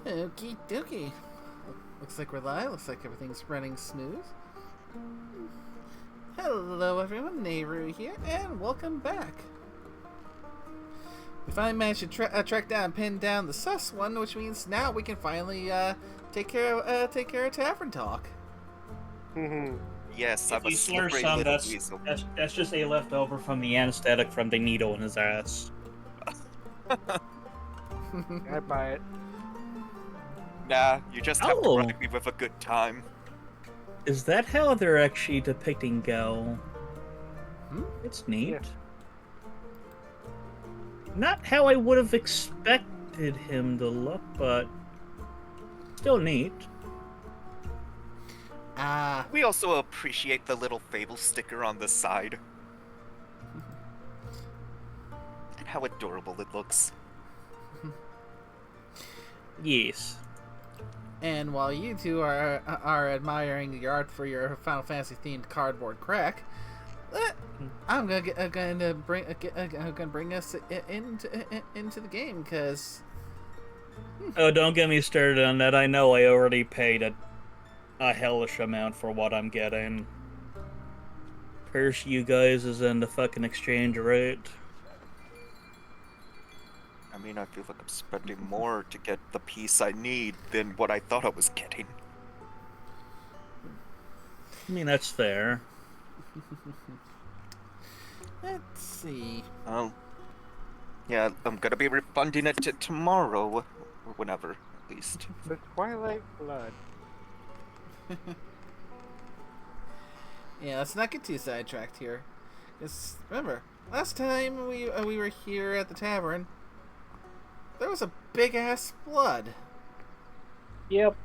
Okie dokie. Looks like we're live. Looks like everything's running smooth. Hello everyone, Nehru here, and welcome back. We finally managed to track down and pin down the sus one, which means now we can finally take care of Tavern Talk. Yes, If I'm a you slur slippery some, little weasel. that's just a leftover from the anesthetic from the needle in his ass. I'd buy it. Nah, you just have to Oh. provide me with a good time. Is that how they're actually depicting Gel? It's neat. Yeah. Not how I would have expected him to look, but still neat. We also appreciate the little Fable sticker on the side. And how adorable it looks. Yes. And while you two are admiring the art for your Final Fantasy themed cardboard crack, I'm gonna bring us into the game because. Oh, don't get me started on that. I know I already paid a hellish amount for what I'm getting. Curse you guys is in the fucking exchange rate. I mean, I feel like I'm spending more to get the piece I need than what I thought I was getting. I mean, that's fair. Let's see. Oh. Yeah, I'm gonna be refunding it tomorrow. Or whenever, at least. The Twilight Blood. Yeah, let's not get too sidetracked here. Because remember, last time we were here at the tavern, there was a big ass flood. Yep.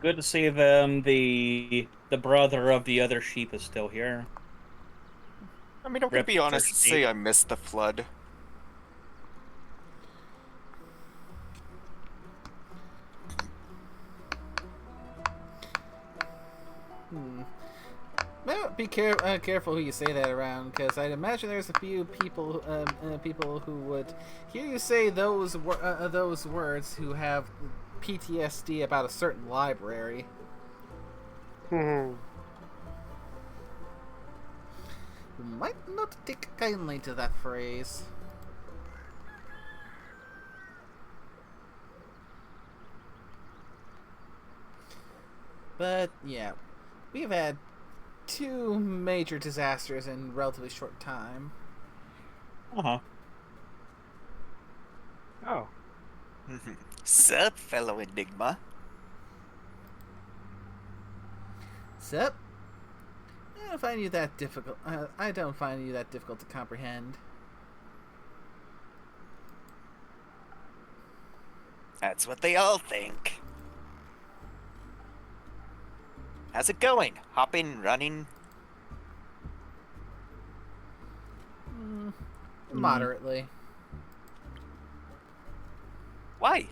Good to see them. The brother of the other sheep is still here. I mean, I'm gonna be honest and say I missed the flood. Be careful who you say that around, because I'd imagine there's a few people who would hear you say those words who have PTSD about a certain library. Might not take kindly to that phrase. But yeah, we've had two major disasters in relatively short time. Uh-huh. Oh. Sup, fellow Enigma? Sup? I don't find you that difficult. I don't find you that difficult to comprehend. That's what they all think. How's it going? Hopping, running? Moderately. Why?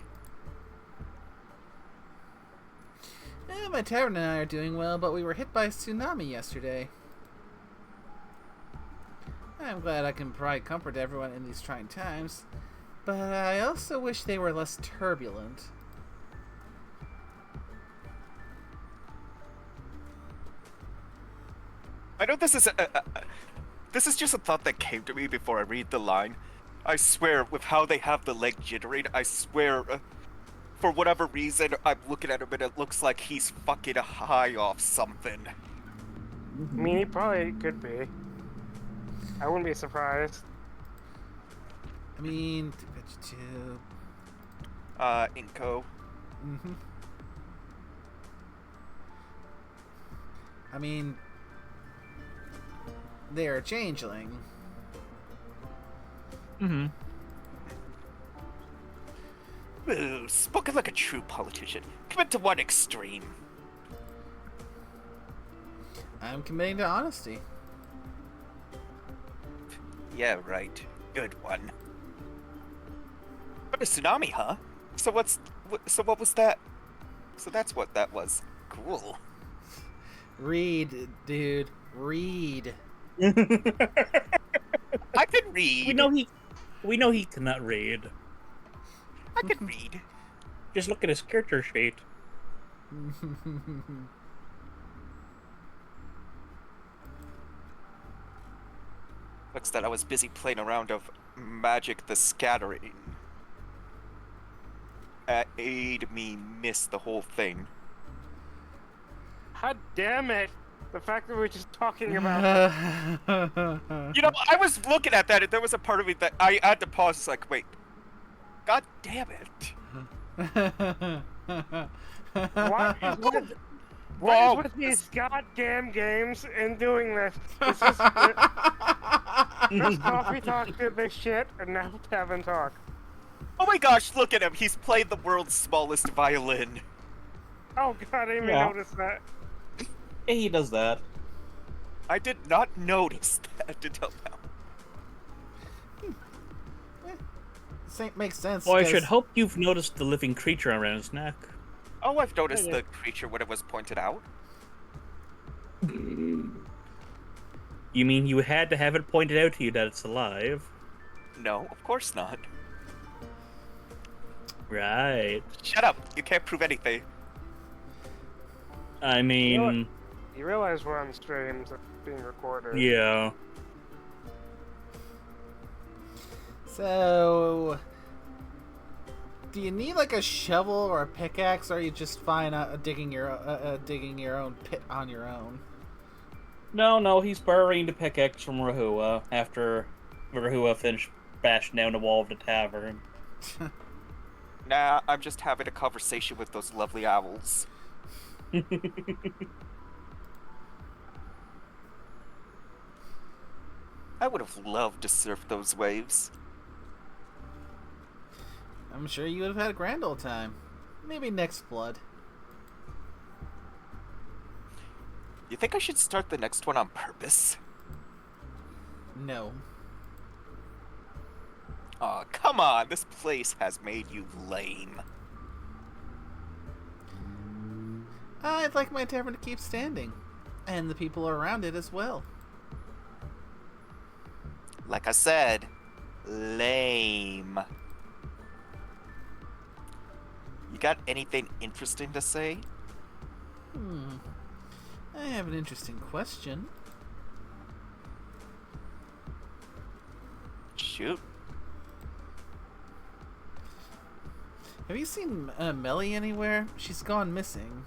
My tavern and I are doing well, but we were hit by a tsunami yesterday. I'm glad I can provide comfort to everyone in these trying times, but I also wish they were less turbulent. I know this is this is just a thought that came to me before I read the line. I swear, with how they have the leg jittering, I swear, for whatever reason, I'm looking at him and it looks like he's fucking high off something. I mean, he probably could be. I wouldn't be surprised. I mean, vegetable. Inko. I mean, they're a changeling. Ooh, spoken like a true politician. Commit to one extreme. I'm committing to honesty. Yeah, right. Good one. But a tsunami, huh? So what was that? So that's what that was. Cool. Read, dude. Read. I can read. We know he cannot read. I can read. Just look at his character sheet. Looks that I was busy playing around of Magic the Scattering. Aid me miss the whole thing. God damn it! The fact that we're just talking about. You know, I was looking at that and there was a part of me that I had to pause. It's like, wait. God damn it. What is with these goddamn games and doing this? This is first Coffee Talk did this shit, and now Tavern Talk. Oh my gosh, look at him. He's played the world's smallest violin. Oh god, I didn't even notice that. Yeah, he does that. I did not notice that until now. Makes sense. Well, I should hope you've noticed the living creature around his neck. Oh, I've noticed the creature when it was pointed out. You mean you had to have it pointed out to you that it's alive? No, of course not. Right. Shut up. You can't prove anything. I mean... You realize we're on streams that's being recorded. Yeah. So, do you need like a shovel or a pickaxe, or are you just fine digging your own pit on your own? No, he's borrowing the pickaxe from Rahua after Rahua finished bashing down the wall of the tavern. Nah, I'm just having a conversation with those lovely owls. I would have loved to surf those waves. I'm sure you would have had a grand old time. Maybe next flood. You think I should start the next one on purpose? No. Aw, come on, this place has made you lame. I'd like my tavern to keep standing. And the people around it as well. Like I said, lame. You got anything interesting to say? I have an interesting question. Shoot. Have you seen Melly anywhere? She's gone missing.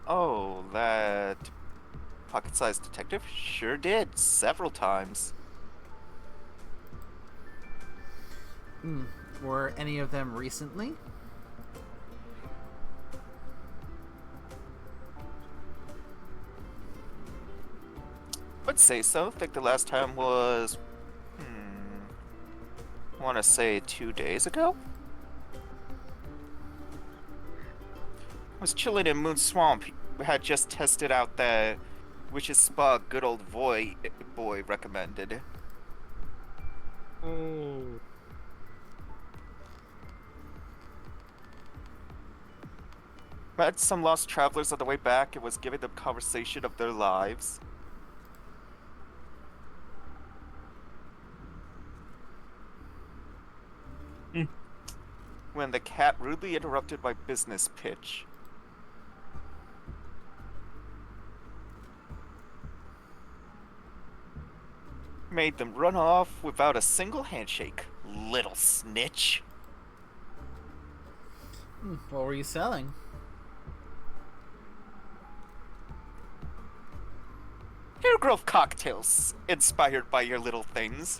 Oh, that pocket-sized detective? Sure did, several times. Were any of them recently? Would say so. Think the last time was... I want to say 2 days ago? I was chilling in Moon Swamp. We had just tested out the Witch's Spa good old boy recommended. Met some lost travelers on the way back and was giving them conversation of their lives. When the cat rudely interrupted my business pitch. Made them run off without a single handshake. Little snitch. What were you selling? Hair growth cocktails, inspired by your little things.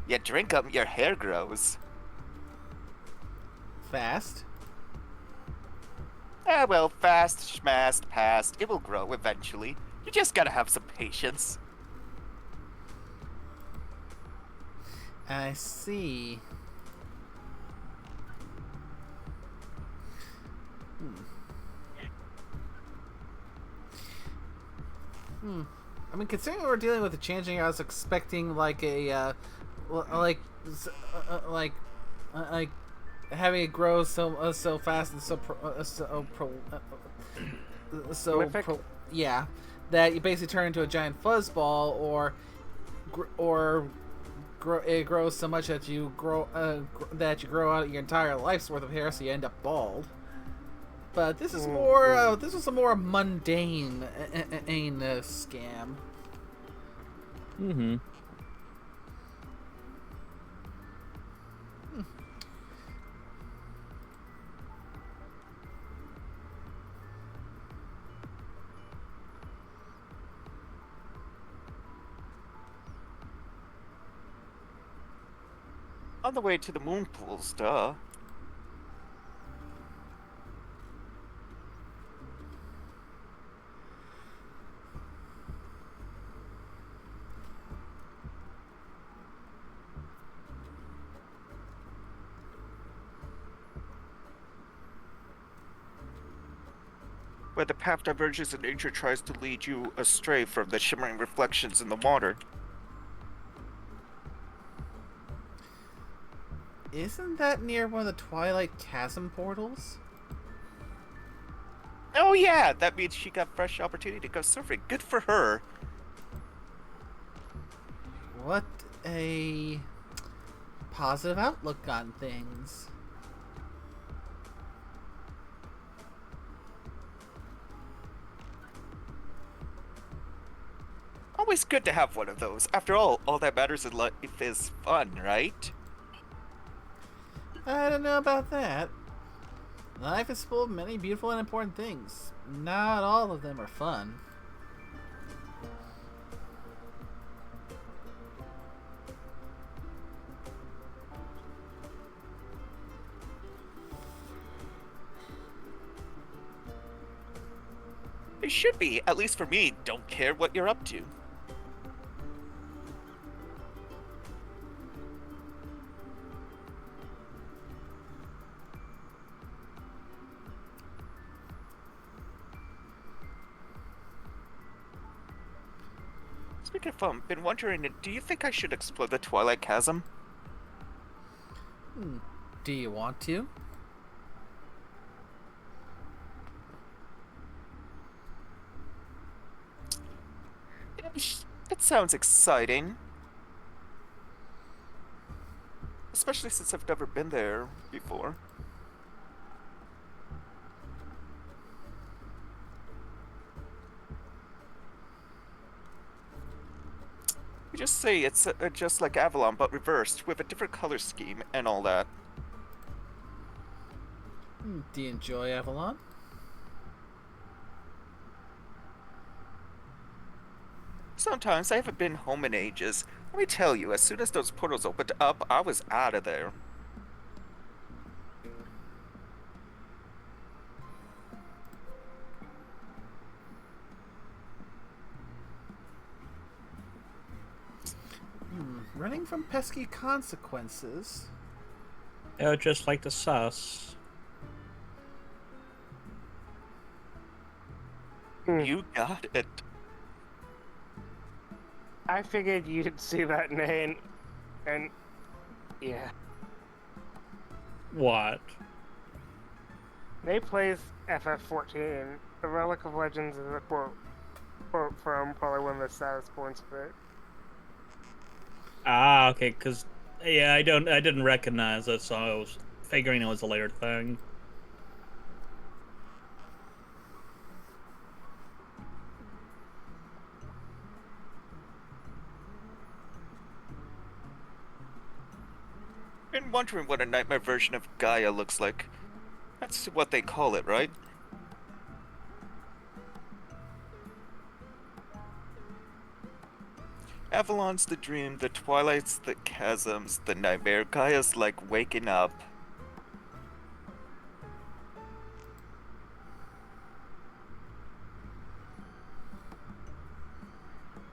You drink 'em, your hair grows. Fast? Ah, well, fast, schmast, past. It will grow eventually. You just gotta have some patience. I see. I mean, considering we're dealing with the changing, I was expecting like a, like having it grow so fast and yeah. that you basically turn into a giant fuzzball, or it grows so much that you grow out your entire life's worth of hair, so you end up bald. But this is more this was a more mundane scam. Mm-hmm. On the way to the moon pools, duh. Where the path diverges and nature tries to lead you astray from the shimmering reflections in the water. Isn't that near one of the Twilight Chasm portals? Oh yeah, that means she got fresh opportunity to go surfing. Good for her. What a positive outlook on things. Always good to have one of those. After all that matters in life is fun, right? I don't know about that. Life is full of many beautiful and important things. Not all of them are fun. It should be, at least for me. Don't care what you're up to. Speaking of fun, been wondering, do you think I should explore the Twilight Chasm? Do you want to? It sounds exciting. Especially since I've never been there before. You just say it's just like Avalon, but reversed, with a different color scheme and all that. Do you enjoy Avalon? Sometimes. I haven't been home in ages. Let me tell you, as soon as those portals opened up, I was out of there. Running from pesky consequences. Oh, just like the sus. You got it. I figured you'd see that name, and yeah. What? They plays FF14. The Relic of Legends is a quote from probably one of the saddest points of it. Ah, okay, because yeah, I didn't recognize it, so I was figuring it was a later thing. Been wondering what a nightmare version of Gaia looks like. That's what they call it, right? Avalon's the dream, the Twilight's the chasms, the nightmare. Gaia's like waking up.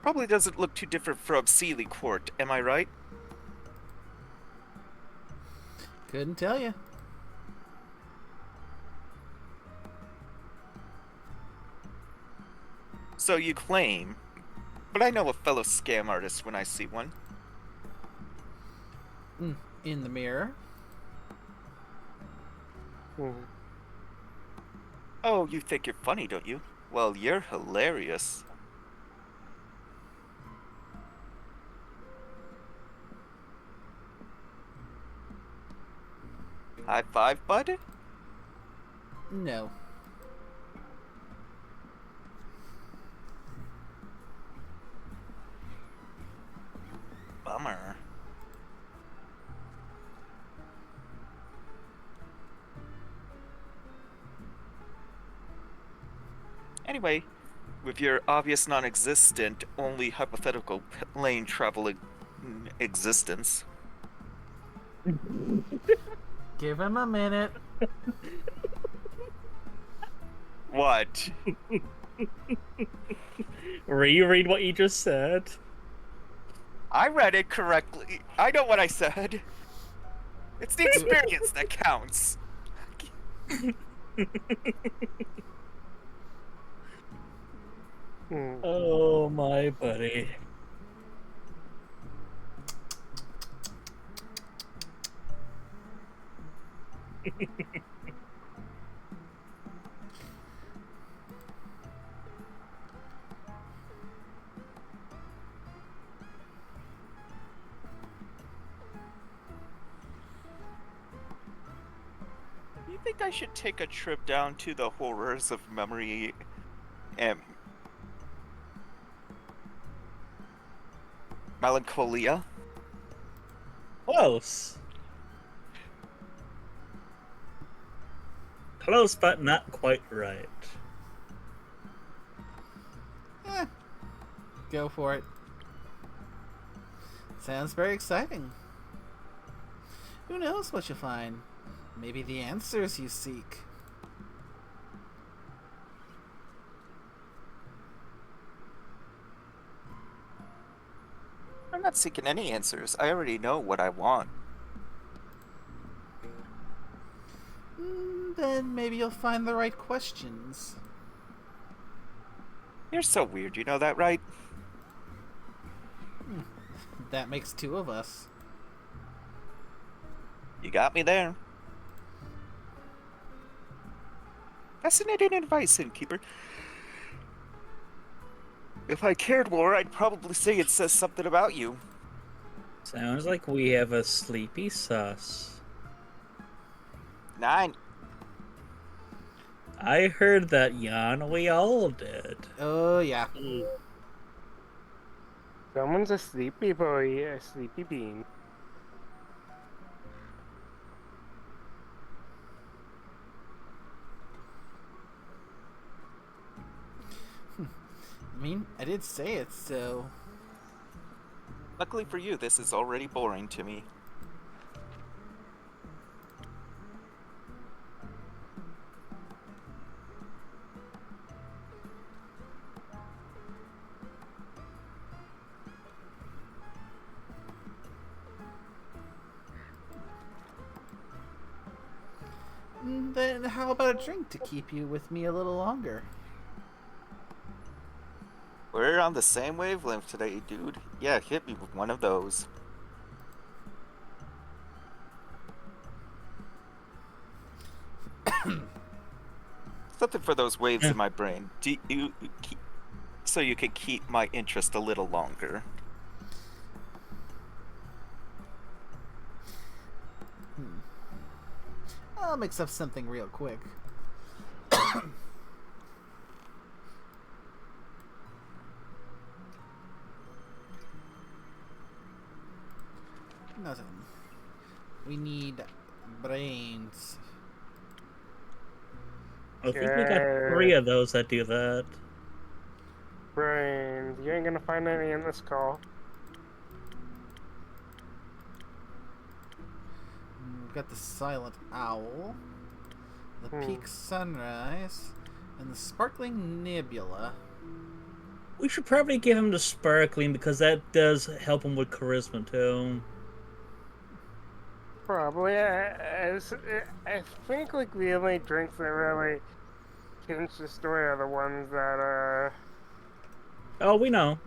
Probably doesn't look too different from Sealy Court, am I right? Couldn't tell you. So you claim. But I know a fellow scam artist when I see one. In the mirror. Oh, you think you're funny, don't you? Well, you're hilarious. High five, bud? No. Bummer. Anyway, with your obvious non-existent, only hypothetical plane traveling existence, Give him a minute. what? Reread what you just said. I read it correctly. I know what I said. It's the experience that counts. Oh, my buddy. You think I should take a trip down to the horrors of memory and melancholia? Close. Close, but not quite right. Go for it. Sounds very exciting. Who knows what you'll find? Maybe the answers you seek. I'm not seeking any answers. I already know what I want. Then maybe you'll find the right questions. You're so weird, you know that, right? That makes two of us. You got me there. Fascinating advice, innkeeper. If I cared more, I'd probably say it says something about you. Sounds like we have a sleepy sus. 9. I heard that, Jan. We all did. Oh, yeah. Someone's a sleepy boy, a sleepy bean. I mean, I did say it, so... Luckily for you, this is already boring to me. Then how about a drink to keep you with me a little longer? We're on the same wavelength today, dude. Yeah, hit me with one of those. Something for those waves in my brain. So you can keep my interest a little longer. I'll mix up something real quick. Nothing. We need brains. I think we got 3 of those that do that. Brains. You ain't gonna find any in this call. We've got the Silent Owl, the Peak Sunrise, and the Sparkling Nebula. We should probably give him the sparkling because that does help him with charisma too. Probably. I think like the only drinks that really change the story are the ones that Oh, we know.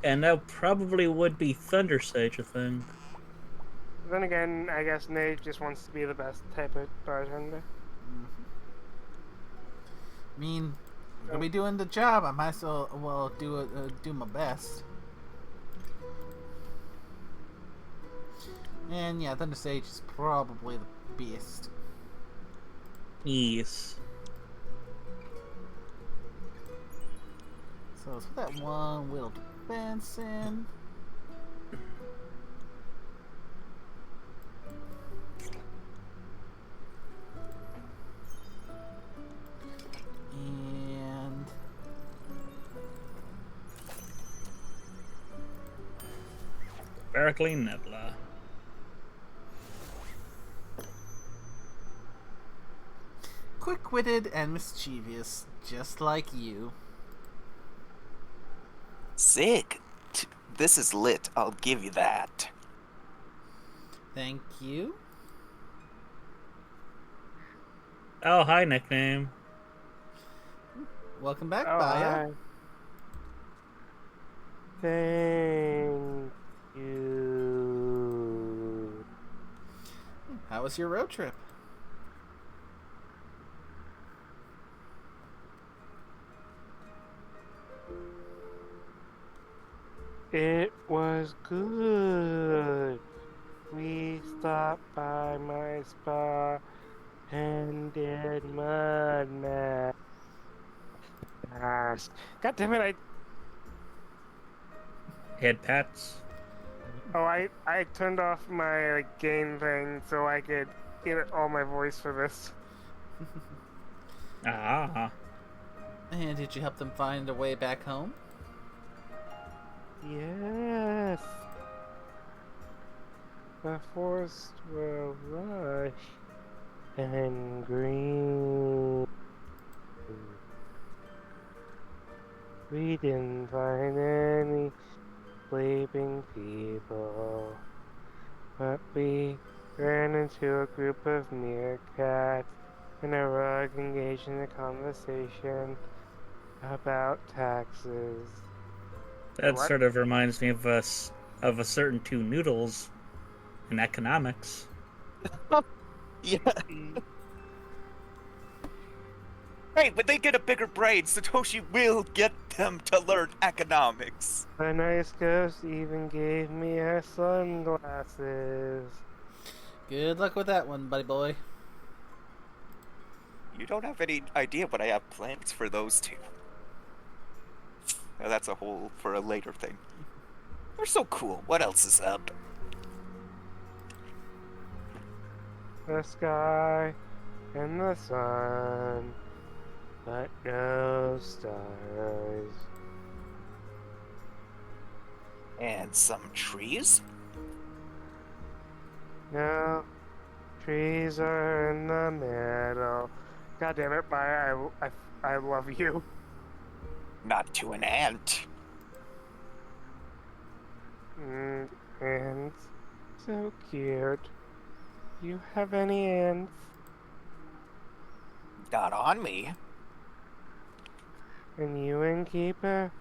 And that probably would be Thunder Sage, I think. Then again, I guess Nate just wants to be the best type of bartender. I mean, I'm gonna be doing the job. I might as well do my best. And yeah, Thunder Sage is probably the beast. Yes. So let's put that one Will Defense in. And Berkeley Nebula. quick-witted and mischievous, just like you. Sick. This is lit, I'll give you that. Thank you. Oh, hi, nickname. Welcome back, Oh, Baya. hi. Thank you. How was your road trip? It was good. We stopped by my spa and did mud mass. God damn it! Head pats. I turned off my gain thing so I could get all my voice for this. Ah. And did you help them find a way back home? Yes. The forest will lush and green. We didn't find any sleeping people, but we ran into a group of meerkats and a rug engaged in a conversation about taxes. That What? sort of reminds me of a certain two noodles in economics. Yeah. Hey, when they get a bigger brain, Satoshi will get them to learn economics. The nice ghost even gave me her sunglasses. Good luck with that one, buddy boy. You don't have any idea what I have plans for those two. Now, that's a whole for a later thing. They're so cool. What else is up? The sky and the sun, but no stars. And some trees? No, trees are in the middle. God damn it, Maya, I love you. Not to an ant. And so cute. You have any ants? Not on me. And you, innkeeper?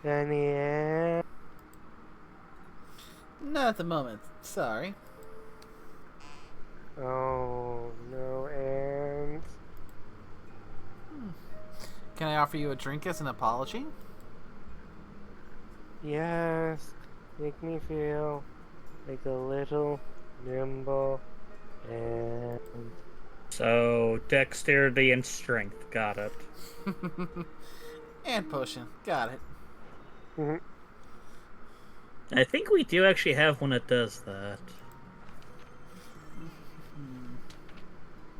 Any ants? Not at the moment. Sorry. Oh, no ants. Can I offer you a drink as an apology? Yes, make me feel like a little nimble ant. So, dexterity and strength. Got it. And potion. Got it. I think we do actually have one that does that.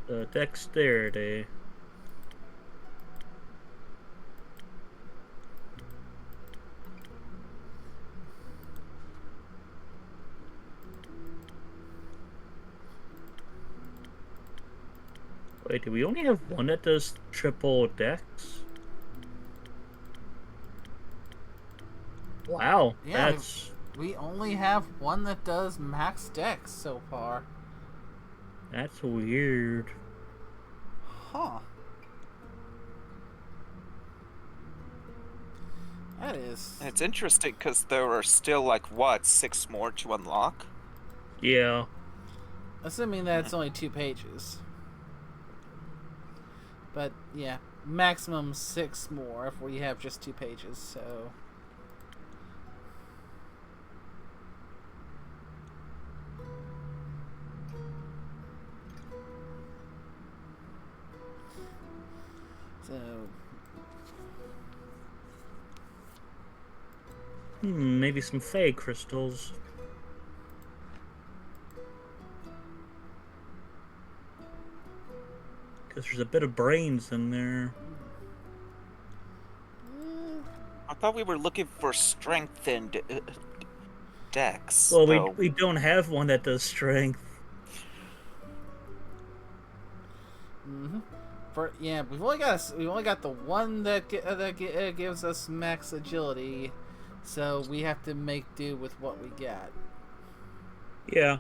So, dexterity. Wait, do we only have one that does triple dex? Wow, Yeah, that's we only have one that does max dex so far. weird. Huh. That is. It's interesting because there are still, like, what, 6 more to unlock? Yeah. Assuming that it's only 2 pages. But, yeah. Maximum 6 more if we have just 2 pages, so. So, Maybe some fey crystals. Because there's a bit of brains in there. I thought we were looking for strengthened decks. Well, though. we don't have one that does strength. we've only got the one that gives us max agility, so we have to make do with what we got. Yeah.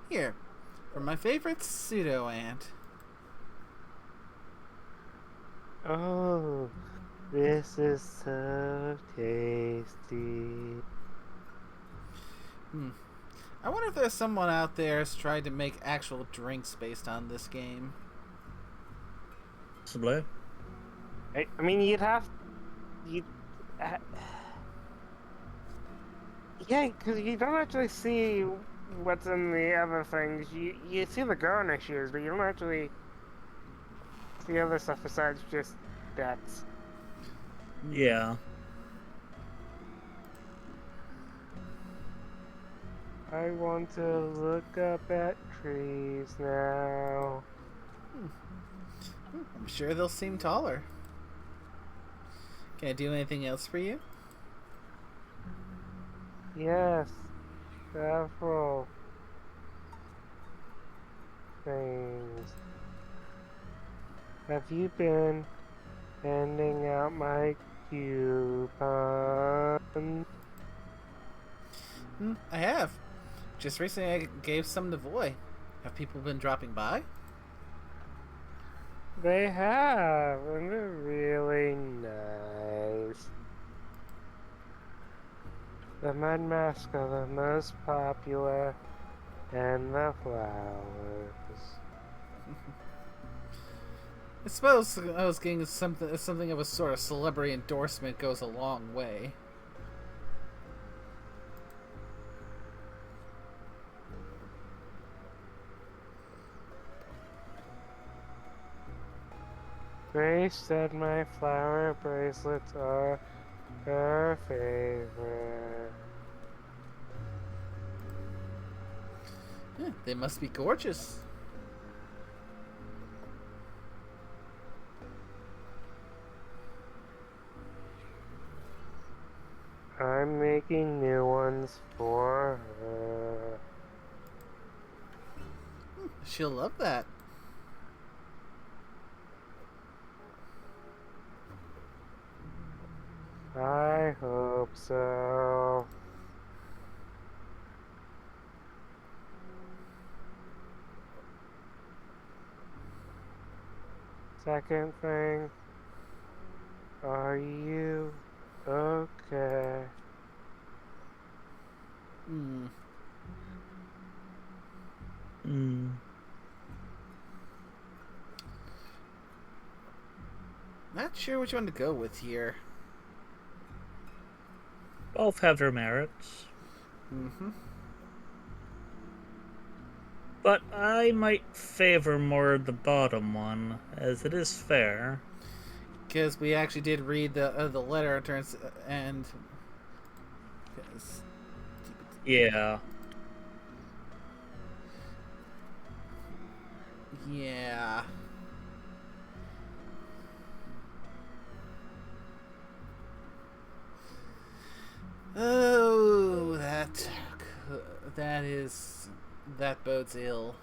Here, for my favorite pseudo ant. Oh, this is so tasty. I wonder if there's someone out there who's tried to make actual drinks based on this game. Possibly. I mean, you'd. Yeah, because you don't actually see what's in the other things. You see the garnishes, but you don't actually see other stuff besides just that. Yeah. I want to look up at trees now. I'm sure they'll seem taller. Can I do anything else for you? Yes, several things. Have you been handing out my coupons? I have. Just recently I gave some to Voy. Have people been dropping by? They have, and they're really nice. The mud masks are the most popular, and the flowers. I suppose I was getting something of a sort of celebrity endorsement goes a long way. Grace said my flower bracelets are her favorite. Yeah, they must be gorgeous. I'm making new ones for her. She'll love that. I hope so. Second thing, are you okay? Not sure which one to go with here. Both have their merits. But I might favor more the bottom one, as it is fair. Because we actually did read the letter and Yeah. yeah. Oh, that bodes ill.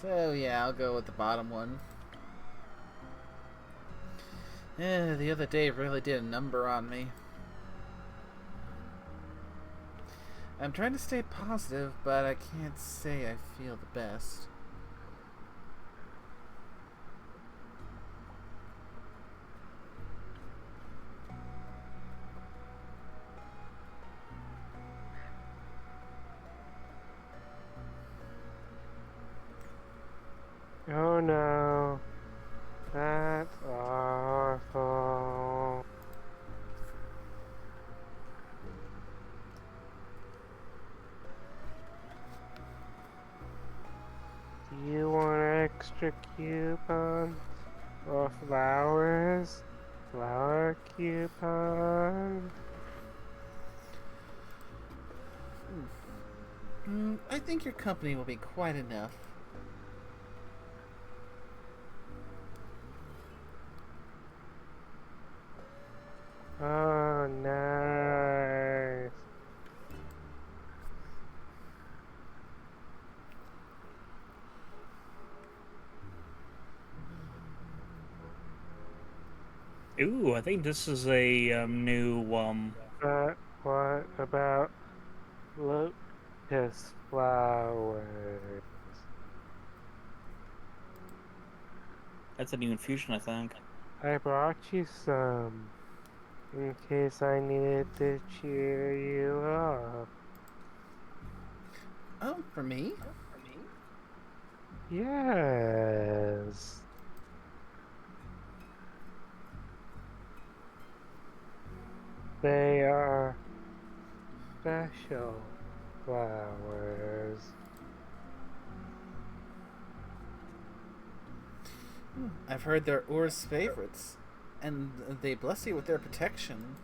So yeah, I'll go with the bottom one. The other day really did a number on me. I'm trying to stay positive, but I can't say I feel the best. Oh no. That's awful. Do you want extra coupons or flowers? Flower coupon? I think your company will be quite enough. Oh, nice. Ooh, I think this is a new But what about locust flowers? That's a new infusion, I think. I brought you some in case I needed to cheer you up. Oh, for me? Yes. They are special flowers. I've heard they're Ur's favorites, and they bless you with their protection.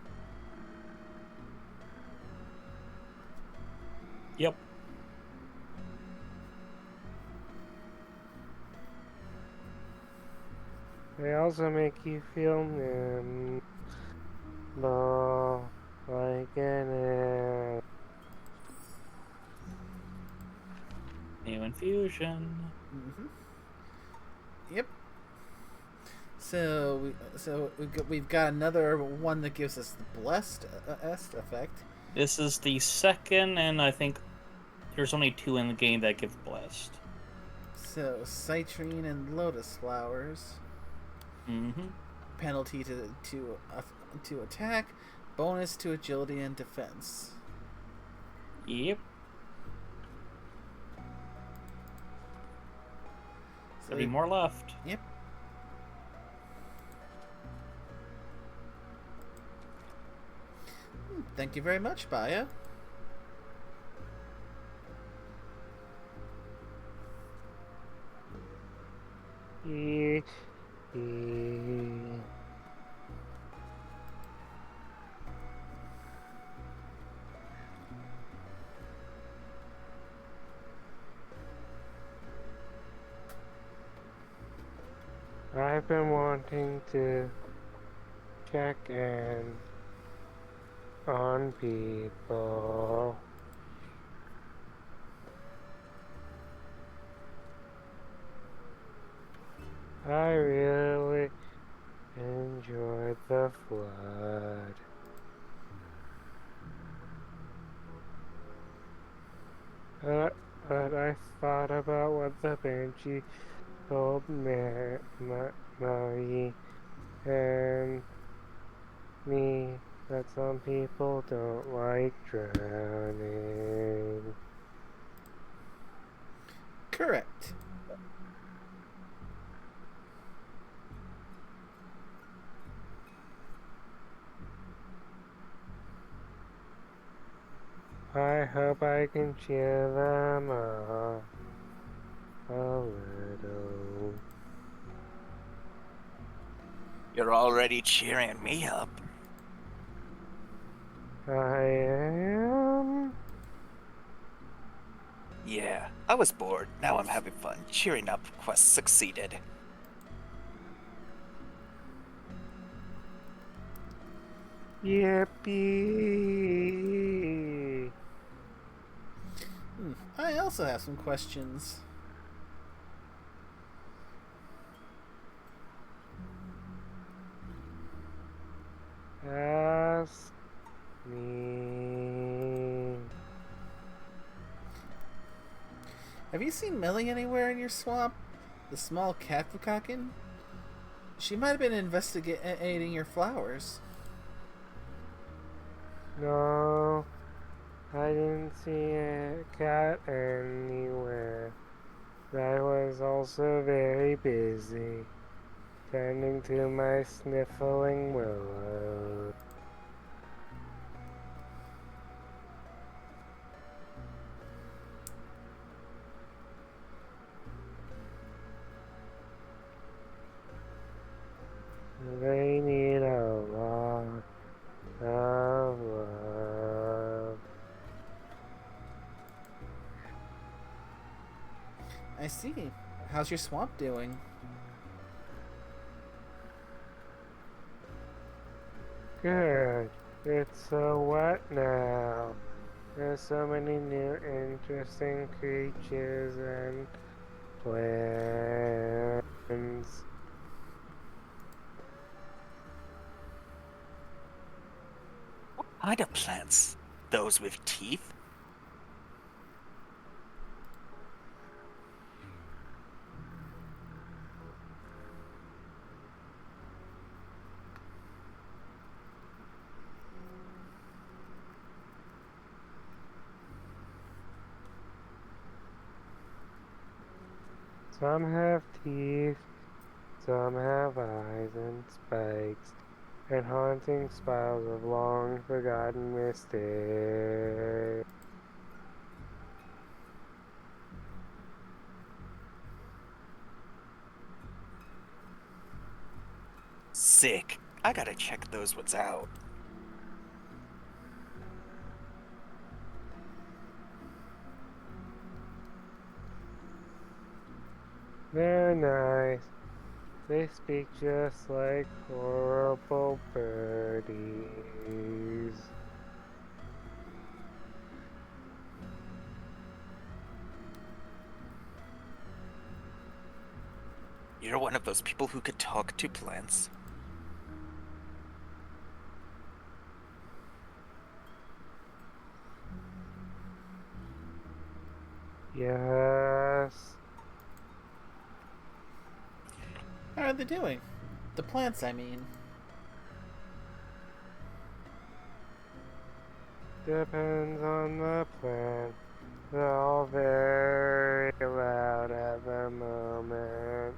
Yep. They also make you feel nimble, like an ant. New infusion. Mm-hmm. Yep. We've got another one that gives us the blessed effect. This is the second, and I think there's only 2 in the game that give blessed. So citrine and lotus flowers. Mm-hmm. Penalty to attack, bonus to agility and defense. Yep. So 30 more left. Yep. Thank you very much, Baya. E- e- I've been wanting to check in on people. I really enjoyed the flood. But I thought about what the Banshee told Marie and me that some people don't like drowning. Correct. I hope I can cheer them up a little. You're already cheering me up. I am. Yeah, I was bored. Now I'm having fun. Cheering up quest succeeded. Yippee! I also have some questions. Ask me. Have you seen Millie anywhere in your swamp? The small cat Fukakin? She might have been investigating your flowers. No, I didn't see a cat anywhere. I was also very busy tending to my sniffling willow. They need a lot of love. I see. How's your swamp doing? Good. It's so wet now. There's so many new interesting creatures and plants. Kind of plants? Those with teeth? Some have teeth, some have eyes and spikes, and haunting spirals of long forgotten mistakes. Sick. I gotta check those ones out. They're nice. They speak just like horrible birdies. You're one of those people who could talk to plants? Yes. How are they doing? The plants, I mean. Depends on the plant. They're all very loud at the moment.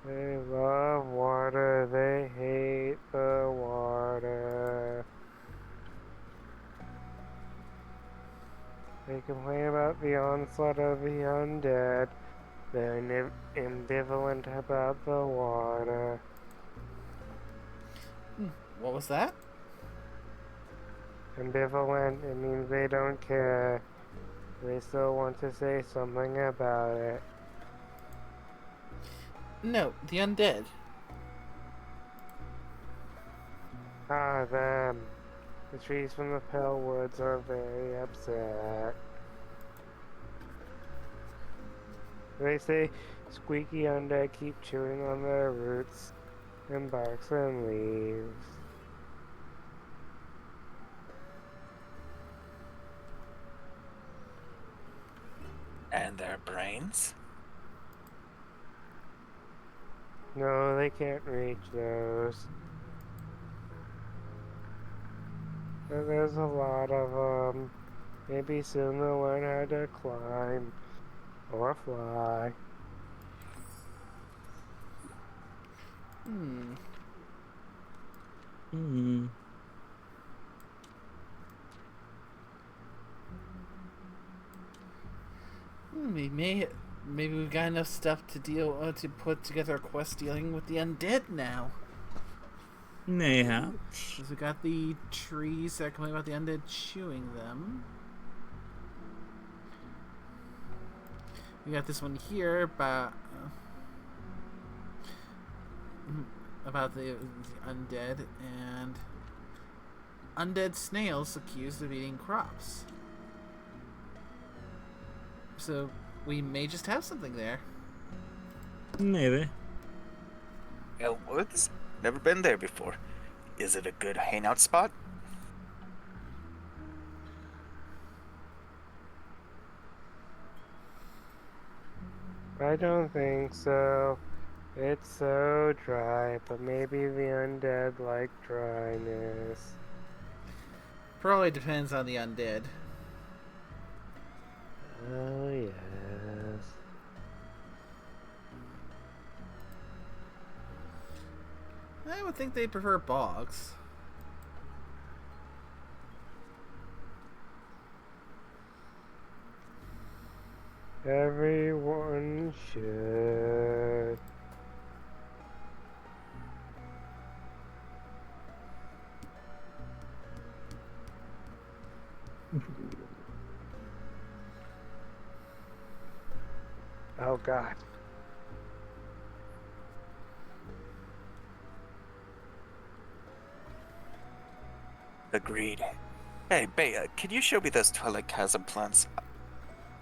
They love water, they hate the water. They complain about the onslaught of the undead. They're ambivalent about the water. What was that? Ambivalent, it means they don't care. They still want to say something about it. No, the undead. Ah, them. The trees from the Pale Woods are very upset. They say squeaky undead keep chewing on their roots and barks and leaves. And their brains? No, they can't reach those. But there's a lot of them. Maybe soon they'll learn how to climb or fly. Hmm. Hmm. Maybe we've got enough stuff to to put together a quest dealing with the undead now. Mayhap. Because we got the trees that complain about the undead chewing them. We got this one here about the undead and undead snails accused of eating crops. So we may just have something there. Maybe. Woods? Never been there before. Is it a good hangout spot? I don't think so. It's so dry, but maybe the undead like dryness. Probably depends on the undead. Oh, yes. I would think they prefer bogs. Everyone should. Oh, God. Agreed. Hey, Bea, can you show me those Twilight Chasm plants?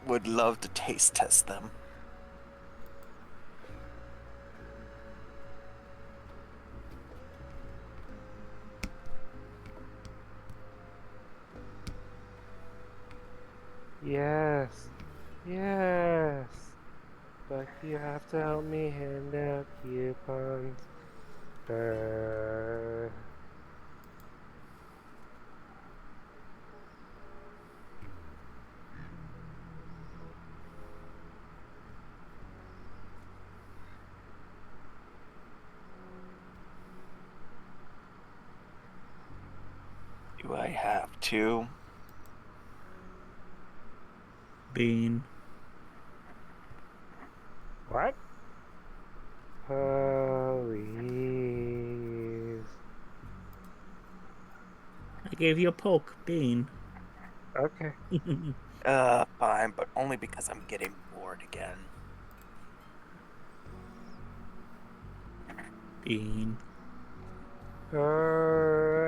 Would love to taste test them. Yes. Yes. But you have to help me hand out coupons. Do I have to? Bean. What? Please. I gave you a poke, Bean. Okay. Fine, but only because I'm getting bored again. Bean. Hooray!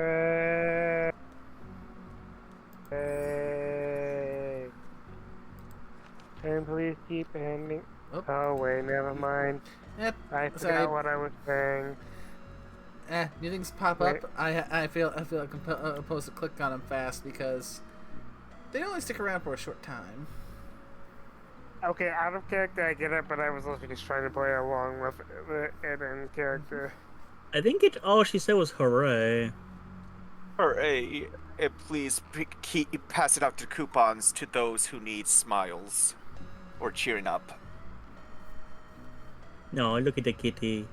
And please keep handing. Oh. Oh, wait, never mind. Yep. I Sorry. forgot what I was saying. New things pop Wait. up. I feel like I'm supposed to click on them fast because they only stick around for a short time. Okay, out of character, I get it, but I was also just trying to play along with it in character. I think all she said was hooray. Hooray! Please keep pass it out to coupons to those who need smiles or cheering up. No, look at the kitty.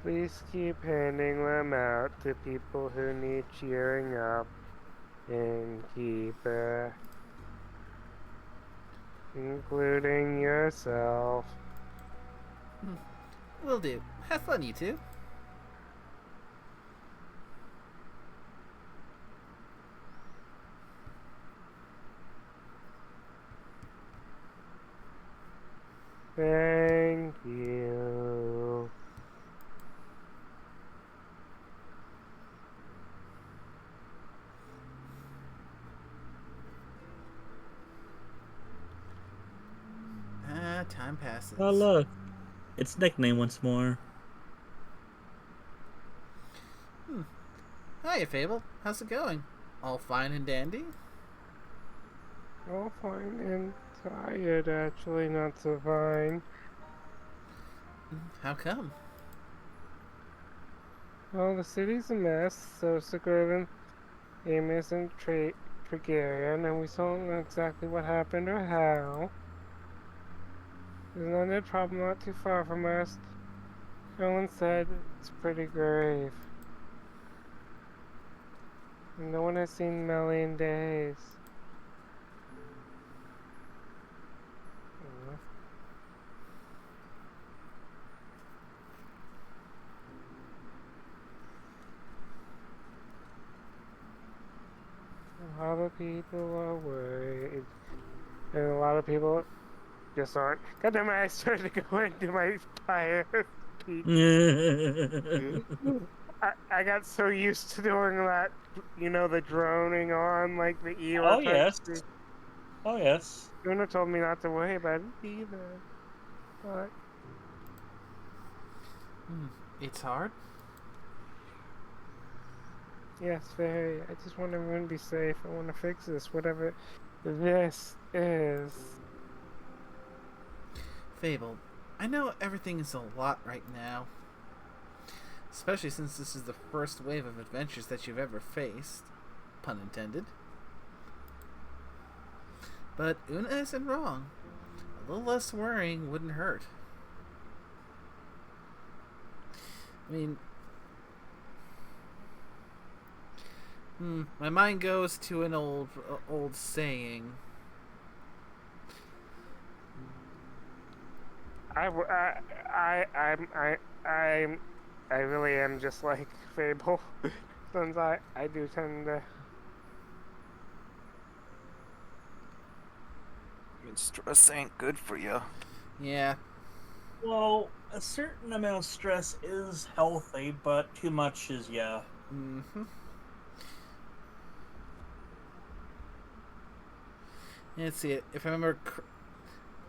Please keep handing them out to people who need cheering up, and keep including yourself. Will do. Have fun, you two. Thank you. Time passes. Oh, look. Its nickname once more. Hiya, Fable. How's it going? All fine and dandy? All fine and tired, actually, not so fine. How come? Well, the city's a mess, so suburban Amos and Tregarian, and we don't know exactly what happened or how. There's another problem not too far from us. Ellen said it's pretty grave. And no one has seen Melly in days. A lot of people are worried. And a lot of people just aren't. God damn it, I started to go into my fire speech. I got so used to doing that, the droning on, like the Eeyore Oh, type yes. speech. Oh, yes. Luna told me not to worry about it either. But It's hard. yes, very. I just want everyone to be safe. I want to fix this, whatever this is. Fable, I know everything is a lot right now, Especially since this is the first wave of adventures that you've ever faced. Pun intended. But Una isn't wrong. A little less worrying wouldn't hurt. I mean, my mind goes to an old saying. I really am just like Fable, since I do tend to. I mean, stress ain't good for you. Yeah. Well, a certain amount of stress is healthy, but too much is, yeah. Mm-hmm. Let's see. If I remember,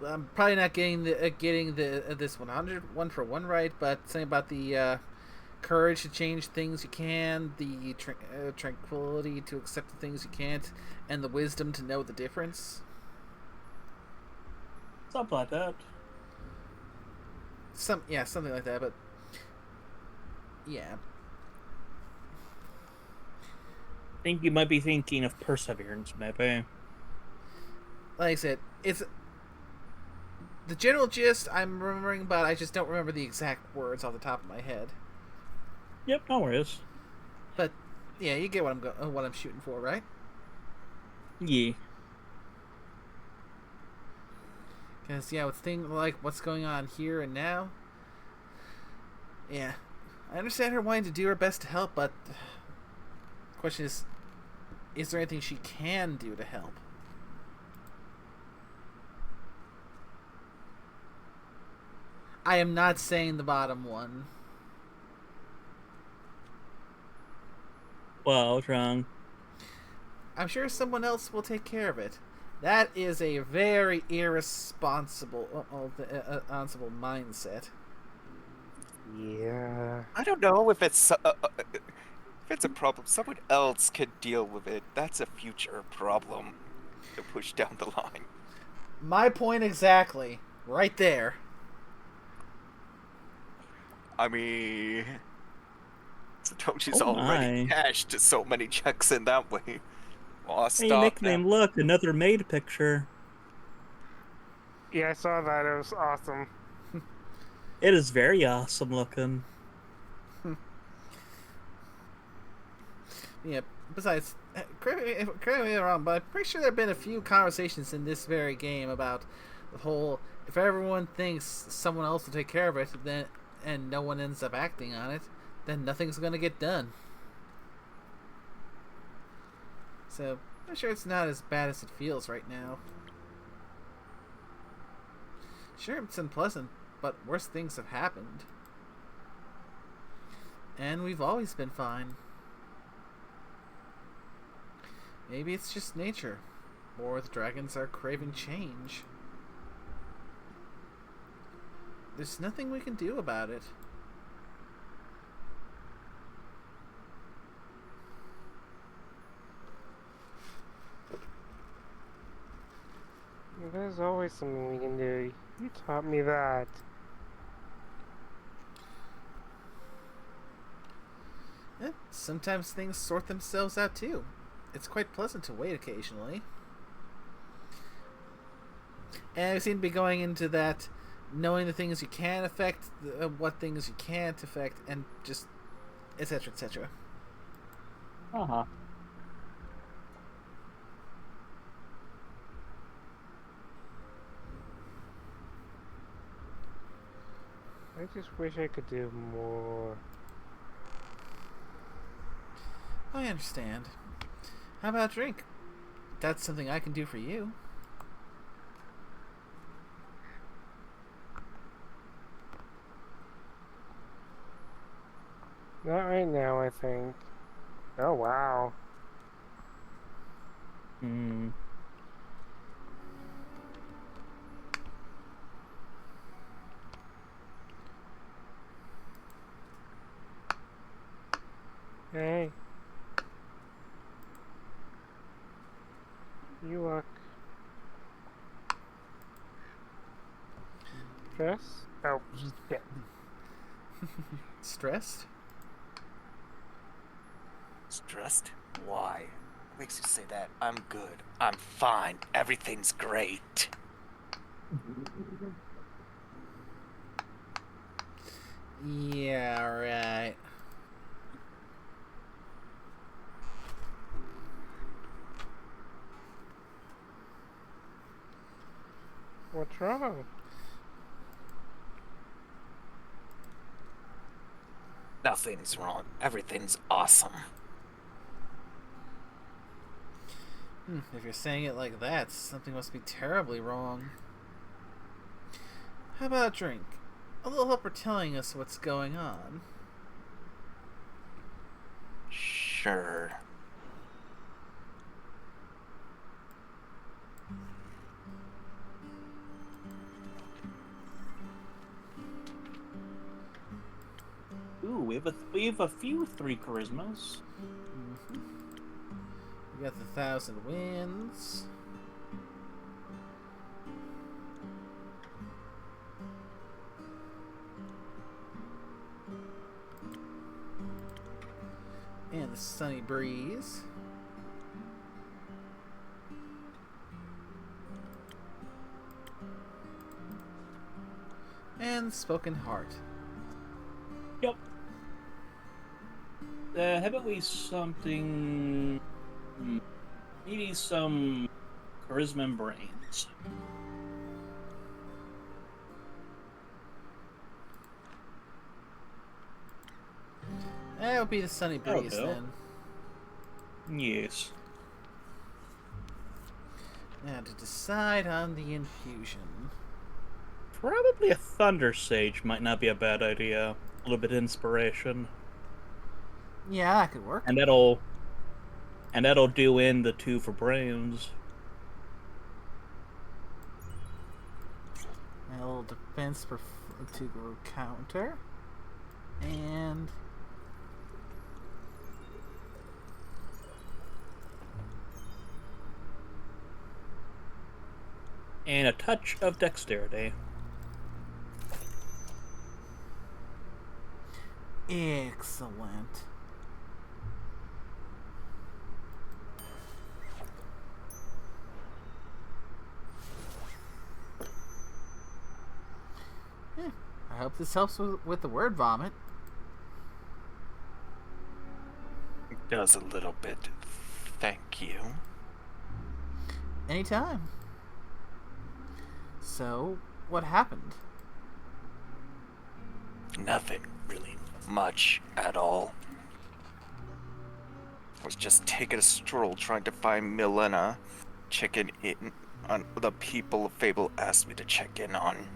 I'm probably not getting this 100 for one right, but something about the courage to change things you can, the tranquility to accept the things you can't, and the wisdom to know the difference. Something like that. Something like that. But yeah, I think you might be thinking of perseverance, maybe. like I said, it's the general gist I'm remembering, but I just don't remember the exact words off the top of my head. Yep, no worries. But yeah, you get what what I'm shooting for, right? Yeah. Because yeah, with things like what's going on here and now. Yeah, I understand her wanting to do her best to help, but the question is there anything she can do to help? I am not saying the bottom one. Well, what's wrong? I'm sure someone else will take care of it. That is a very irresponsible mindset. Yeah. I don't know if it's a problem. Someone else can deal with it. That's a future problem to push down the line. My point exactly. Right there. I mean, Satoshi's Oh already my. cashed so many checks in that way. Well, I'll Hey, stop nickname, now. look, another maid picture. Yeah, I saw that. It was awesome. It is very awesome looking. Yeah. Besides, correct me if I'm wrong, but I'm pretty sure there have been a few conversations in this very game about the whole if everyone thinks someone else will take care of it, then and no one ends up acting on it, then nothing's gonna get done. So I'm sure it's not as bad as it feels right now. Sure, it's unpleasant, but worse things have happened. And we've always been fine. Maybe it's just nature, or the dragons are craving change. There's nothing we can do about it. There's always something we can do. You taught me that. Sometimes things sort themselves out too. It's quite pleasant to wait occasionally. And I seem to be going into that, knowing the things you can affect, what things you can't affect, and just etc. etc. Uh-huh. I just wish I could do more. I understand. How about a drink? That's something I can do for you. Not right now, I think. Oh, wow. Hmm. Hey. You look stressed? Oh, shit. Stressed? Stressed? Why? What makes you say that? I'm good. I'm fine. Everything's great. Yeah, right. What's wrong? Nothing's wrong. Everything's awesome. If you're saying it like that, something must be terribly wrong. How about a drink? A little help for telling us what's going on. Sure. Ooh, we have a few 3 charismas. We got the 1,000 Winds. And the Sunny Breeze. And the Spoken Heart. Yep. How about we something... Maybe some charisma and brains. That would be the Sunny Breeze do. then. Yes. Now to decide on the infusion. Probably a Thunder Sage might not be a bad idea. A little bit of inspiration. Yeah, that could work. And that'll do in the 2 for brains. A little defense to go counter. And And a touch of dexterity. excellent. I hope this helps with the word vomit. It does a little bit. Thank you. Anytime. So, what happened? Nothing really much at all. I was just taking a stroll trying to find Milena, checking in on the people Fable asked me to check in on.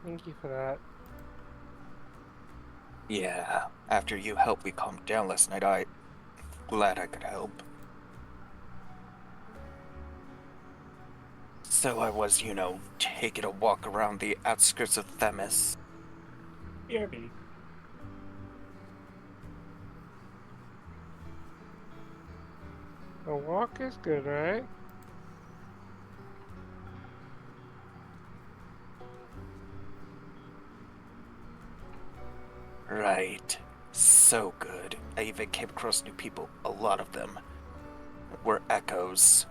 Thank you for that. Yeah, after you helped me calm down last night, I'm glad I could help. So I was, taking a walk around the outskirts of Themis. BRB. A walk is good, right? Right. So good. I even came across new people. A lot of them were echoes.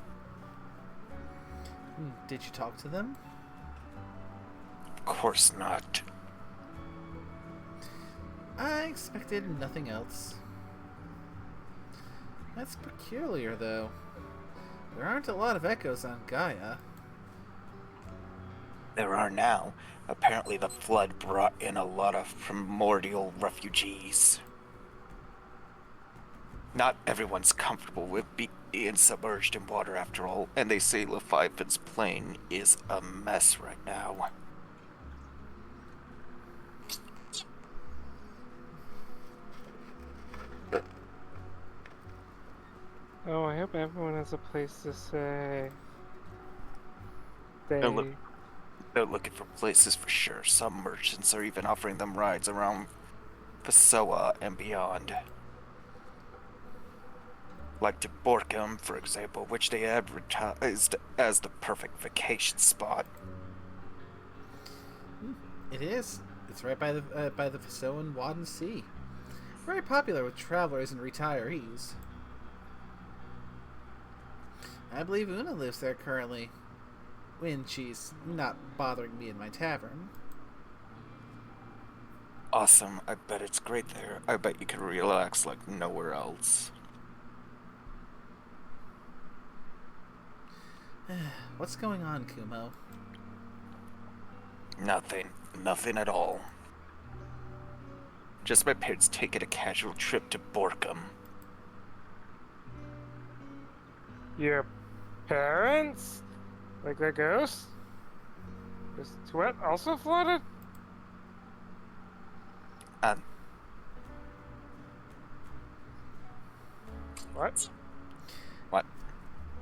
Did you talk to them? Of course not. I expected nothing else. That's peculiar, though. There aren't a lot of echoes on Gaia. There are now. Apparently the flood brought in a lot of primordial refugees. Not everyone's comfortable with being submerged in water after all, and they say Leviathan's plane is a mess right now. Oh, I hope everyone has a place to stay. They're looking for places for sure. Some merchants are even offering them rides around Pessoa and beyond. Like to Borkum, for example, which they advertised as the perfect vacation spot. It is. It's right by the Faso and Wadden Sea. Very popular with travelers and retirees. I believe Una lives there currently, when she's not bothering me in my tavern. Awesome. I bet it's great there. I bet you can relax like nowhere else. What's going on, Kumo? Nothing. Nothing at all. Just my parents taking a casual trip to Borkum. Your parents? Like the ghost? Is Twit also flooded? And What? what?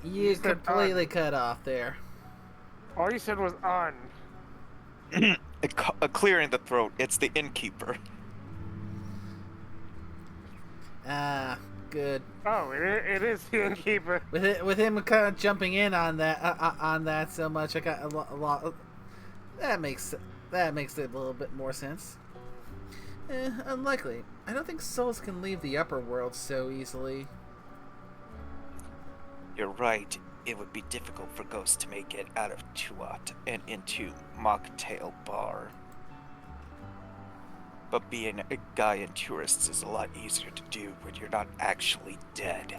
You said completely cut off there. All you said was on. A clear in the throat. It's the innkeeper. Ah, good. Oh, it is the innkeeper. With him kind of jumping in on that so much, I got a lot. That makes it a little bit more sense. Unlikely. I don't think souls can leave the upper world so easily. You're right. It would be difficult for ghosts to make it out of Tuat and into Mocktail Bar. But being a guy in tourists is a lot easier to do when you're not actually dead.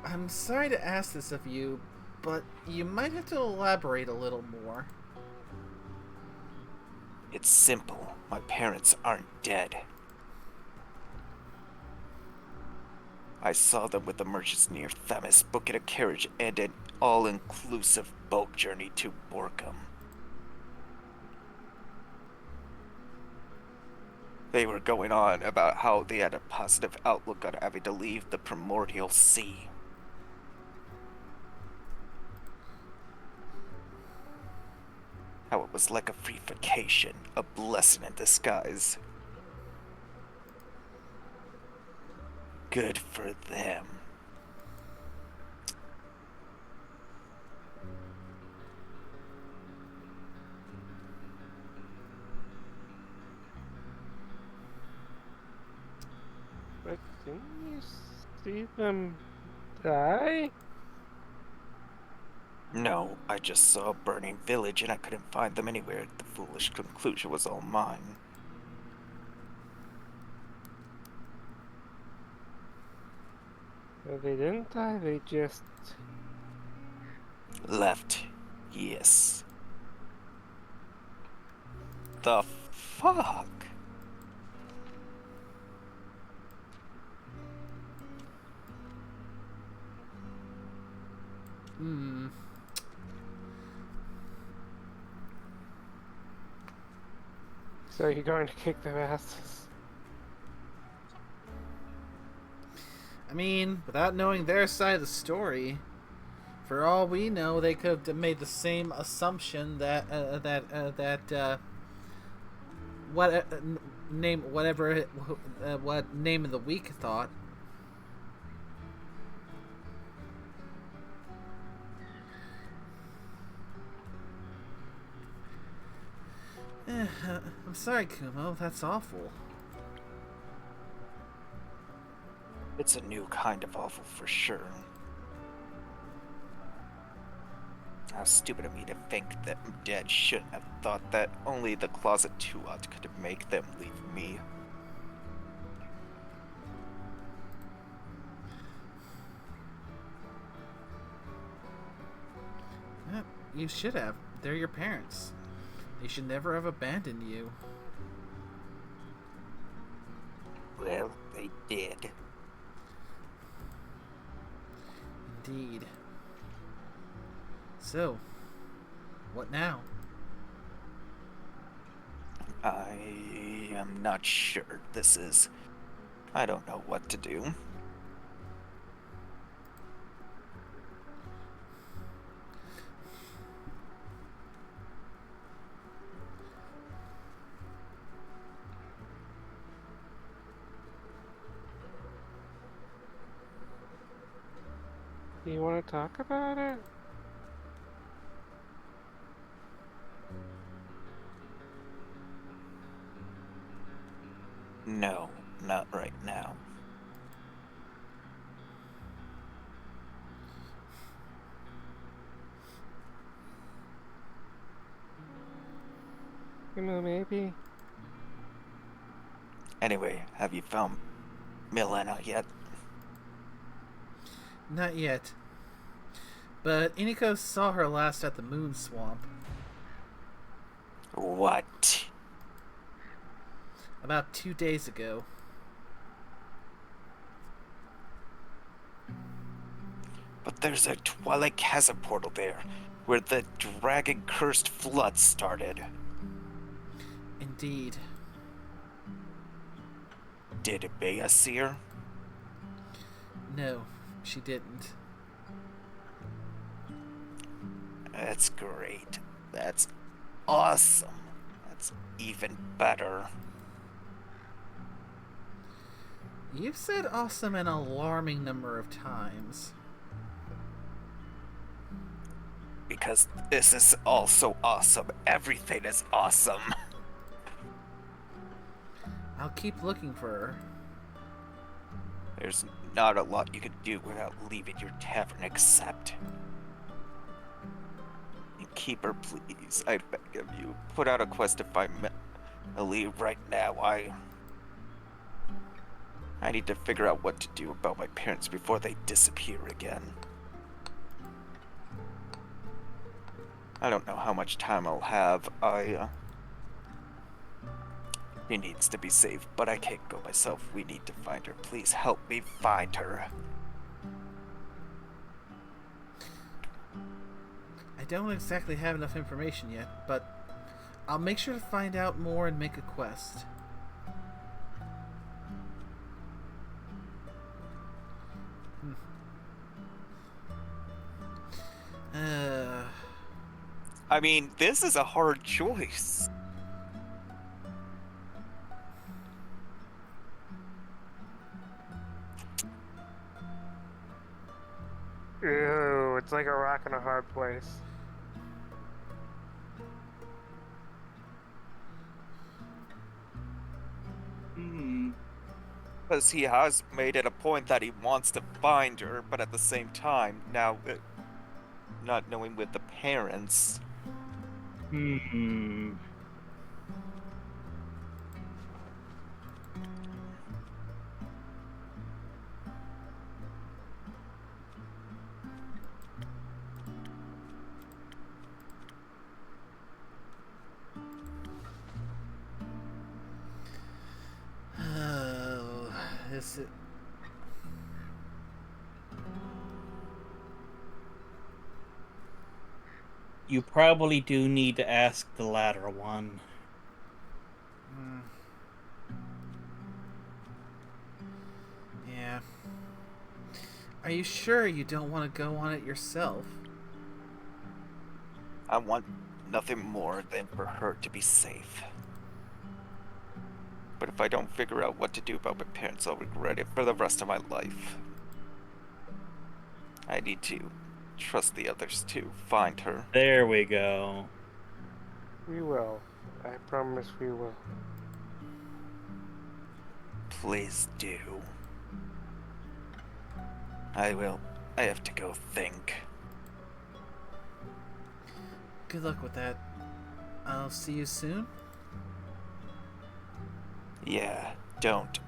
I'm sorry to ask this of you, but you might have to elaborate a little more. It's simple. My parents aren't dead. I saw them with the merchants near Themis booking a carriage and an all-inclusive boat journey to Borkum. They were going on about how they had a positive outlook on having to leave the primordial sea. How it was like a free vacation, a blessing in disguise. Good for them. But didn't you see them die? No, I just saw a burning village and I couldn't find them anywhere. The foolish conclusion was all mine. Well, they didn't die, they just... Left. Yes. The fuck? So you're going to kick their asses? I mean, without knowing their side of the story, for all we know, they could have made the same assumption that what name whatever what name of the week thought. I'm sorry, Kumo. That's awful. It's a new kind of awful for sure. How stupid of me to think that Dad shouldn't have thought that only the closet Tuat could make them leave me. You should have. They're your parents. They should never have abandoned you. Well, they did. Indeed. So, what now? I am not sure. I don't know what to do. Do you want to talk about it? No, not right now. You know, maybe. Anyway, have you found Milena yet? Not yet. But Iniko saw her last at the Moon Swamp. What? About 2 days ago. But there's a Twilight Chasm portal there, where the dragon-cursed flood started. Indeed. Did Bea see her? No, she didn't. That's great. That's awesome. That's even better. You've said awesome an alarming number of times. Because this is all so awesome. Everything is awesome. I'll keep looking for her. There's not a lot you can do without leaving your tavern except... Keep her, please. I beg of you. Put out a quest to find Melly right now. I need to figure out what to do about my parents before they disappear again. I don't know how much time I'll have. He needs to be safe, but I can't go myself. We need to find her. Please help me find her. I don't exactly have enough information yet, but I'll make sure to find out more and make a quest. I mean, this is a hard choice. Ew, it's like a rock in a hard place. Because he has made it a point that he wants to find her, but at the same time, now, not knowing with the parents... Oh, is it... You probably do need to ask the latter one. Yeah. Are you sure you don't want to go on it yourself? I want nothing more than for her to be safe. But if I don't figure out what to do about my parents, I'll regret it for the rest of my life. I need to trust the others to find her. There we go. We will. I promise we will. Please do. I will. I have to go think. Good luck with that. I'll see you soon. Yeah, don't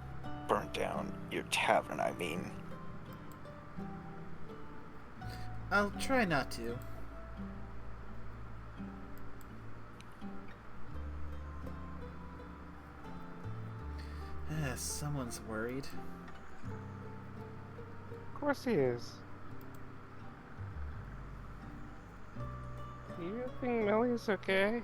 burn down your tavern, I mean. I'll try not to. Someone's worried. Of course he is. Do you think Millie's okay?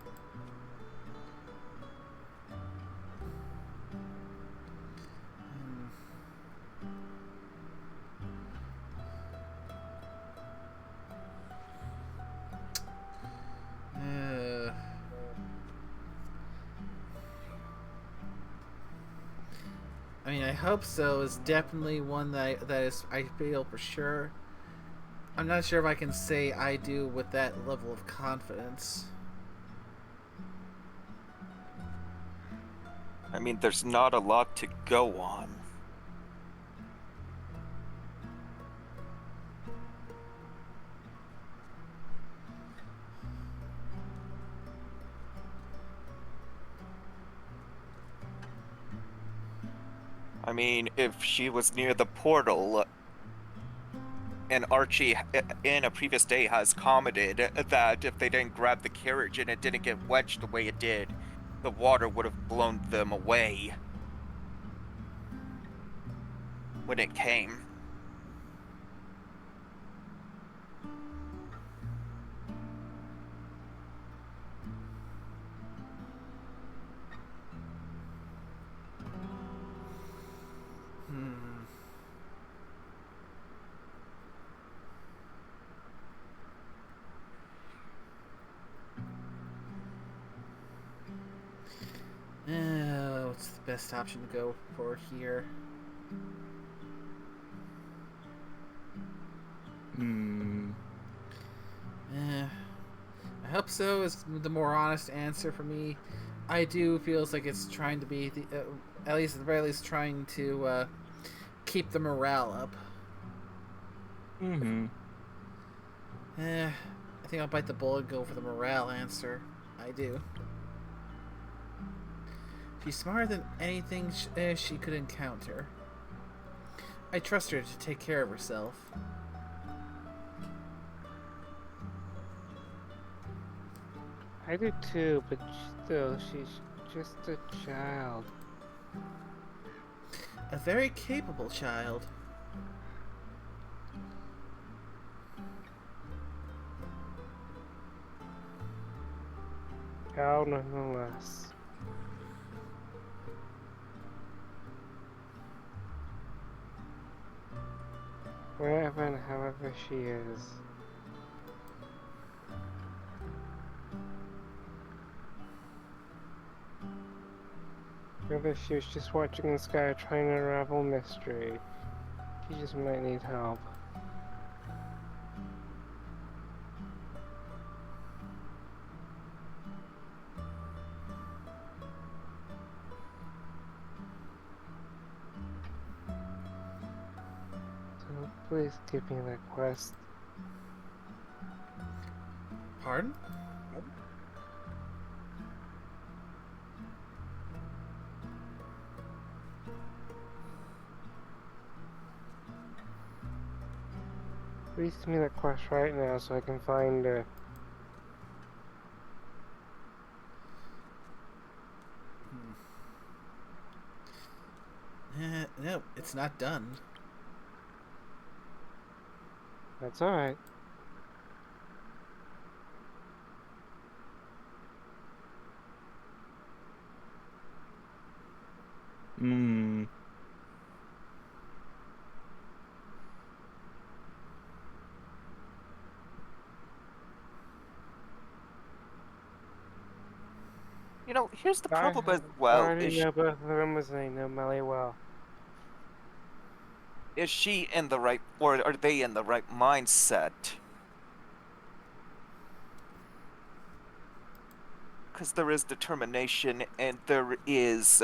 I mean, I hope so. Is definitely one that is, I feel for sure. I'm not sure if I can say I do with that level of confidence. I mean, there's not a lot to go on. I mean, if she was near the portal, and Archie in a previous day has commented that if they didn't grab the carriage and it didn't get wedged the way it did, the water would have blown them away when it came. What's the best option to go for here? I hope so is the more honest answer for me. I do feels like it's trying to be the, at least at the very least trying to keep the morale up. I think I'll bite the bullet and go for the morale answer. I do. She's smarter than anything she could encounter. I trust her to take care of herself. I do too, but still, she's just a child. A very capable child. Child nonetheless. Wherever and however she is. Whether she was just watching the sky trying to unravel mystery, she just might need help. So please give me that quest. Pardon? Please give me that quest right now so I can find her. No, it's not done. That's alright. You know, here's the I problem as well. already know both of them as I know Melly well. Is she in the right, or are they in the right mindset? Because there is determination and there is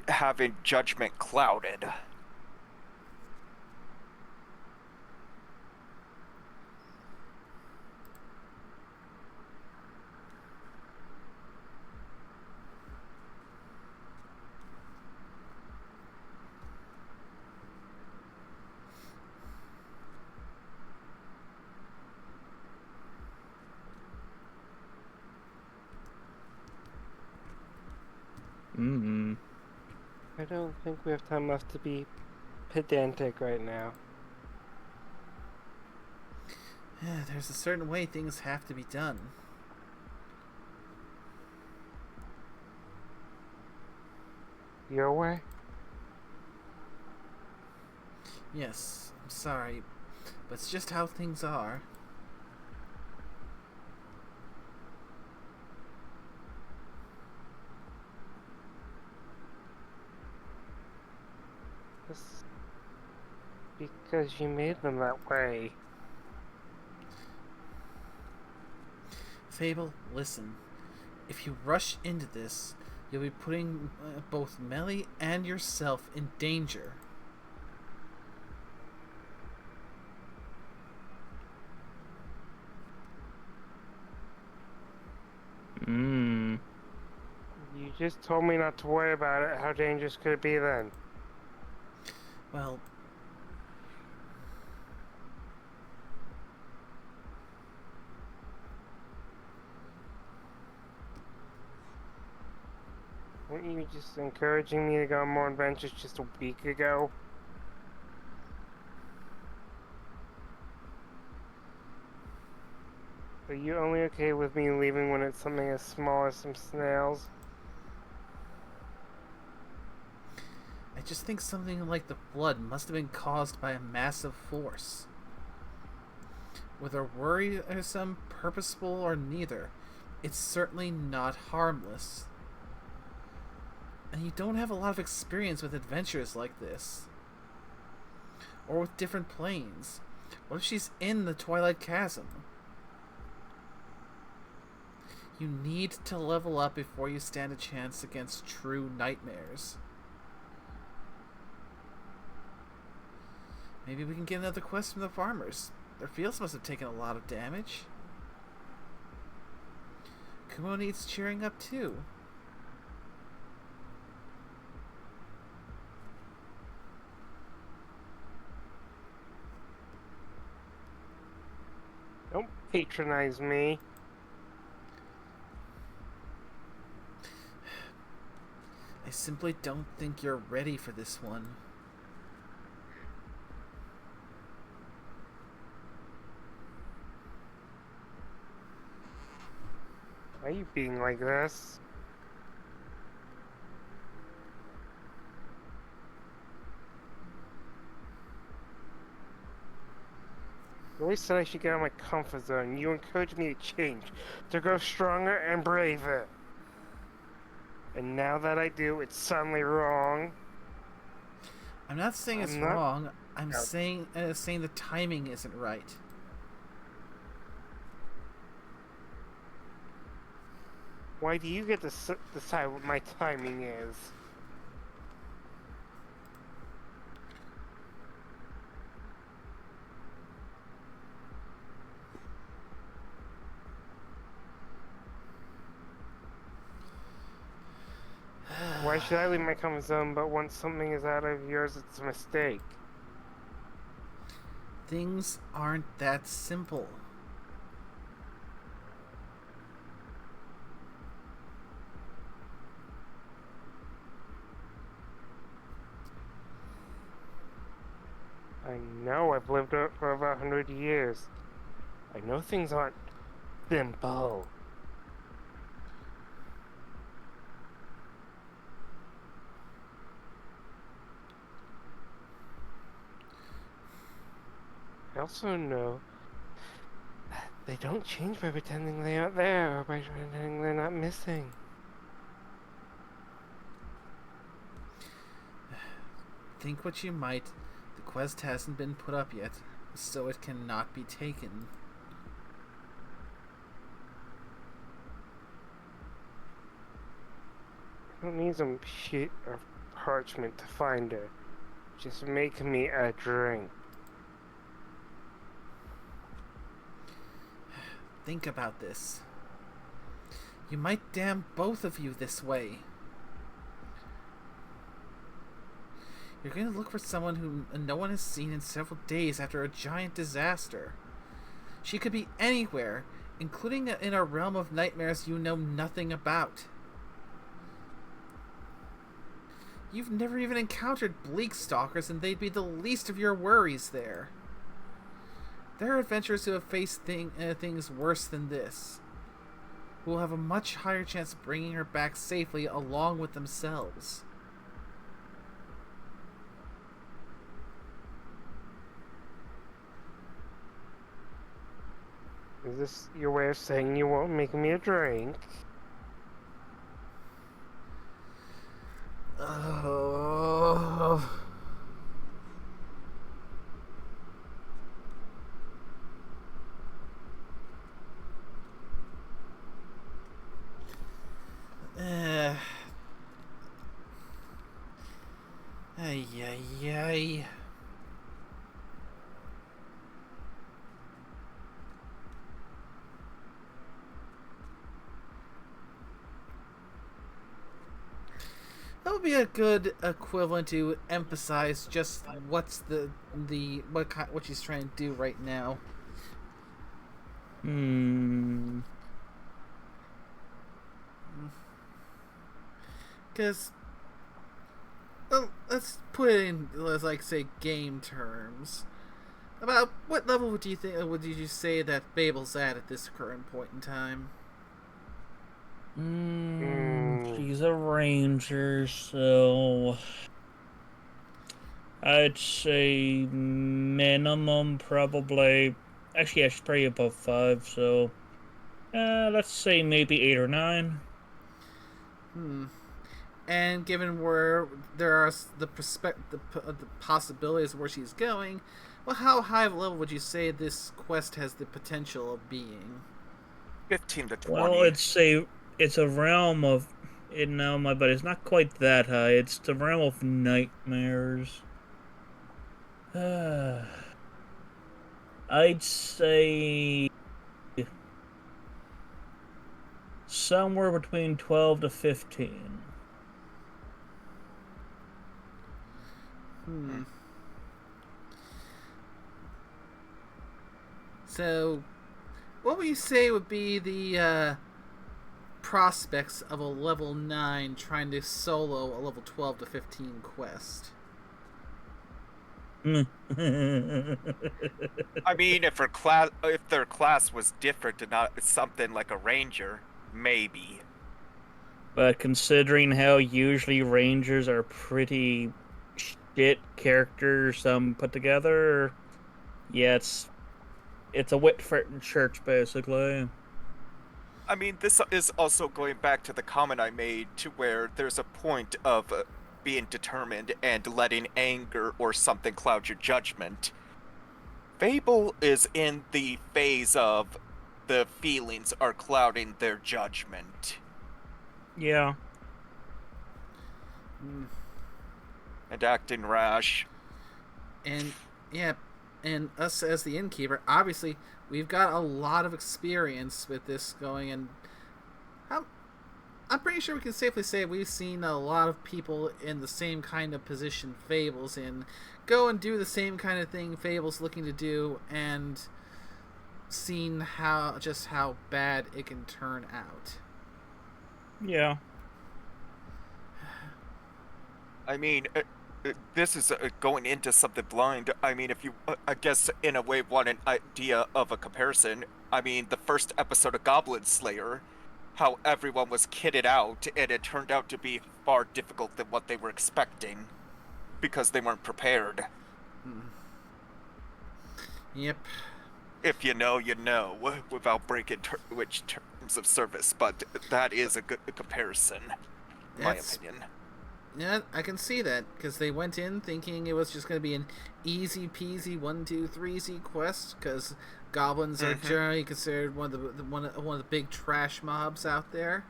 having judgment clouded. I don't think we have time left to be pedantic right now. There's a certain way things have to be done. Your way? Yes, I'm sorry, but it's just how things are. Just because you made them that way. Fable, listen. If you rush into this, You'll be putting both Melly and yourself in danger. Hmm. You just told me not to worry about it. How dangerous could it be then? Well, Weren't you just encouraging me to go on more adventures just a week ago? Are you only okay with me leaving when it's something as small as some snails? I just think something like the flood must have been caused by a massive force. Whether worrisome, purposeful, or neither, it's certainly not harmless. And you don't have a lot of experience with adventures like this. Or with different planes. What if she's in the Twilight Chasm? You need to level up before you stand a chance against true nightmares. Maybe we can get another quest from the farmers. Their fields must have taken a lot of damage. Kumo needs cheering up too. Don't patronize me. I simply don't think you're ready for this one. Why are you being like this? You always said I should get out of my comfort zone. You encouraged me to change, to grow stronger and braver. And now that I do, it's suddenly wrong. I'm not saying it's I'm not- wrong. I'm No. saying the timing isn't right. Why do you get to decide what my timing is? Why should I leave my comfort zone, but once something is out of yours, it's a mistake? Things aren't that simple. I know I've lived for over 100 years. I know things aren't simple. I also know that they don't change by pretending they aren't there or by pretending they're not missing. Think what you might, the quest hasn't been put up yet, so it cannot be taken. I don't need some sheet of parchment to find her. Just make me a drink. Think about this. You might damn both of you this way. You're going to look for someone who no one has seen in several days after a giant disaster. She could be anywhere, including in a realm of nightmares you know nothing about. You've never even encountered bleak stalkers, and they'd be the least of your worries there. There are adventurers who have faced things worse than this, who will have a much higher chance of bringing her back safely along with themselves. Is this your way of saying you won't make me a drink? Oh. Yay. That would be a good equivalent to emphasize just what's what she's trying to do right now. Because, well, let's put it in, let's like say game terms. About what level would you say that Fable's at this current point in time? She's a ranger, so I'd say minimum probably. Actually, yeah, she's probably above 5, so let's say maybe 8 or 9. And given where there are the possibilities of where she's going, well, how high of a level would you say this quest has the potential of being? 15 to 20. Well, I'd say it's a realm of it now, but it's not quite that high. It's the realm of nightmares. I'd say somewhere between 12 to 15. So, what would you say would be the prospects of a level 9 trying to solo a level 12 to 15 quest? I mean, if their class was different and not something like a ranger, maybe. But considering how usually rangers are pretty shit characters put together, yeah, it's a Whitford church basically. I mean, this is also going back to the comment I made to where there's a point of being determined and letting anger or something cloud your judgment. Fable is in the phase of the feelings are clouding their judgment. Yeah. And acting rash. And, yeah, and us as the innkeeper, obviously, we've got a lot of experience with this going, and I'm pretty sure we can safely say we've seen a lot of people in the same kind of position Fable's in go and do the same kind of thing Fable's looking to do, and seen how bad it can turn out. Yeah. I mean, this is going into something blind. I mean, if you, I guess, in a way, want an idea of a comparison, I mean, the first episode of Goblin Slayer, how everyone was kitted out, and it turned out to be far difficult than what they were expecting, because they weren't prepared. Yep. If you know, you know, without breaking which terms of service, but that is a good comparison, in my opinion. Yeah, I can see that, because they went in thinking it was just going to be an easy peasy 1, 2, 3 easy quest, because goblins are generally considered one of the big trash mobs out there.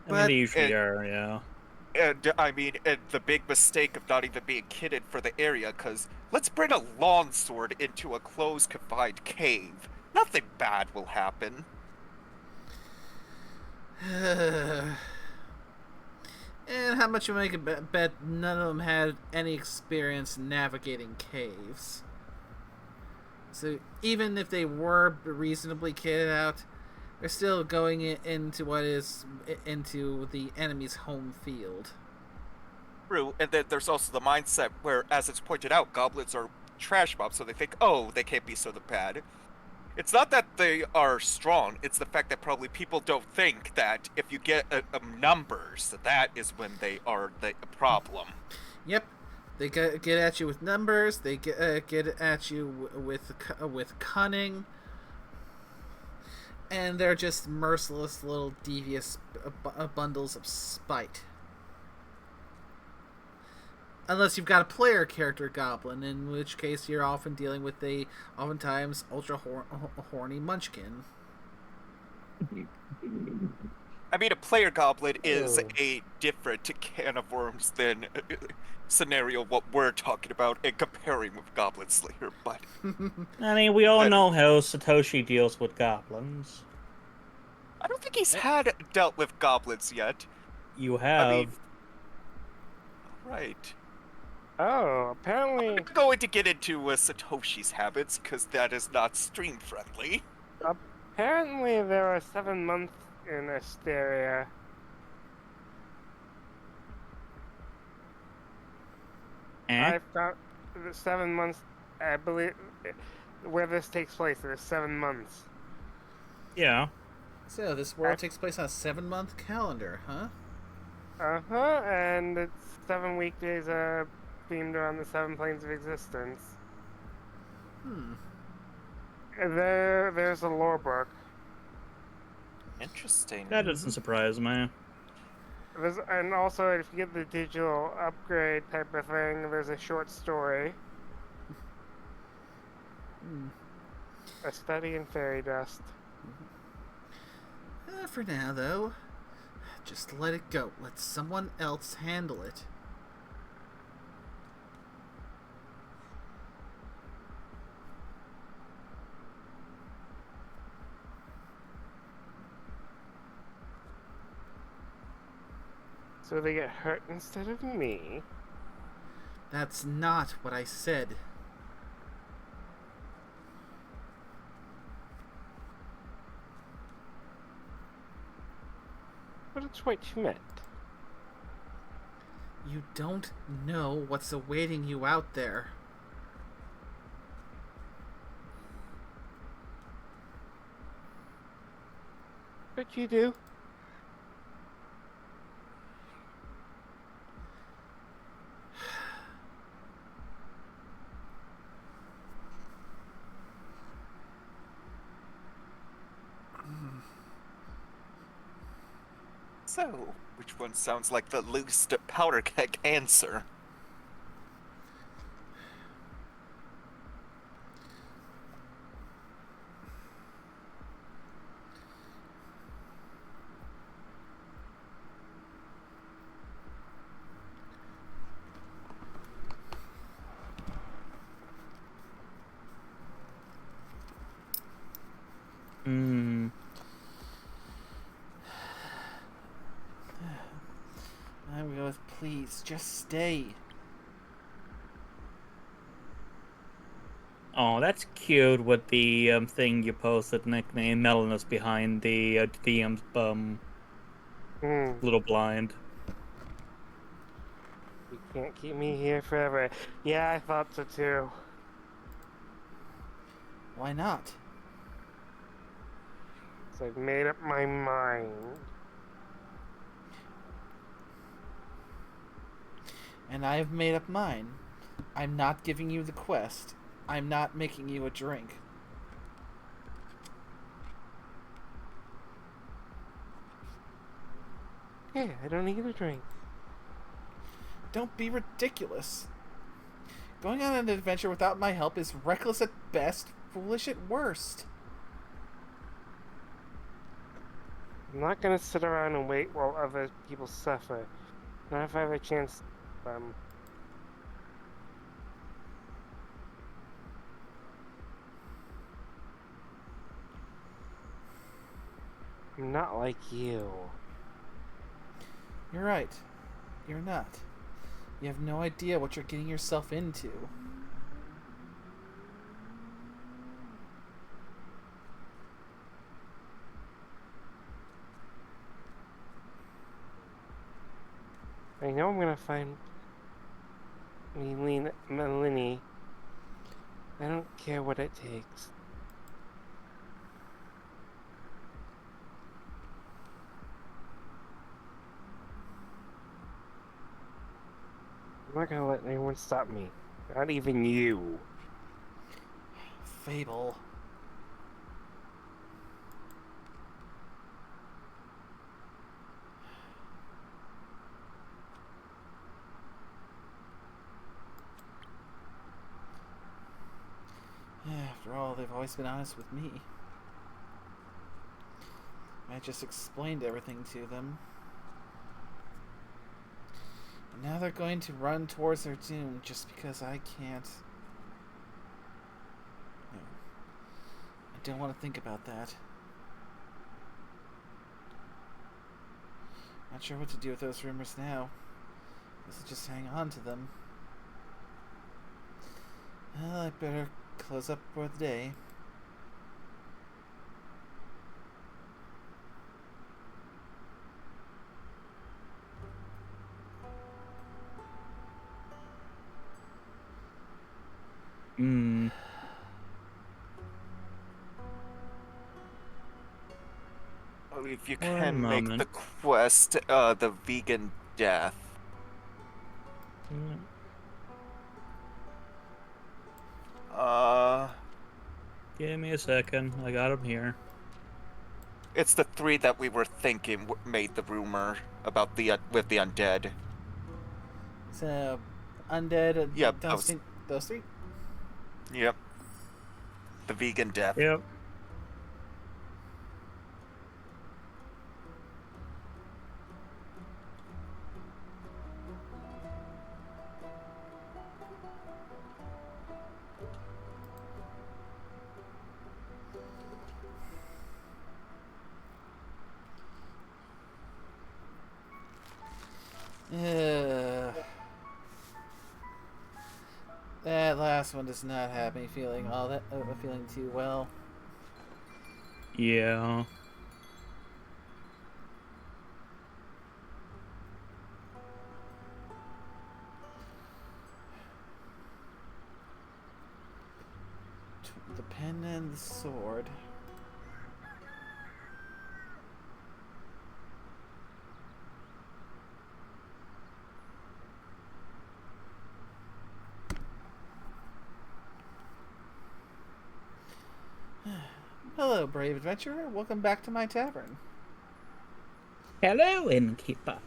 But they usually are, yeah. And I mean, and the big mistake of not even being kitted for the area, because let's bring a longsword into a closed, confined cave. Nothing bad will happen. And how much you make a bet none of them had any experience navigating caves. So even if they were reasonably kitted out, they're still going into the enemy's home field. True, and then there's also the mindset where, as it's pointed out, goblins are trash mobs, so they think, oh, they can't be so bad. It's not that they are strong, it's the fact that probably people don't think that if you get numbers, that is when they are the problem. Yep. They get at you with numbers, they get at you with cunning, and they're just merciless little devious bundles of spite. Unless you've got a player character goblin, in which case you're often dealing with a oftentimes ultra horny munchkin. I mean, a player goblin is Oh. a different can of worms than scenario what we're talking about and comparing with Goblin Slayer, but I mean, we all uh, know how Satoshi deals with goblins. I don't think he's Eh. had dealt with goblins yet. You I mean, have. right. Oh, I'm apparently, not going to get into Satoshi's habits because that is not stream friendly. apparently there are 7 months in Asteria. Eh? I found the 7 months, I believe, where this takes place. There's 7 months. Yeah. So this world takes place on a 7-month calendar, huh? And it's 7 weekdays themed around the 7 planes of existence. Hmm. There's a lore book. Interesting. That doesn't surprise me. And also, if you get the digital upgrade type of thing, there's a short story. Hmm. A study in fairy dust. For now, though, just let it go. Let someone else handle it. So they get hurt instead of me. That's not what I said. But it's what you meant. You don't know what's awaiting you out there. But you do. So, which one sounds like the least powder keg answer? Hmm. I'm going with please, just stay. Oh, that's cute with the thing you posted, nickname Melon behind the DM's Hmm. little blind. You can't keep me here forever. Yeah, I thought so too. Why not? So I've made up my mind. And I've made up mine. I'm not giving you the quest. I'm not making you a drink. Yeah, I don't need a drink. Don't be ridiculous. Going on an adventure without my help is reckless at best, foolish at worst. I'm not gonna sit around and wait while other people suffer. Not if I have a chance. Um. I'm not like you. You're right. You're not. You have no idea what you're getting yourself into. I know I'm gonna find Melanie. I don't care what it takes. I'm not gonna let anyone stop me. Not even you. Fable. After all, they've always been honest with me. I just explained everything to them. And now they're going to run towards their doom just because I can't. No. I don't want to think about that. Not sure what to do with those rumors now. Guess I'll just hang on to them. Well, I better close up for the day. Hmm. Well, if you One can make moment. the quest, the vegan death. Mm. Give me a second. I got him here. It's the 3 that we were thinking made the rumor about the with the undead. So, undead, Yep, that was, those three? yep, the vegan death. Yep. That last one does not have me feeling feeling too well. Yeah. The pen and the sword. Hello, brave adventurer. Welcome back to my tavern. Hello, innkeeper.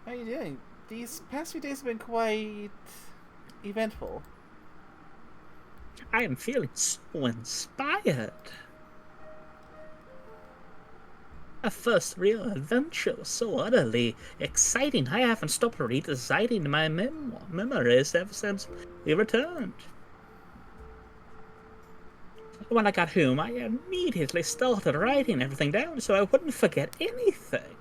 How are you doing? These past few days have been quite eventful. I am feeling so inspired. A first real adventure was so utterly exciting. I haven't stopped reciting my memories ever since we returned. When I got home, I immediately started writing everything down so I wouldn't forget anything.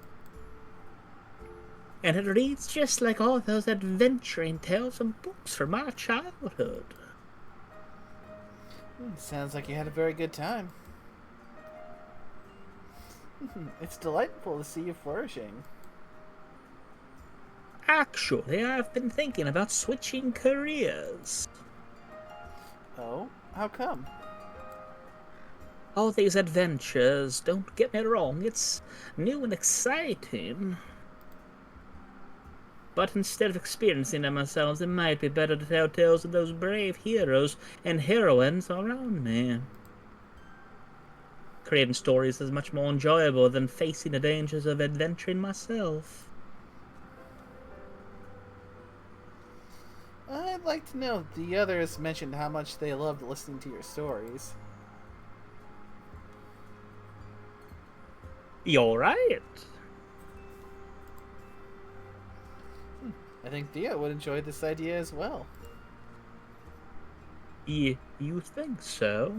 And it reads just like all those adventuring tales and books from my childhood. Sounds like you had a very good time. It's delightful to see you flourishing. Actually, I've been thinking about switching careers. Oh, how come? All these adventures, don't get me wrong, it's new and exciting. But instead of experiencing them ourselves, it might be better to tell tales of those brave heroes and heroines around me. Creating stories is much more enjoyable than facing the dangers of adventuring myself. I'd like to know. The others mentioned how much they loved listening to your stories. You're right. I think Dia would enjoy this idea as well. You think so?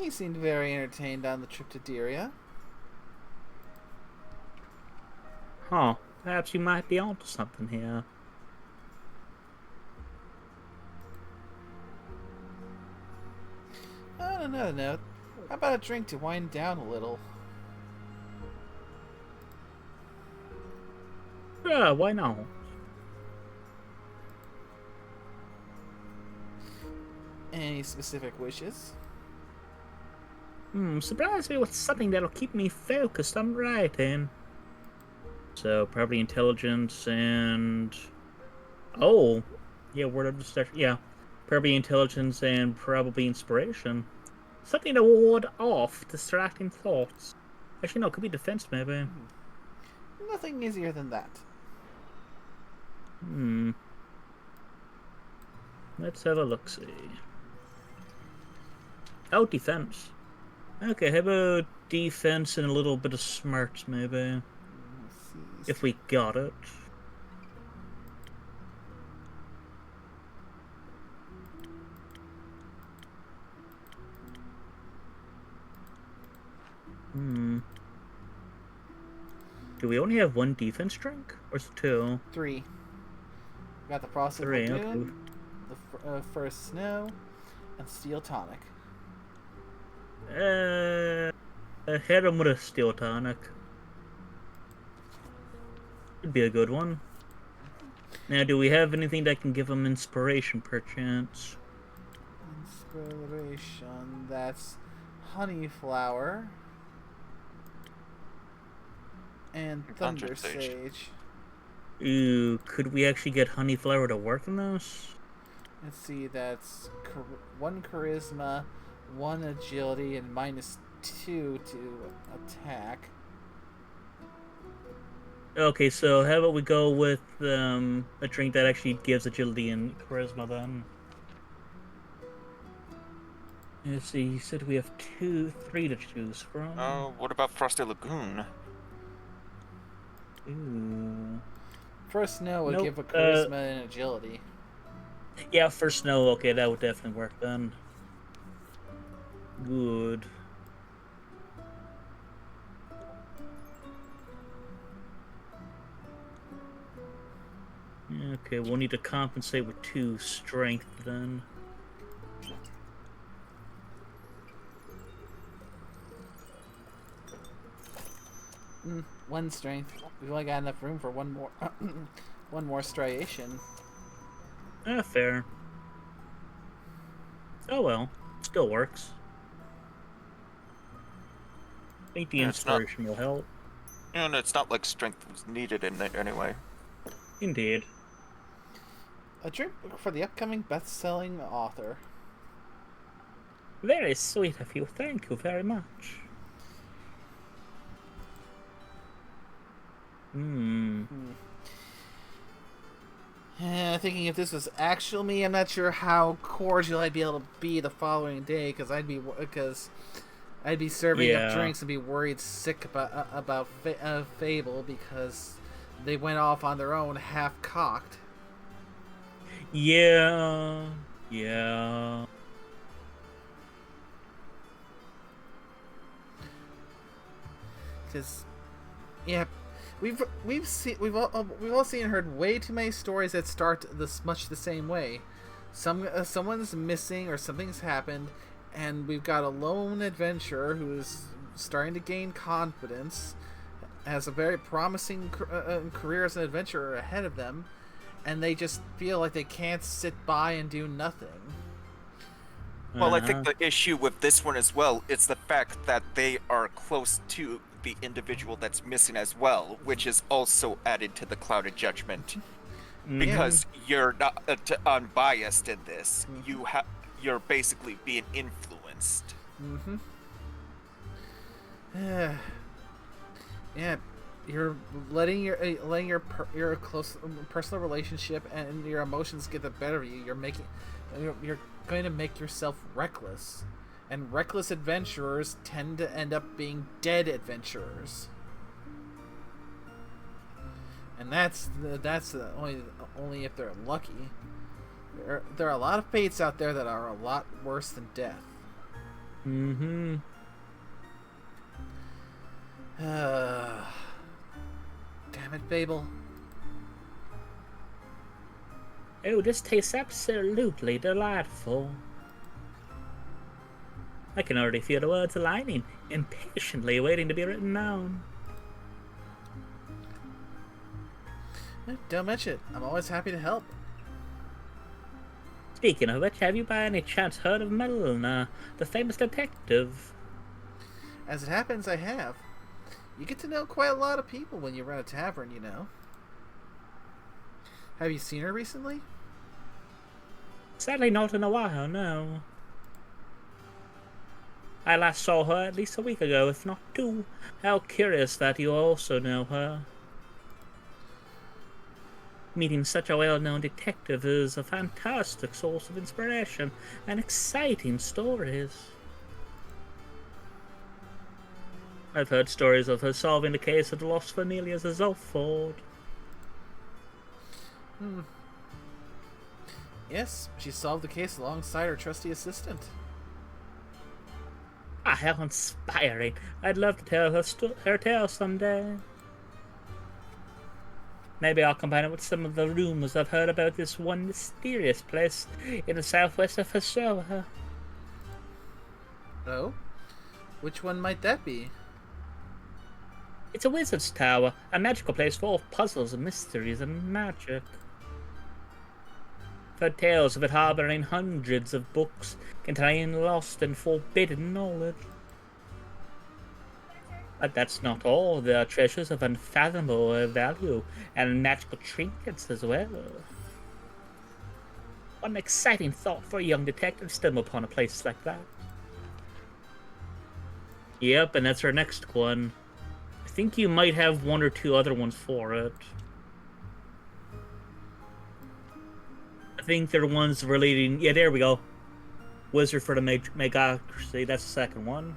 He seemed very entertained on the trip to Diria. Huh. Perhaps you might be onto something here. On another note, how about a drink to wind down a little? Yeah, why not? Any specific wishes? Surprise me with something that'll keep me focused on writing. So, probably intelligence and... Oh! Yeah, word of destruction. Yeah. Probably intelligence and probably inspiration. Something to ward off distracting thoughts. Actually, no, it could be defense, maybe. Nothing easier than that. Let's have a look-see. Oh, defense. Okay, how about defense and a little bit of smarts, maybe? Let's see. If we got it. Hmm. Do we only have one defense drink? Or is it two? 3. Got the Frosted Three, Lagoon, the First Snow, and Steel Tonic. Hit him with a steel tonic. Could be a good one. Now, do we have anything that can give him inspiration, perchance? Inspiration. That's Honey Flower and Thunder Sage. Ooh, could we actually get Honey Flower to work in this? Let's see, that's 1 Charisma, 1 Agility, and -2 to attack. Okay, so how about we go with a drink that actually gives agility and charisma then? Let's see, you said we have 3 to choose from. Oh, what about Frosted Lagoon? Ooh. First Snow would Nope, give a Charisma and Agility. Yeah, for snow, okay, that would definitely work then. Good. Okay, we'll need to compensate with 2 strength then. One strength. We've only got enough room for one more, one more striation. Fair. Oh well, still works. I think the Yeah, it's not- inspiration will help. And it's not like strength was needed in it anyway. Indeed. A drink for the upcoming best-selling author. Very sweet of you. Thank you very much. Thinking if this was actual me, I'm not sure how cordial I'd be able to be the following day, because I'd be serving up drinks and be worried sick about Fable because they went off on their own half-cocked. Yeah. Because, yeah, we've all seen and heard way too many stories that start much the same way. Someone's missing or something's happened, and we've got a lone adventurer who's starting to gain confidence, has a very promising career as an adventurer ahead of them, and they just feel like they can't sit by and do nothing. Well, I think the issue with this one as well is the fact that they are close to the individual that's missing as well, which is also added to the clouded judgment. Because you're not unbiased in this, you're basically being influenced. Yeah, you're letting your close personal relationship and your emotions get the better of you. You're going to make yourself reckless, and reckless adventurers tend to end up being dead adventurers. And that's only if they're lucky. There are a lot of fates out there that are a lot worse than death. Damn it, Fable. Oh, this tastes absolutely delightful. I can already feel the words aligning, impatiently waiting to be written down. Don't mention it. I'm always happy to help. Speaking of which, have you by any chance heard of Melina, the famous detective? As it happens, I have. You get to know quite a lot of people when you run a tavern, you know. Have you seen her recently? Sadly not in a while, no. I last saw her at least a week ago, if not 2. How curious that you also know her. Meeting such a well-known detective is a fantastic source of inspiration and exciting stories. I've heard stories of her solving the case of the lost familiars of Zulford. Yes, she solved the case alongside her trusty assistant. Ah, how inspiring. I'd love to tell her tale someday. Maybe I'll combine it with some of the rumors I've heard about this one mysterious place in the southwest of Hashoa. Oh? Which one might that be? It's a wizard's tower, a magical place full of puzzles and mysteries and magic. I've heard tales of it harboring hundreds of books containing lost and forbidden knowledge. But that's not all. There are treasures of unfathomable value and magical trinkets as well. What an exciting thought for a young detective to stumble upon a place like that. Yep, and that's our next one. I think you might have one or two other ones for it. I think they're ones relating... Yeah, there we go. Wizard for the Magocracy, that's the second one.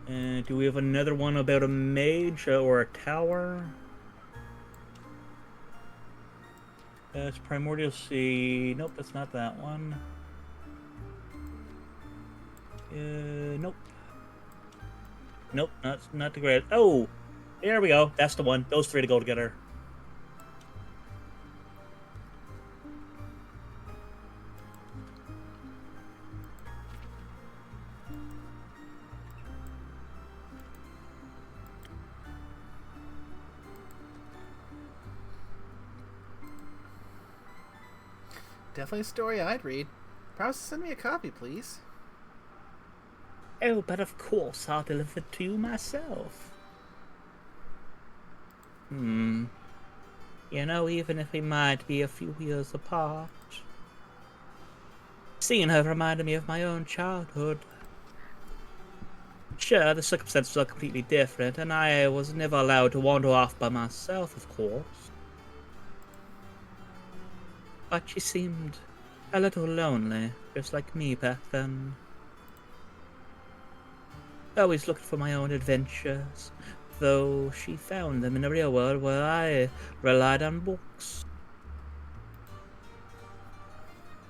Do we have another one about a mage or a tower? That's Primordial Sea. Nope, that's not that one. Nope. Nope, not the great. Oh, there we go. That's the one. Those three to go together. Definitely a story I'd read. Promise to send me a copy, please. Oh, but of course I'll deliver it to you myself. You know, even if we might be a few years apart, seeing her reminded me of my own childhood. Sure, the circumstances are completely different, and I was never allowed to wander off by myself, of course. But she seemed a little lonely, just like me back then. Always looked for my own adventures, though she found them in the real world where I relied on books.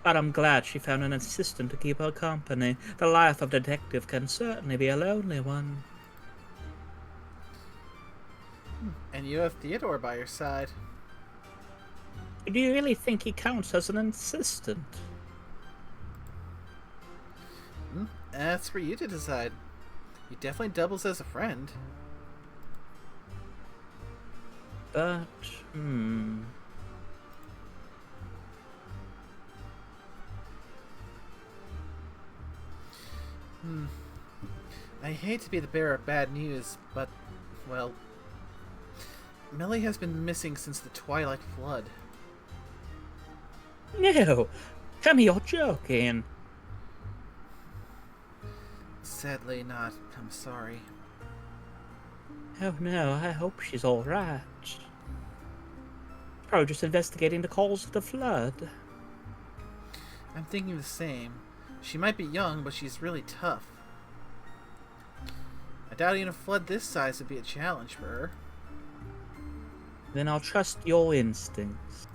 But I'm glad she found an assistant to keep her company. The life of a detective can certainly be a lonely one. And you have Theodore by your side. Do you really think he counts as an assistant? That's for you to decide. He definitely doubles as a friend. But, I hate to be the bearer of bad news, but, well, Millie has been missing since the Twilight Flood. No! Tell me you're joking! Sadly not. I'm sorry. Oh no, I hope she's alright. Probably just investigating the cause of the flood. I'm thinking the same. She might be young, but she's really tough. I doubt even a flood this size would be a challenge for her. Then I'll trust your instincts.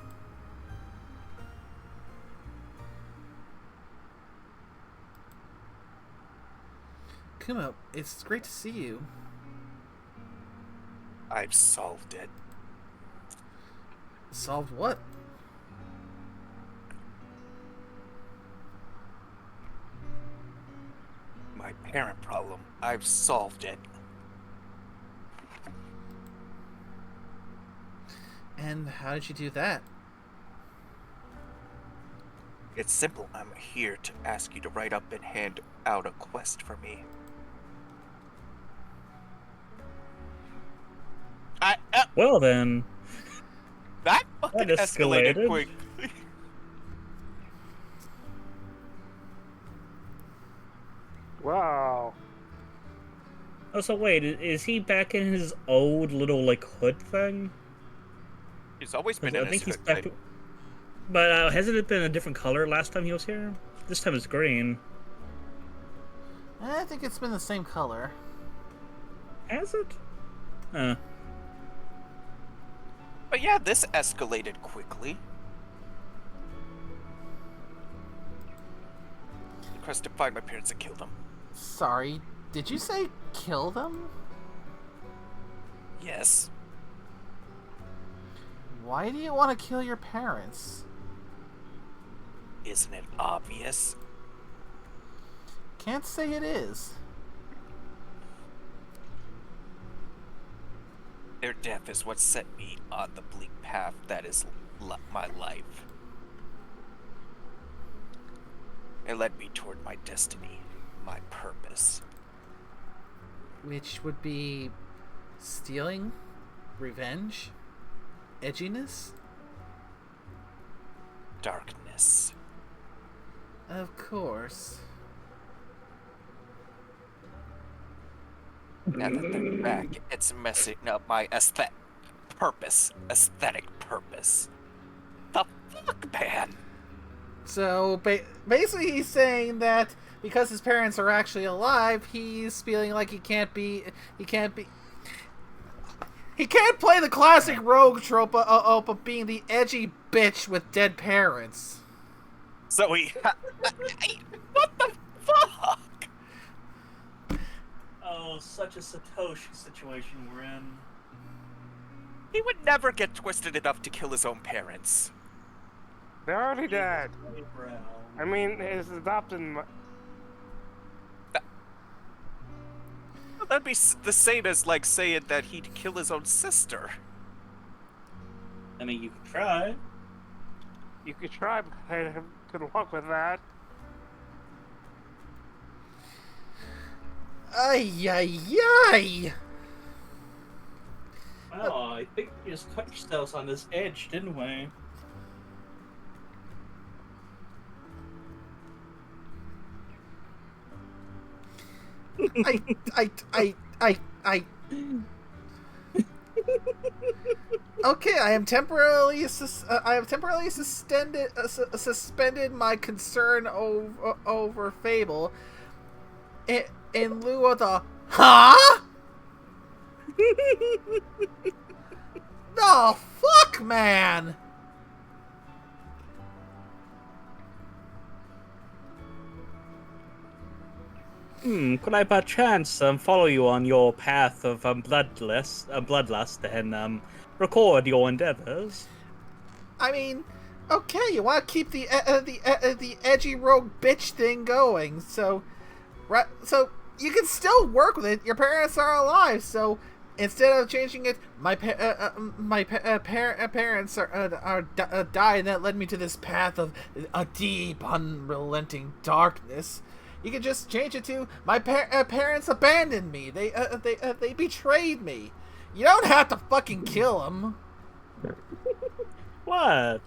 Kumo, it's great to see you. I've solved it. Solved what? My parent problem. I've solved it. And how did you do that? It's simple. I'm here to ask you to write up and hand out a quest for me. Well then, That fucking That escalated escalated. quick. Wow. oh so wait, is he back in his old little like hood thing? He's always been I in think his he's hood back thing. to... But hasn't it been a different color last time he was here? This time it's green. I think it's been the same color. Has it? Huh. But yeah, this escalated quickly. The quest to find my parents and kill them. Sorry, did you say kill them? Yes. Why do you want to kill your parents? Isn't it obvious? Can't say it is. Their death is what set me on the bleak path that is my life. It led me toward my destiny, my purpose. Which would be stealing, revenge, edginess? Darkness. Of course. Now that they're back, it's messing up my aesthetic purpose. The fuck, man? So basically, he's saying that because his parents are actually alive, he's feeling like he can't play the classic rogue trope of being the edgy bitch with dead parents. So what the fuck? Oh, such a Satoshi situation we're in. He would never get twisted enough to kill his own parents. They're already dead. Brown. I mean, his adopted. That'd be the same as, like, saying that he'd kill his own sister. I mean, you could try. You could try, but I have good luck with that. Ay, ay, ay! Oh, I think we just put ourselves on this edge, didn't we? I. Okay, I have temporarily suspended my concern over Fable in lieu of the huh? The fuck, man! Could I perchance follow you on your path of bloodlust and record your endeavors? I mean, okay, you want to keep the edgy rogue bitch thing going, so you can still work with it. Your parents are alive, so instead of changing it, my parents are died, and that led me to this path of a deep, unrelenting darkness. You can just change it to my parents abandoned me. They betrayed me. You don't have to fucking kill them. What?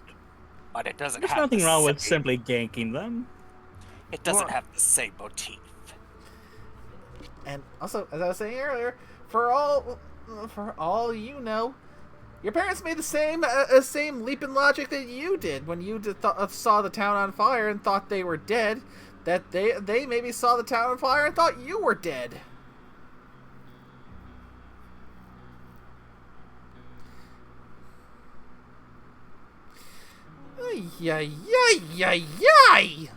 But it doesn't There's have nothing the wrong with same- simply ganking them. It doesn't have the same motif. And also, as I was saying earlier, for all you know, your parents made the same leap in logic that you did when you saw the town on fire and thought they were dead. That they maybe saw the town on fire and thought you were dead. Ay, ay, ay, ay, ay.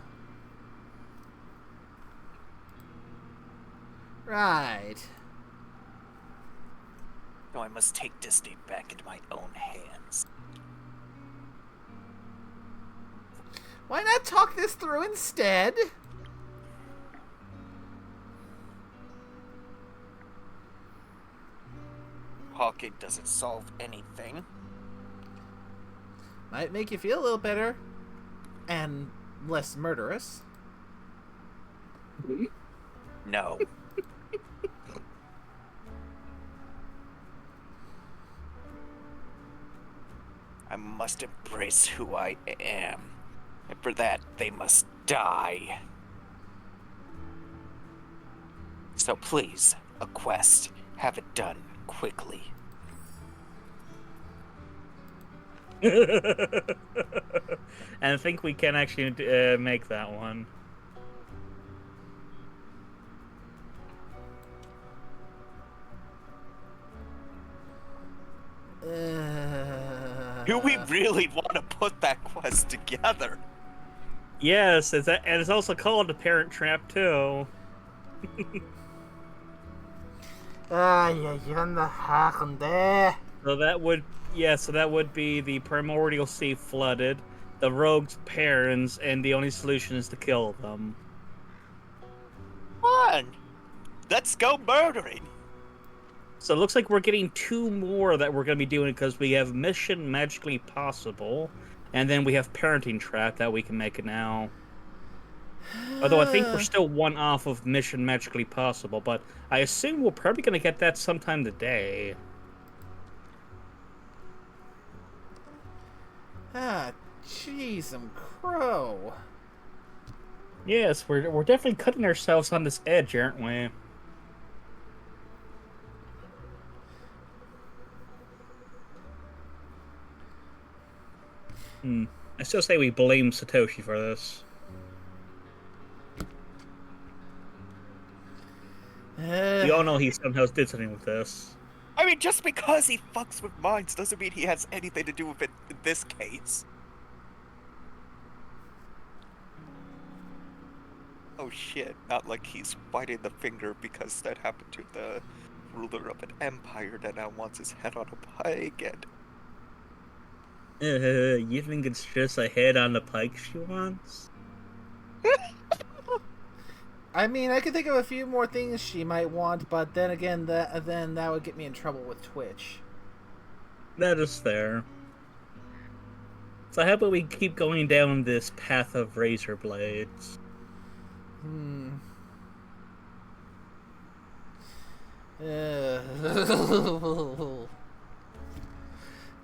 Right. No, I must take destiny back into my own hands. Why not talk this through instead? Hawking doesn't solve anything. Might make you feel a little better. And less murderous. No. I must embrace who I am. And for that, they must die. So please, a quest. Have it done quickly. And I think we can actually make that one. Do we really want to put that quest together? Yes, and it's also called a Parent Trap too. So that would, so that would be the primordial sea flooded, the rogue's parents, and the only solution is to kill them. Fun! Let's go murdering! So it looks like we're getting 2 more that we're going to be doing because we have Mission Magically Possible, and then we have Parenting Trap that we can make now. Although I think we're still 1 off of Mission Magically Possible, but I assume we're probably going to get that sometime today. Jeez, I'm crow. Yes, we're definitely cutting ourselves on this edge, aren't we? I still say we blame Satoshi for this. We all know he somehow did something with this. I mean, just because he fucks with minds doesn't mean he has anything to do with it in this case. Oh shit, not like he's biting the finger because that happened to the ruler of an empire that now wants his head on a pike and... You think it's just a head on the pike she wants? I mean, I could think of a few more things she might want, but then again, that would get me in trouble with Twitch. That is fair. So how about we keep going down this path of razor blades?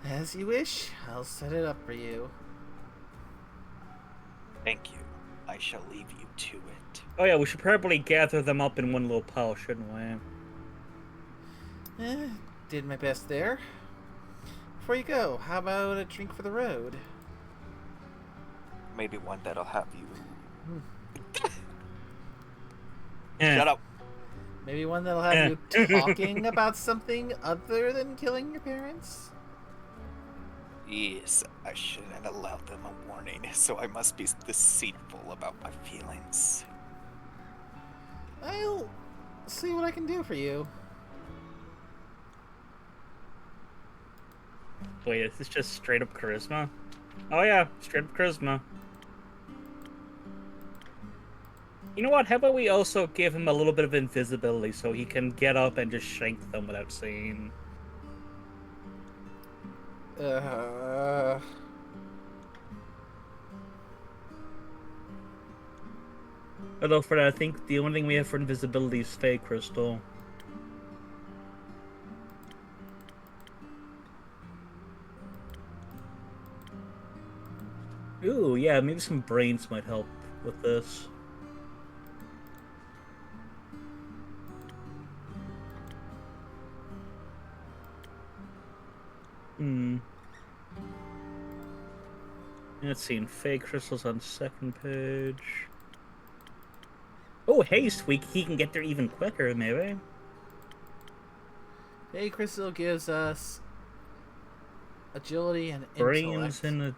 As you wish, I'll set it up for you. Thank you. I shall leave you to it. Oh yeah, we should probably gather them up in one little pile, shouldn't we? Did my best there. Before you go, how about a drink for the road? Maybe one that'll have you... Eh. Shut up. Maybe one that'll have you talking about something other than killing your parents? Yes, I shouldn't allow them a warning, so I must be deceitful about my feelings. I'll see what I can do for you. Wait, is this just straight up charisma? Oh yeah, straight up charisma. You know what, how about we also give him a little bit of invisibility so he can get up and just shank them without seeing. Although for that, I think the only thing we have for invisibility is Fey Crystal. Ooh, yeah, maybe some brains might help with this. Let's see, Fey Crystal's on 2nd page. Oh, haste! He can get there even quicker, maybe. Hey, Crystal gives us agility and Brains intellect. and a...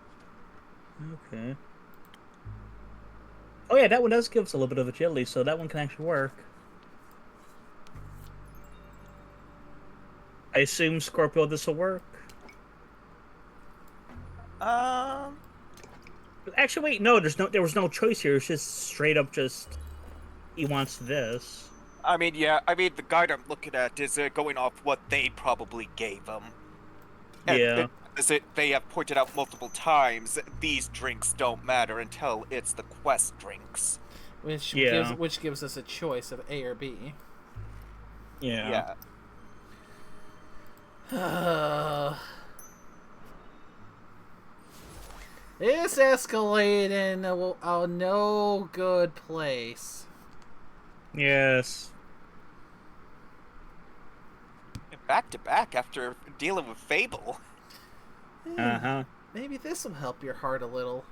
Okay. Oh yeah, that one does give us a little bit of agility, so that one can actually work. I assume, Scorpio, this will work? Actually, wait, no, there was no choice here. It's just straight up just... He wants this. I mean, yeah, the guide I'm looking at is going off what they probably gave him. And Yeah. as they have pointed out multiple times, these drinks don't matter until it's the quest drinks. Which gives us a choice of A or B. Yeah. It's escalating a no good place. Yes. Back to back after dealing with Fable. Uh-huh. Maybe this will help your heart a little.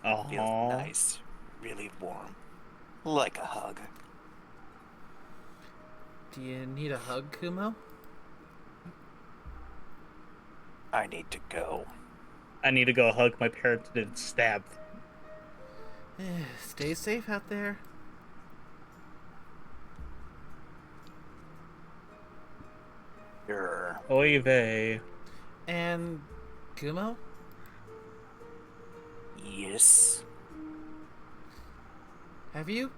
Oh. Feels nice. Really warm. Like a hug. Do you need a hug, Kumo? I need to go. I need to go hug my parents that did stabbed. Stay safe out there. Sure. Oy vey. And Kumo? Yes. Have you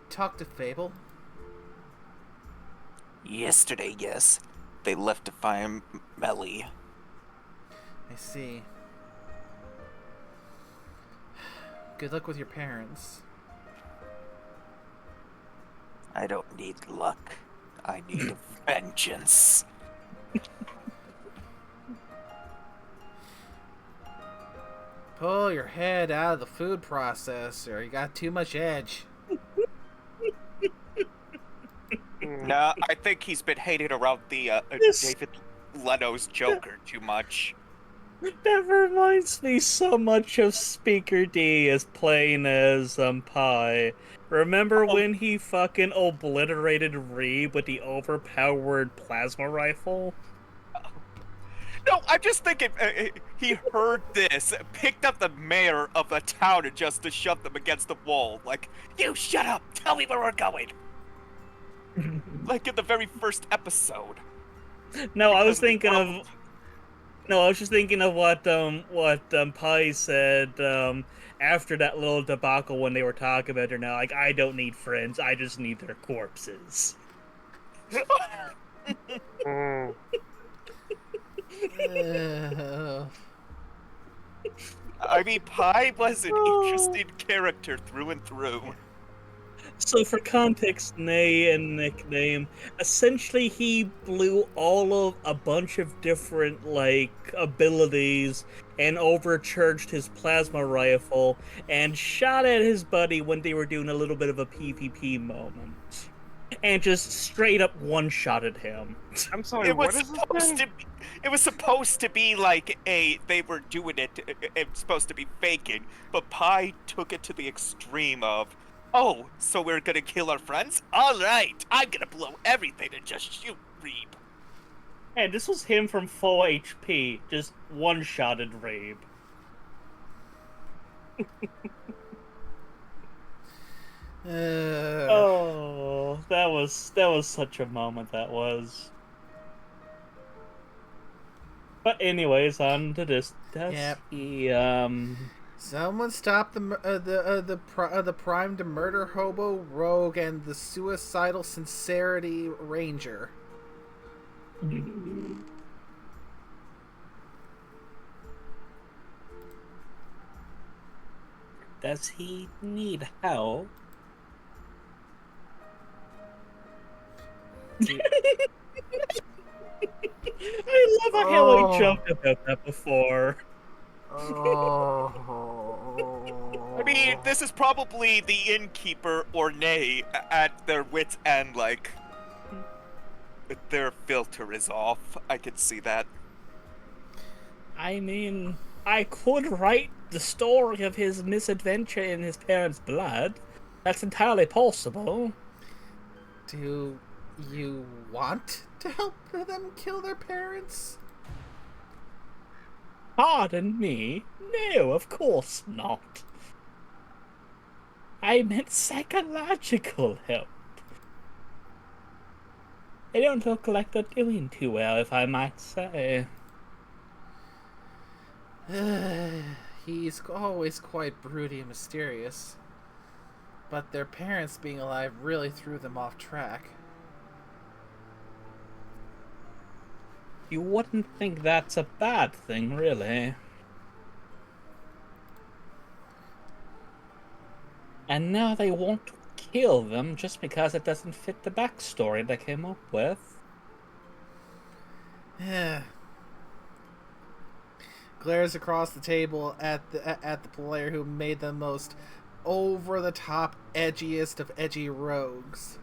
talked to Fable? Yesterday, yes. They left to find Melly. I see. Good luck with your parents. I don't need luck. I need vengeance. Pull your head out of the food processor. You got too much edge. Nah, I think he's been hating around the This- David Leno's Joker too much. That reminds me so much of Speaker D as playing as Pi. Remember when he fucking obliterated Reeb with the overpowered plasma rifle? No, I'm just thinking he heard this, picked up the mayor of the town and just to shove them against the wall. Like, you shut up! Tell me where we're going! Like in the very first episode. No, I was Because they thinking of. probably- No, I was just thinking of what Pi said after that little debacle when they were talking about her now. Like, I don't need friends, I just need their corpses. Mm. I mean, Pi was an interesting character through and through. So for context, Nay and nickname, essentially he blew all of a bunch of different, like, abilities and overcharged his plasma rifle and shot at his buddy when they were doing a little bit of a PvP moment. And just straight up one-shotted him. I'm sorry, It what was is this supposed thing? to be. It was supposed to be like they were doing it. It was supposed to be faking, but Pi took it to the extreme of, oh, so we're gonna kill our friends? All right, I'm gonna blow everything and just shoot Reeb. And this was him from full HP, just one-shotted Rabe. Oh, that was such a moment, that was. But anyways, on to this. Yep. Someone stop the primed murder hobo rogue and the suicidal sincerity ranger. Does he need help? I love how I joked about that before. I mean, this is probably the innkeeper or Nay at their wits' end, like, their filter is off. I can see that. I mean, I could write the story of his misadventure in his parents' blood. That's entirely possible. Do you want to help them kill their parents? Pardon me? No, of course not. I meant psychological help. They don't look like they're doing too well, if I might say. He's always quite broody and mysterious. But their parents being alive really threw them off track. You wouldn't think that's a bad thing, really. And now they want to kill them just because it doesn't fit the backstory they came up with. Yeah. Glares across the table at the player who made the most over-the-top, edgiest of edgy rogues.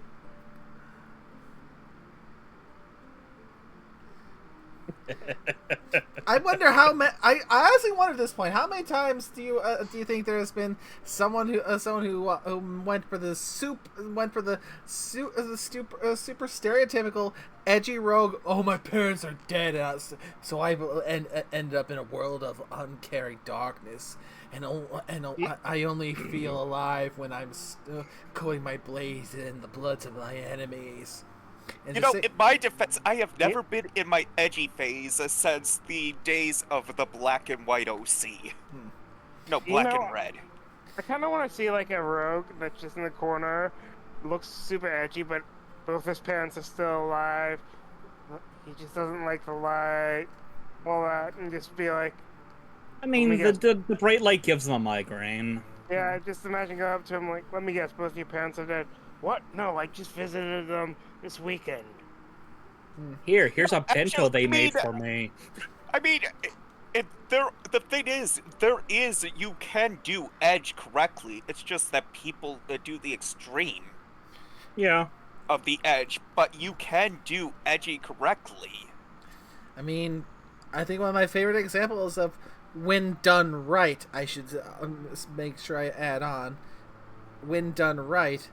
I wonder how many. I honestly wonder at this point, how many times do you think there has been someone who went for the super stereotypical edgy rogue? Oh, my parents are dead, so I ended up in a world of uncaring darkness, and I only feel alive when I'm coating my blades in the bloods of my enemies. And You know, in my defense, I have never been in my edgy phase since the days of the black and white OC. No, black and red. I kind of want to see like a rogue that's just in the corner, looks super edgy, but both his parents are still alive. He just doesn't like the light, all that, and just be like. I mean, the bright light gives him a migraine. Yeah, just imagine going up to him like, let me guess, both of your parents are dead. What? No, I just visited them this weekend. Here's a bento they made for me. I mean, the thing is, you can do edge correctly. It's just that people do the extreme. Yeah. Of the edge, but you can do edgy correctly. I mean, I think one of my favorite examples of when done right, I should make sure I add on, when done right,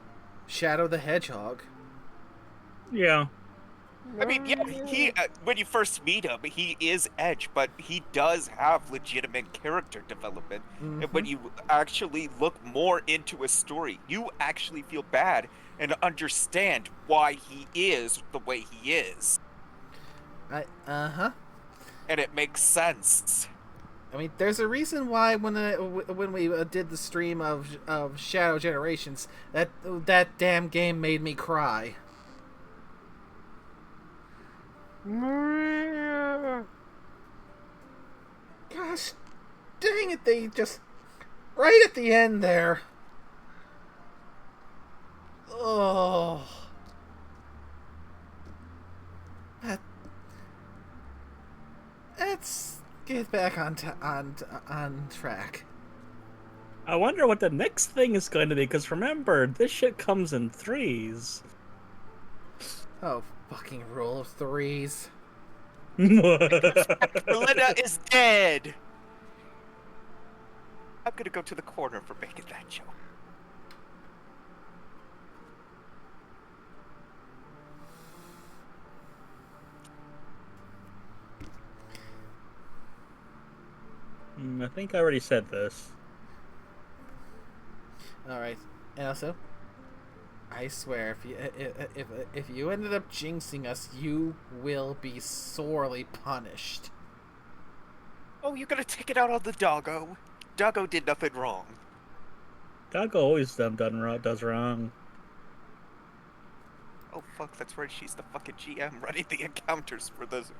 Shadow the Hedgehog. Yeah. I mean, yeah, he when you first meet him, he is edge, but he does have legitimate character development. Mm-hmm. And when you actually look more into his story, you actually feel bad and understand why he is the way he is. And it makes sense. I mean, there's a reason why when we did the stream of Shadow Generations, that damn game made me cry. Maria. Gosh, dang it! They just right at the end there. Oh, let's get back on track. I wonder what the next thing is going to be, because remember, this shit comes in threes. Oh, fucking rule of threes. Belinda is dead! I'm gonna go to the corner for making that joke. I think I already said this. Alright, and also, I swear, if you ended up jinxing us, you will be sorely punished. Oh, you're gonna take it out on the doggo? Doggo did nothing wrong. Doggo always does wrong. Oh fuck, that's right, she's the fucking GM running the encounters for this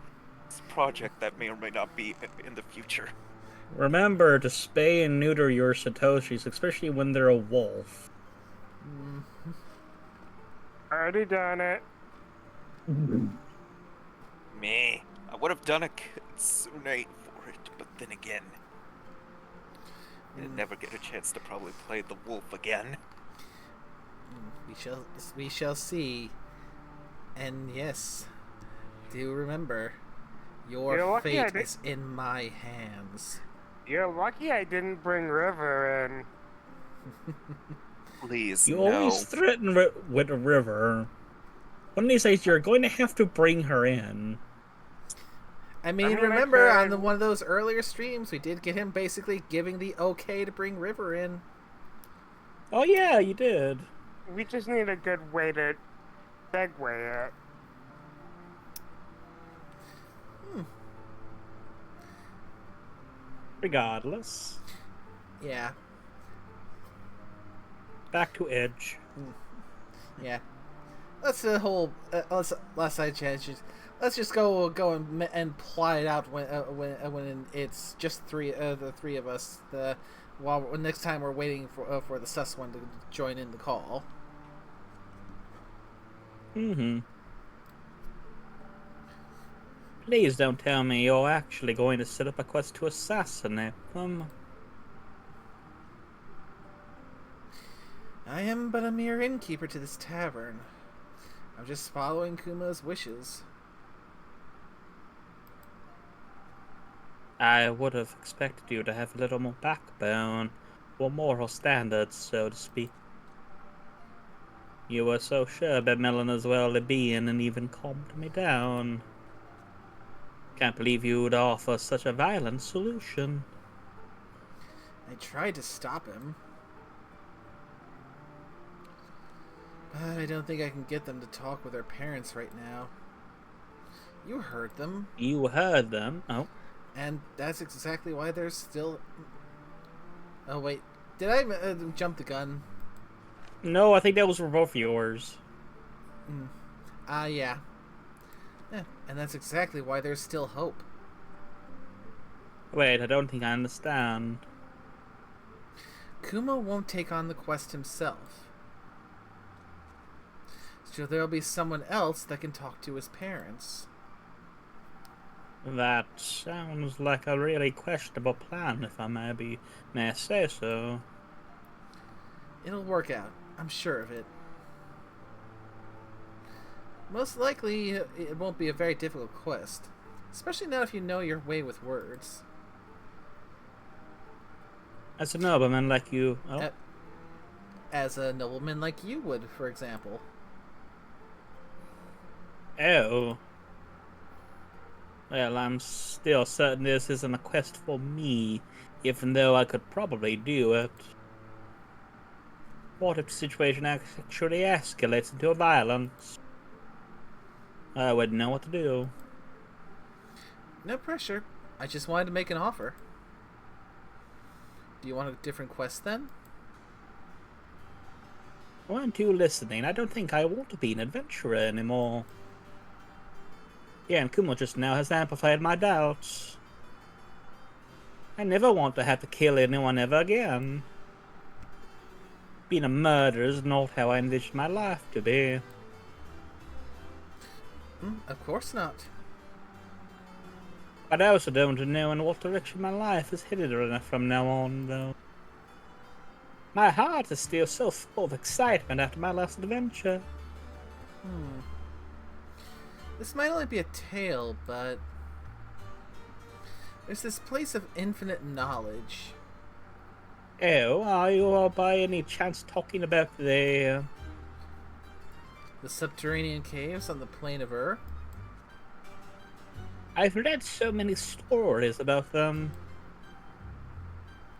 project that may or may not be in the future. Remember to spay and neuter your Satoshis, especially when they're a wolf. Already done it. Meh. I would have done a Kitsune for it, but then again, I'd never get a chance to probably play the wolf again. We shall see. And yes, do remember, your fate is in my hands. You're lucky I didn't bring River in. Please, You no. always threaten with a River. One of these days, you're going to have to bring her in. I mean, remember on one of those earlier streams, we did get him basically giving the okay to bring River in. Oh yeah, you did. We just need a good way to segue it. Regardless. Yeah. Back to Edge. Yeah. Let's side changes. Let's just go and plot it out when it's just the three of us. While next time we're waiting for the sus one to join in the call. Please don't tell me you're actually going to set up a quest to assassinate them. I am but a mere innkeeper to this tavern. I'm just following Kuma's wishes. I would have expected you to have a little more backbone, or moral standards, so to speak. You were so sure about Melena's well-being and even calmed me down. Can't believe you would offer such a violent solution. I tried to stop him, but I don't think I can get them to talk with their parents right now. You heard them. You heard them? Oh. And that's exactly why they're still... Oh, wait. Did I jump the gun? No, I think that was for both yours. Yeah. And that's exactly why there's still hope. Wait, I don't think I understand. Kumo won't take on the quest himself. So there'll be someone else that can talk to his parents. That sounds like a really questionable plan, if I may say so. It'll work out. I'm sure of it. Most likely, it won't be a very difficult quest. Especially now if you know your way with words. As a nobleman like you... Oh. As a nobleman like you would, for example. Oh. Well, I'm still certain this isn't a quest for me, even though I could probably do it. What if the situation actually escalates into violence? I wouldn't know what to do. No pressure. I just wanted to make an offer. Do you want a different quest then? Weren't you listening? I don't think I want to be an adventurer anymore. Yeah, and Kumo just now has amplified my doubts. I never want to have to kill anyone ever again. Being a murderer is not how I envisioned my life to be. Of course not. But I also don't know in what direction my life is headed from now on, though. My heart is still so full of excitement after my last adventure. This might only be a tale, but... There's this place of infinite knowledge. Oh, are you all by any chance talking about The subterranean caves on the plane of Ur? I've read so many stories about them.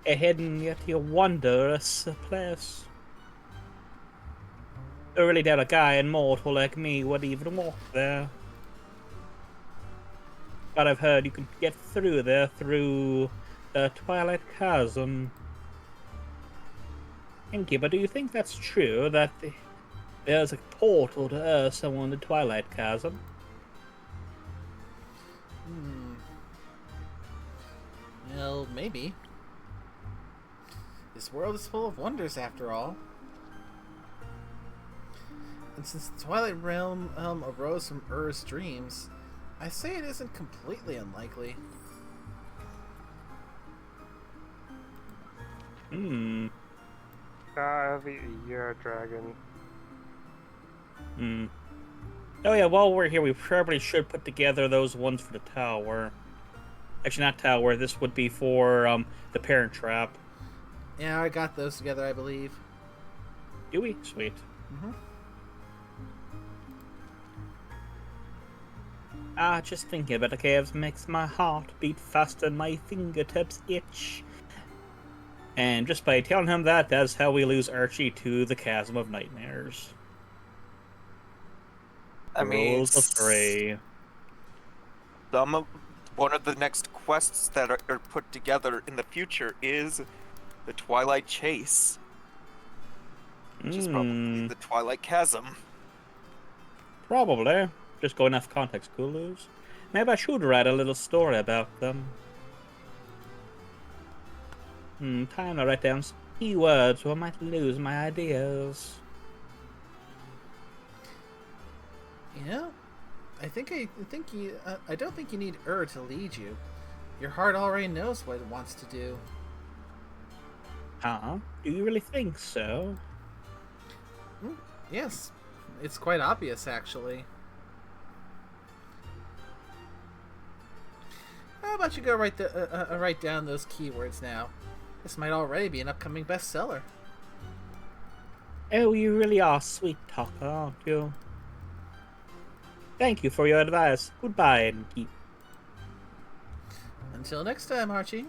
A hidden yet wondrous place. I really doubt a guy immortal like me would even walk there. But I've heard you can get through there through the Twilight Chasm. Thank you, but do you think that's true, that there's a portal to Earth somewhere in the Twilight Chasm? Well, maybe. This world is full of wonders, after all. And since the Twilight Realm arose from Ur's dreams, I say it isn't completely unlikely. The year dragon. Oh yeah, while we're here, we probably should put together those ones for the tower. Actually, not tower. This would be for the Parent Trap. Yeah, I got those together, I believe. Do we? Sweet. Just thinking about the caves makes my heart beat faster and my fingertips itch. And just by telling him that, that's how we lose Archie to the Chasm of Nightmares. I mean, Rules of 3. One of the next quests that are put together in the future is the Twilight Chase, which is probably the Twilight Chasm. Probably. Just got enough context clues. Maybe I should write a little story about them. Time to write down some keywords or I might lose my ideas. Yeah, I don't think you need Ur to lead you. Your heart already knows what it wants to do. Huh? Do you really think so? Yes, it's quite obvious, actually. How about you go write down those keywords now? This might already be an upcoming bestseller. Oh, you really are sweet talker, aren't you? Thank you for your advice. Goodbye, Enki. Until next time, Archie.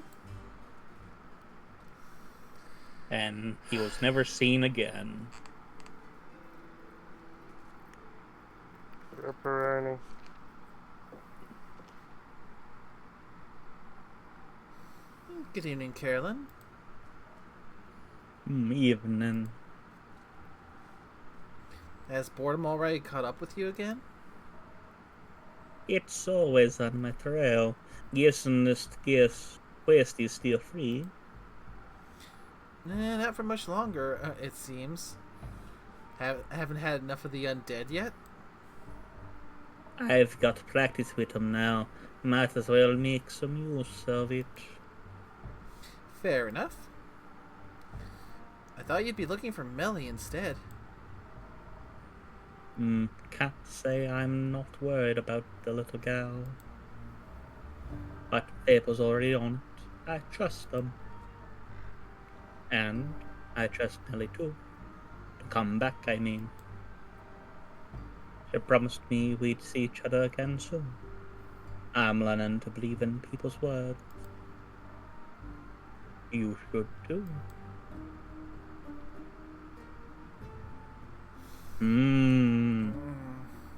And he was never seen again. Pepperoni. Good evening, Carolyn. Evening. Has boredom already caught up with you again? It's always on my trail. Guessing this quest is still free. Not for much longer, it seems. Haven't had enough of the undead yet? I've got practice with them now. Might as well make some use of it. Fair enough. I thought you'd be looking for Melly instead. Can't say I'm not worried about the little gal. But paper's already on it. I trust them. And I trust Nelly too. To come back, I mean. She promised me we'd see each other again soon. I'm learning to believe in people's words. You should too.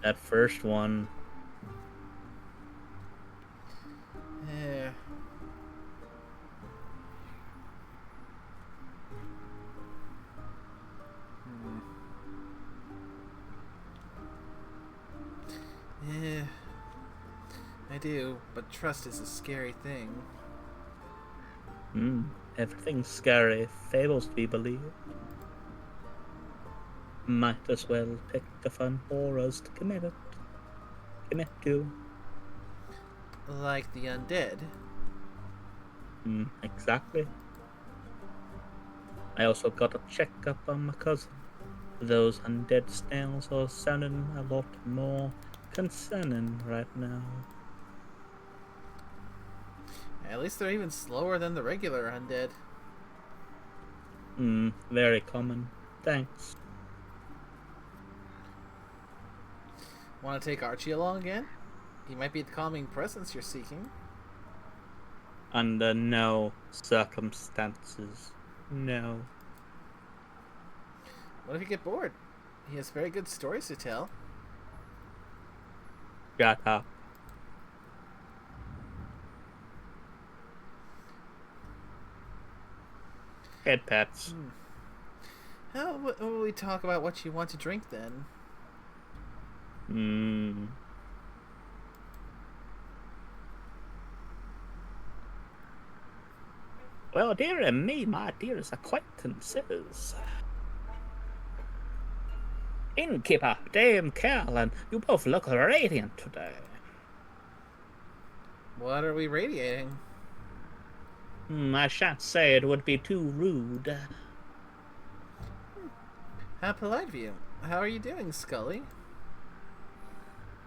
That first one. Yeah. Yeah. I do, but trust is a scary thing. Everything's scary if fables to be believed. Might as well pick the fun horrors to commit to. Like the undead. Exactly. I also got a checkup on my cousin. Those undead snails are sounding a lot more concerning right now. At least they're even slower than the regular undead. Very common. Thanks. Want to take Archie along again? He might be the calming presence you're seeking. Under no circumstances. No. What if you get bored? He has very good stories to tell. Shut up. Head pets. How will we talk about what you want to drink then? Well, dear me, my dearest acquaintances. Innkeeper, Dame Carolyn, you both look radiant today. What are we radiating? I shan't say it would be too rude. How polite of you. How are you doing, Scully?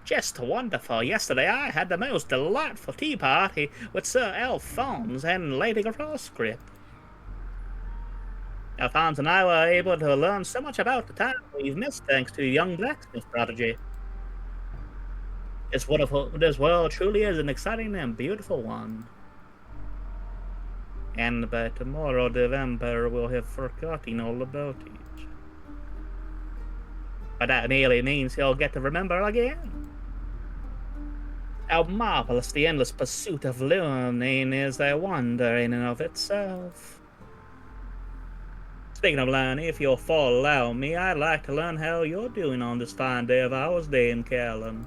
Just wonderful. Yesterday I had the most delightful tea party with Sir Alphonse and Lady Grosgrip. Alphonse and I were able to learn so much about the time we've missed thanks to a young blacksmith prodigy. It's wonderful. This world truly is an exciting and beautiful one. And by tomorrow the vampire will have forgotten all about it. But that merely means he'll get to remember again. How marvelous the endless pursuit of learning is a wonder in and of itself. Speaking of learning, if you'll allow me, I'd like to learn how you're doing on this fine day of ours, Dame Carolyn.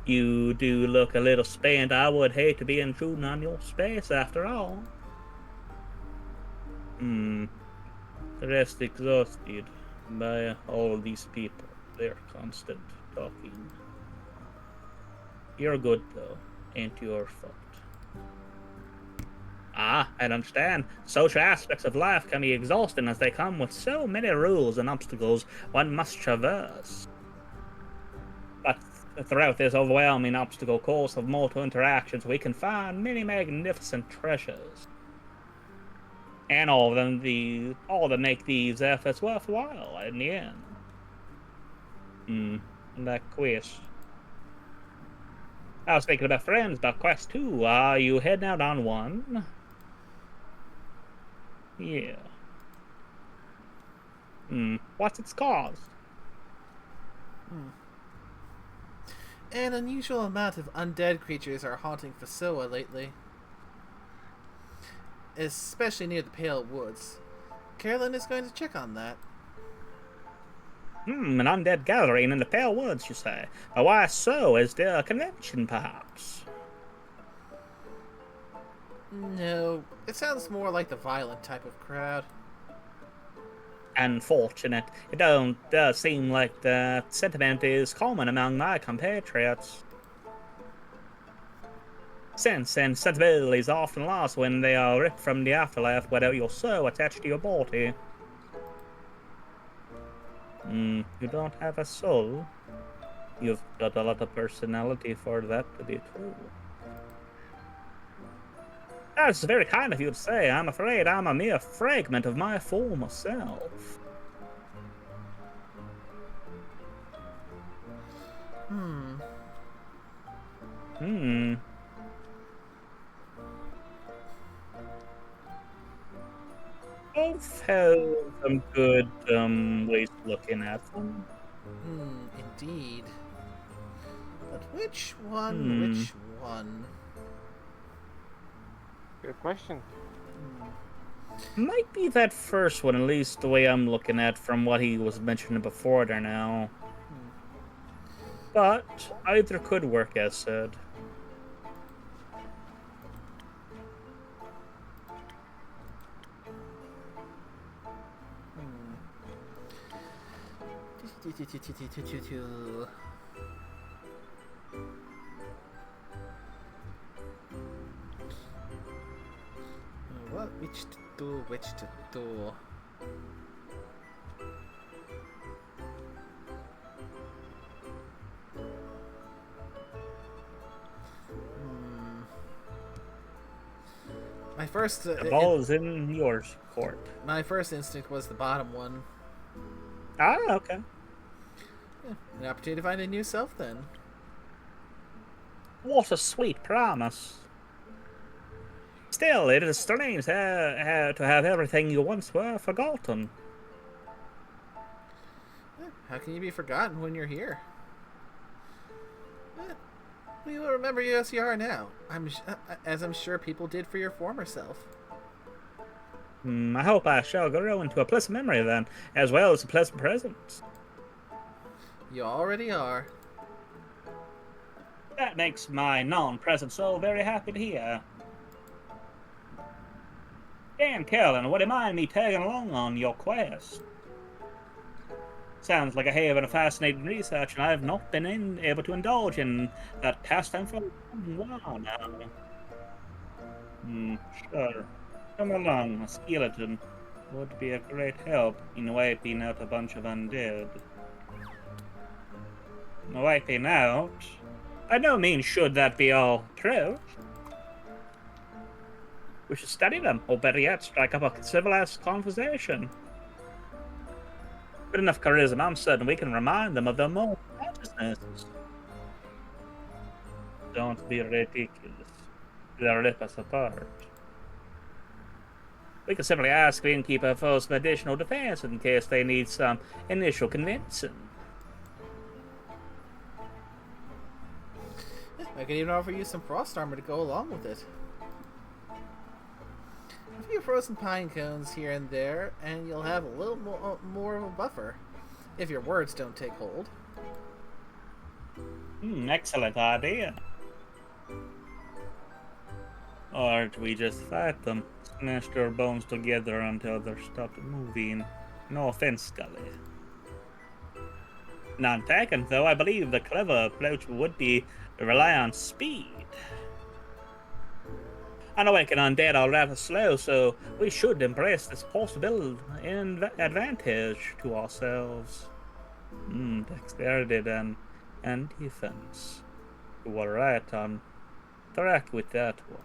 You do look a little spent. I would hate to be intruding on your space after all. Rest exhausted by all these people, their constant talking. You're good, though. Ain't your fault. I understand. Social aspects of life can be exhausting as they come with so many rules and obstacles one must traverse. But throughout this overwhelming obstacle course of mortal interactions, we can find many magnificent treasures. And all to make these efforts worthwhile in the end. That quest. I was thinking about friends, about quest 2. Are you heading out on one? Yeah. What's its cause? An unusual amount of undead creatures are haunting Fasoa lately. Especially near the Pale Woods. Carolyn is going to check on that. An undead gathering in the Pale Woods, you say? Why so? Is there a convention, perhaps? No, it sounds more like the violent type of crowd. Unfortunate. It does seem like that sentiment is common among my compatriots. Sense and sensibilities are often lost when they are ripped from the afterlife without your soul attached to your body. You don't have a soul. You've got a lot of personality for that to be true. That's very kind of you to say. I'm afraid I'm a mere fragment of my former self. Both have some good ways of looking at them. Indeed. But which one? Which one? Good question. Might be that first one, at least the way I'm looking at from what he was mentioning before there now. But either could work, as said. What? Which to do? Which to do? My first The ball is in yours court. my first instinct was the bottom one. Ah, okay. Yeah, an opportunity to find a new self, then. What a sweet promise. Still, it is strange to have everything you once were forgotten. How can you be forgotten when you're here? We will remember you as you are now. As I'm sure people did for your former self. I hope I shall grow into a pleasant memory then, as well as a pleasant present. You already are. That makes my non-present soul very happy to hear. Dan Carolyn, would you mind me tagging along on your quest? Sounds like a haven of fascinating research, and I have not been able to indulge in that pastime for a while now. Sure. Come along, a skeleton would be a great help in wiping out a bunch of undead. Wiping out? By no means should that be our approach. We should study them, or better yet, strike up a civilized conversation. With enough charisma, I'm certain we can remind them of their moral consciousness. Don't be ridiculous. They'll rip us apart. We can simply ask the innkeeper for some additional defense in case they need some initial convincing. I could even offer you some frost armor to go along with it. A few frozen pine cones here and there, and you'll have a little more of a buffer, if your words don't take hold. Excellent idea. Or do we just fight them, smash their bones together until they're stopped moving? No offense, Scully. Not taken, though, I believe the clever approach would be to rely on speed. Unawakened undead are rather slow, so we should embrace this possible advantage to ourselves. Dexterity then. and defense. You were right on track with that one.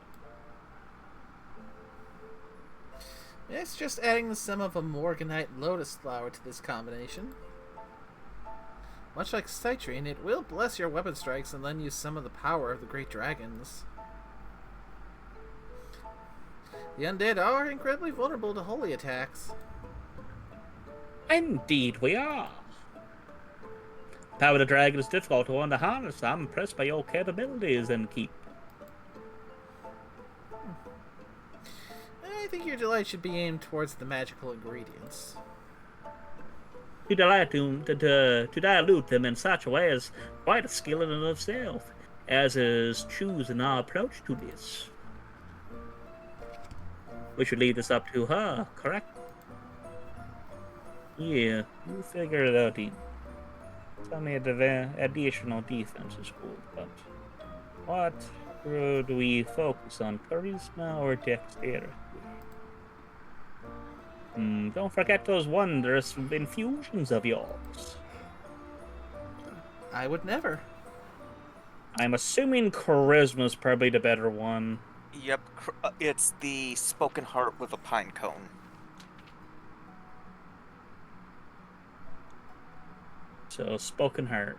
It's just adding the stem of a Morganite lotus flower to this combination. Much like citrine, it will bless your weapon strikes and lend you some of the power of the great dragons. The undead are incredibly vulnerable to holy attacks. Indeed we are. Power of the dragon is difficult to one to harness. I'm impressed by your capabilities and keep. I think your delight should be aimed towards the magical ingredients. To dilute them in such a way is quite a skill in and of itself, as is choosing our approach to this. We should leave this up to her, correct? Yeah, you figure it out, Dean. Tell me the additional defense is cool, but what do we focus on, charisma or dexterity? Don't forget those wondrous infusions of yours. I would never. I'm assuming charisma's probably the better one. Yep, it's the spoken heart with a pine cone. So, spoken heart.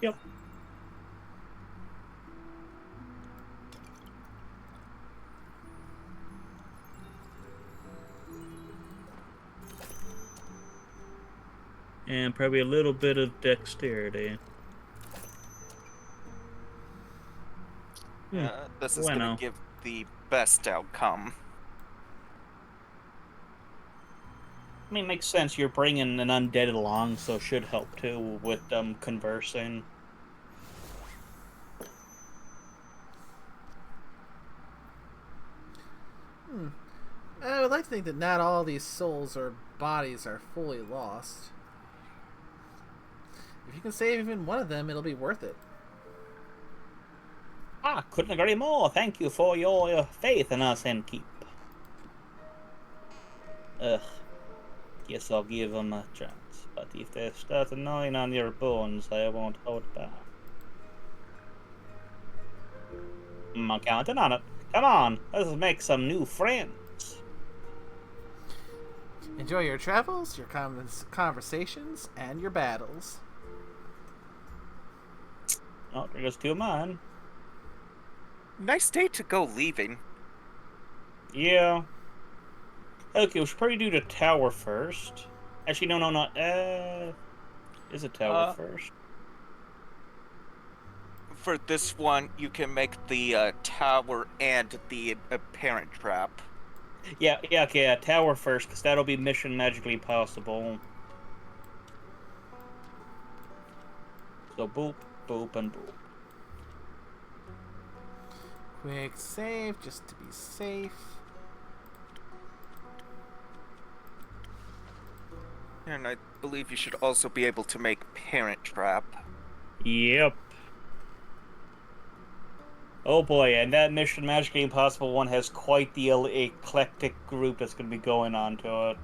Yep. And probably a little bit of dexterity. This is going to give the best outcome. I mean, it makes sense. You're bringing an undead along, so it should help too with them conversing. I would like to think that not all these souls or bodies are fully lost. If you can save even one of them, it'll be worth it. Couldn't agree more. Thank you for your faith in us and keep. Guess I'll give them a chance. But if they start gnawing on your bones, I won't hold back. I'm counting on it. Come on, let's make some new friends. Enjoy your travels, your conversations, and your battles. Oh, there goes two of mine. Nice day to go leaving. Yeah. Okay, we should probably do the tower first. Actually, no. Is it tower first? For this one, you can make the tower and the parent trap. Okay, tower first, because that'll be mission magically possible. So boop, boop, and boop. Quick save, just to be safe. And I believe you should also be able to make parent trap. Yep. Oh boy, and that Mission Magically Impossible one has quite the eclectic group that's going to be going on to it.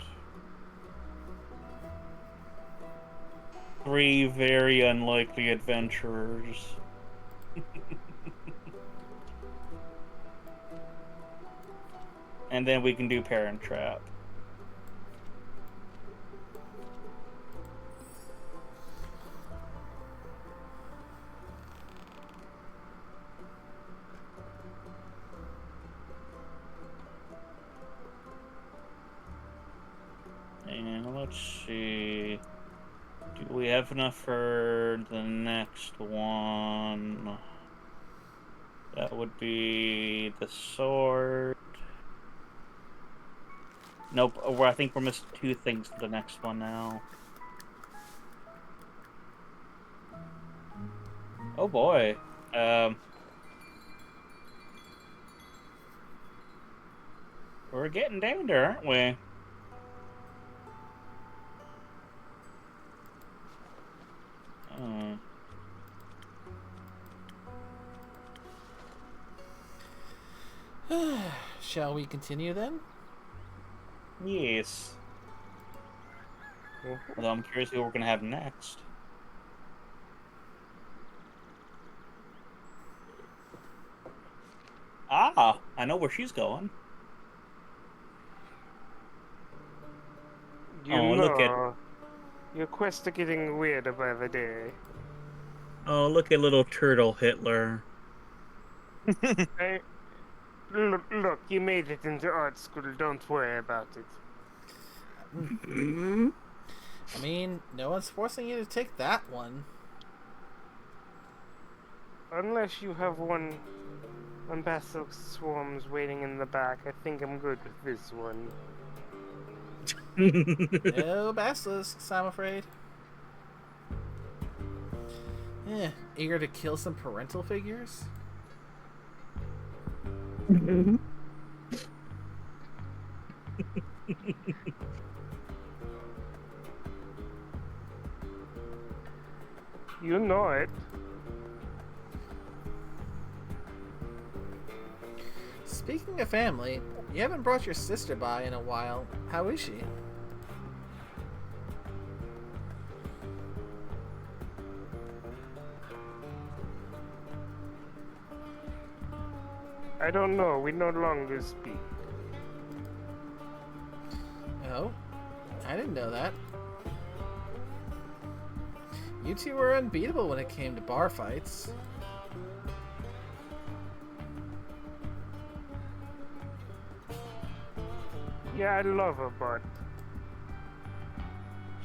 3 very unlikely adventurers. And then we can do Parent Trap. And let's see. Do we have enough for the next one? That would be the sword. Nope, I think we're missing 2 things for the next one now. Oh boy. We're getting down there, aren't we? Shall we continue then? Yes. Mhm. Although I'm curious who we're gonna have next. Ah, I know where she's going. You Oh, look at know, your quests are getting weirder by the day. little turtle Hitler. I, look, you made it into art school. Don't worry about it. I mean, no one's forcing you to take that one. Unless you have one basilisk swarms waiting in the back, I think I'm good with this one. No basilisks, I'm afraid. Eager to kill some parental figures? You know it. Speaking of family, you haven't brought your sister by in a while. How is she? I don't know. We no longer speak. Oh, I didn't know that. You two were unbeatable when it came to bar fights. Yeah, I love her, but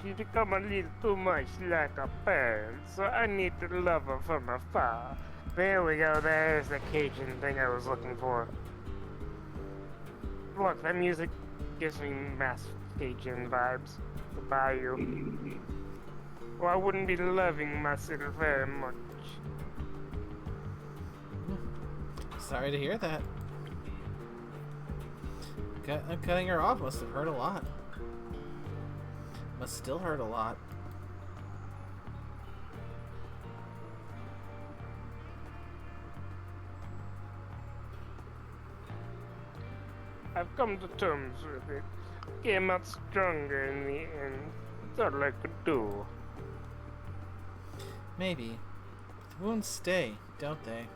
she's become a little too much like a parent, so I need to love her from afar. There we go. There's the Cajun thing I was looking for. Look, that music gives me mass Cajun vibes. The bayou. Well, I wouldn't be loving myself very much. Sorry to hear that. Cutting her off must have hurt a lot. Must still hurt a lot. I've come to terms with it. Came out stronger in the end. That's all I could do. Maybe. The wounds stay, don't they?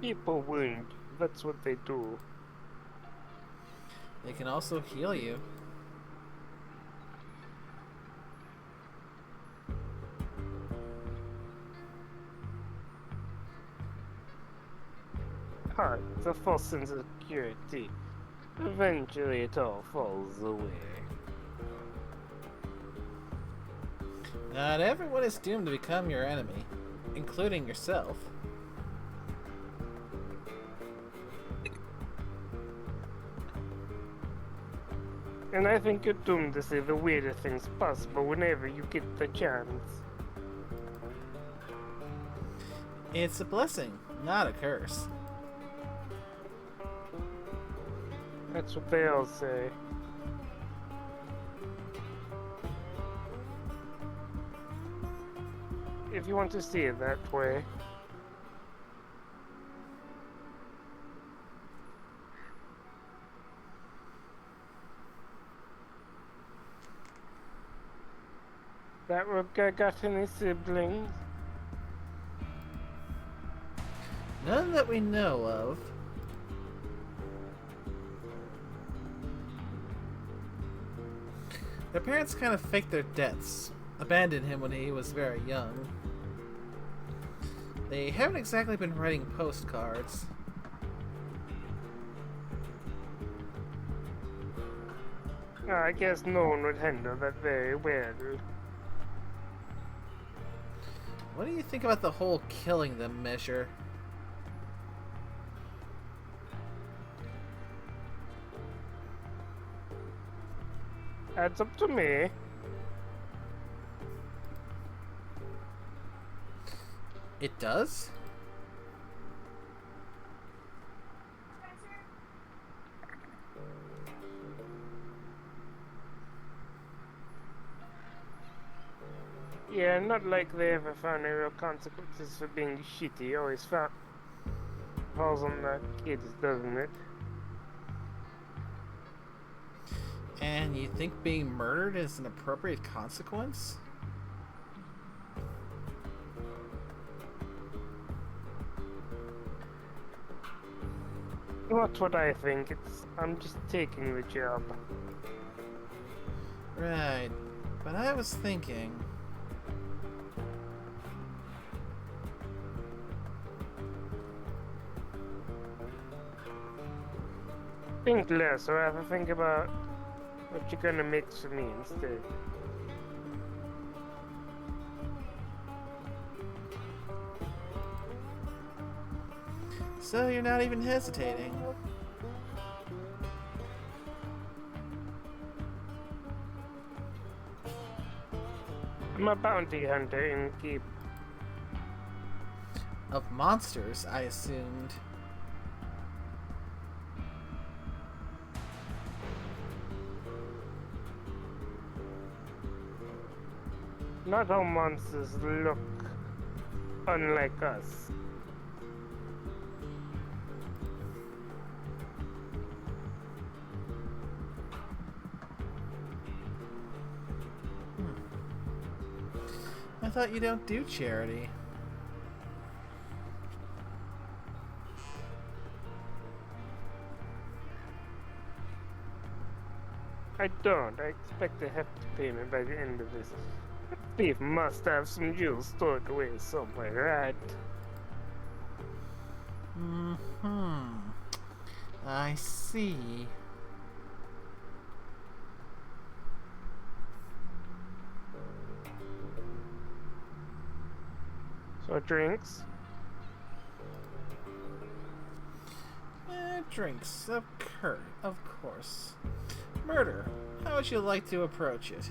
People wound. That's what they do. They can also heal you. It's a false sense of security. Eventually it all falls away. Not everyone is doomed to become your enemy, including yourself. And I think you're doomed to say the weirdest things possible whenever you get the chance. It's a blessing, not a curse. That's what they all say. If you want to see it that way. That guy got any siblings? None that we know of. Their parents kind of faked their deaths, abandoned him when he was very young. They haven't exactly been writing postcards. I guess no one would handle that very well. What do you think about the whole killing them measure? Adds up to me. It does? Yeah, not like they ever found any real consequences for being shitty. Always found falls on the kids, doesn't it? And you think being murdered is an appropriate consequence? Not what I think. I'm just taking the job. Right. But I was thinking... Think less, or rather think about what you're gonna mix for me instead. So you're not even hesitating. I'm a bounty hunter in keep. Of monsters, I assumed. Not all monsters look unlike us. I thought you don't do charity. I don't. I expect to have to pay me by the end of this. Thief must have some jewels stored away somewhere, right? Mm-hmm. I see. So drinks? Drinks, of course. Murder. How would you like to approach it?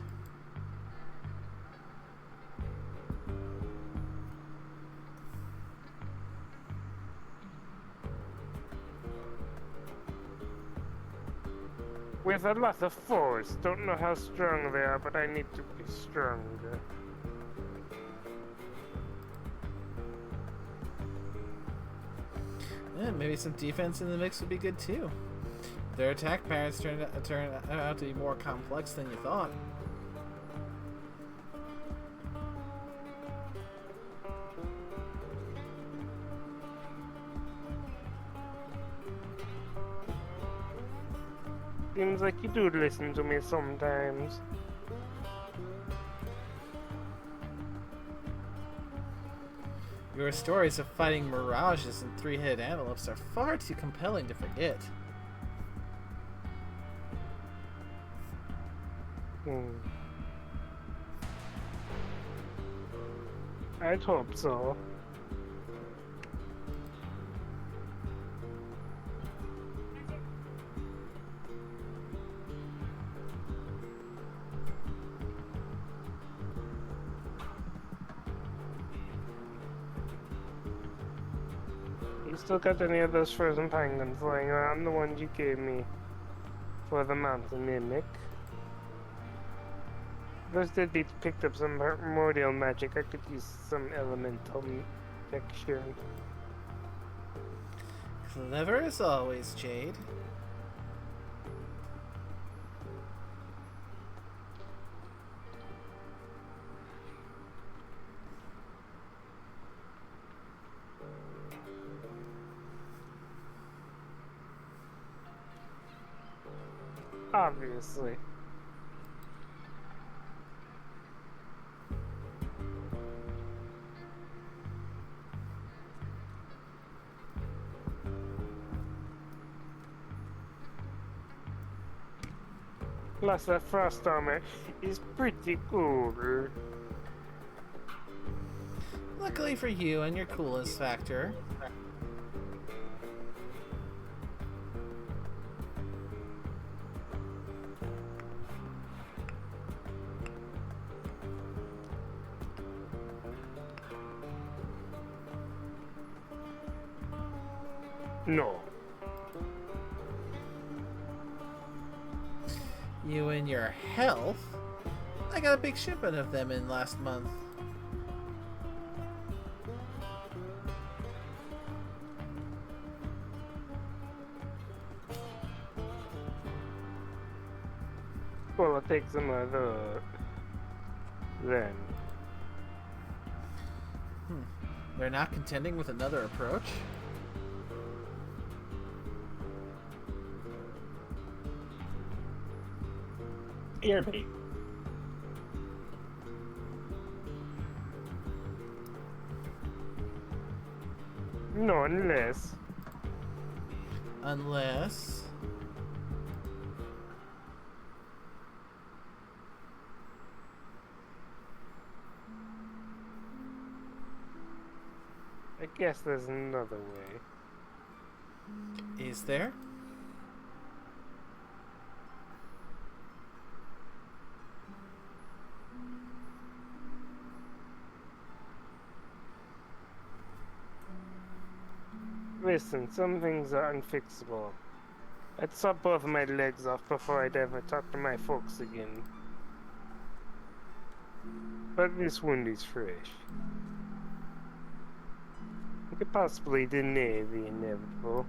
With a lot of force. Don't know how strong they are, but I need to be stronger. Yeah, maybe some defense in the mix would be good too. Their attack patterns turn out to be more complex than you thought. Seems like you do listen to me sometimes. Your stories of fighting mirages and three-headed antelopes are far too compelling to forget. I'd hope so. You still got any of those frozen penguins lying around? The ones you gave me for the mountain mimic? Those deadbeats picked up some primordial magic. I could use some elemental texture. Clever as always, Jade. Obviously. Plus that frost armor is pretty cool. Luckily for you and your coolest factor. No. You and your health? I got a big shipment of them in last month. Well, I'll take some of the then. They're not contending with another approach? Earbait. No, unless. Unless... I guess there's another way. Is there? Listen, some things are unfixable. I'd chop both of my legs off before I'd ever talk to my folks again. But this wound is fresh. I could possibly deny the inevitable.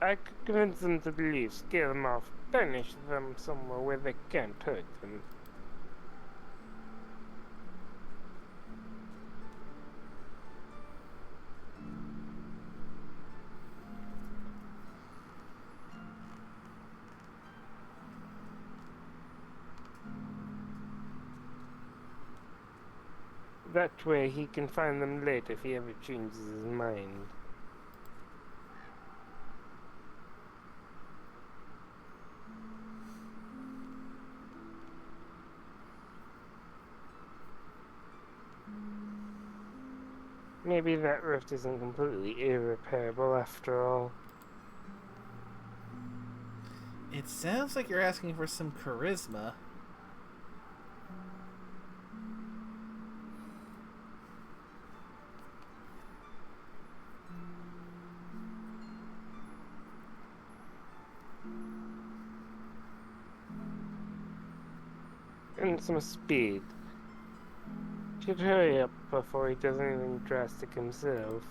I could convince them to leave, scare them off, banish them somewhere where they can't hurt them. That way he can find them later if he ever changes his mind. Maybe that rift isn't completely irreparable after all. It sounds like you're asking for some charisma. And some speed. Should hurry up before he does anything drastic himself.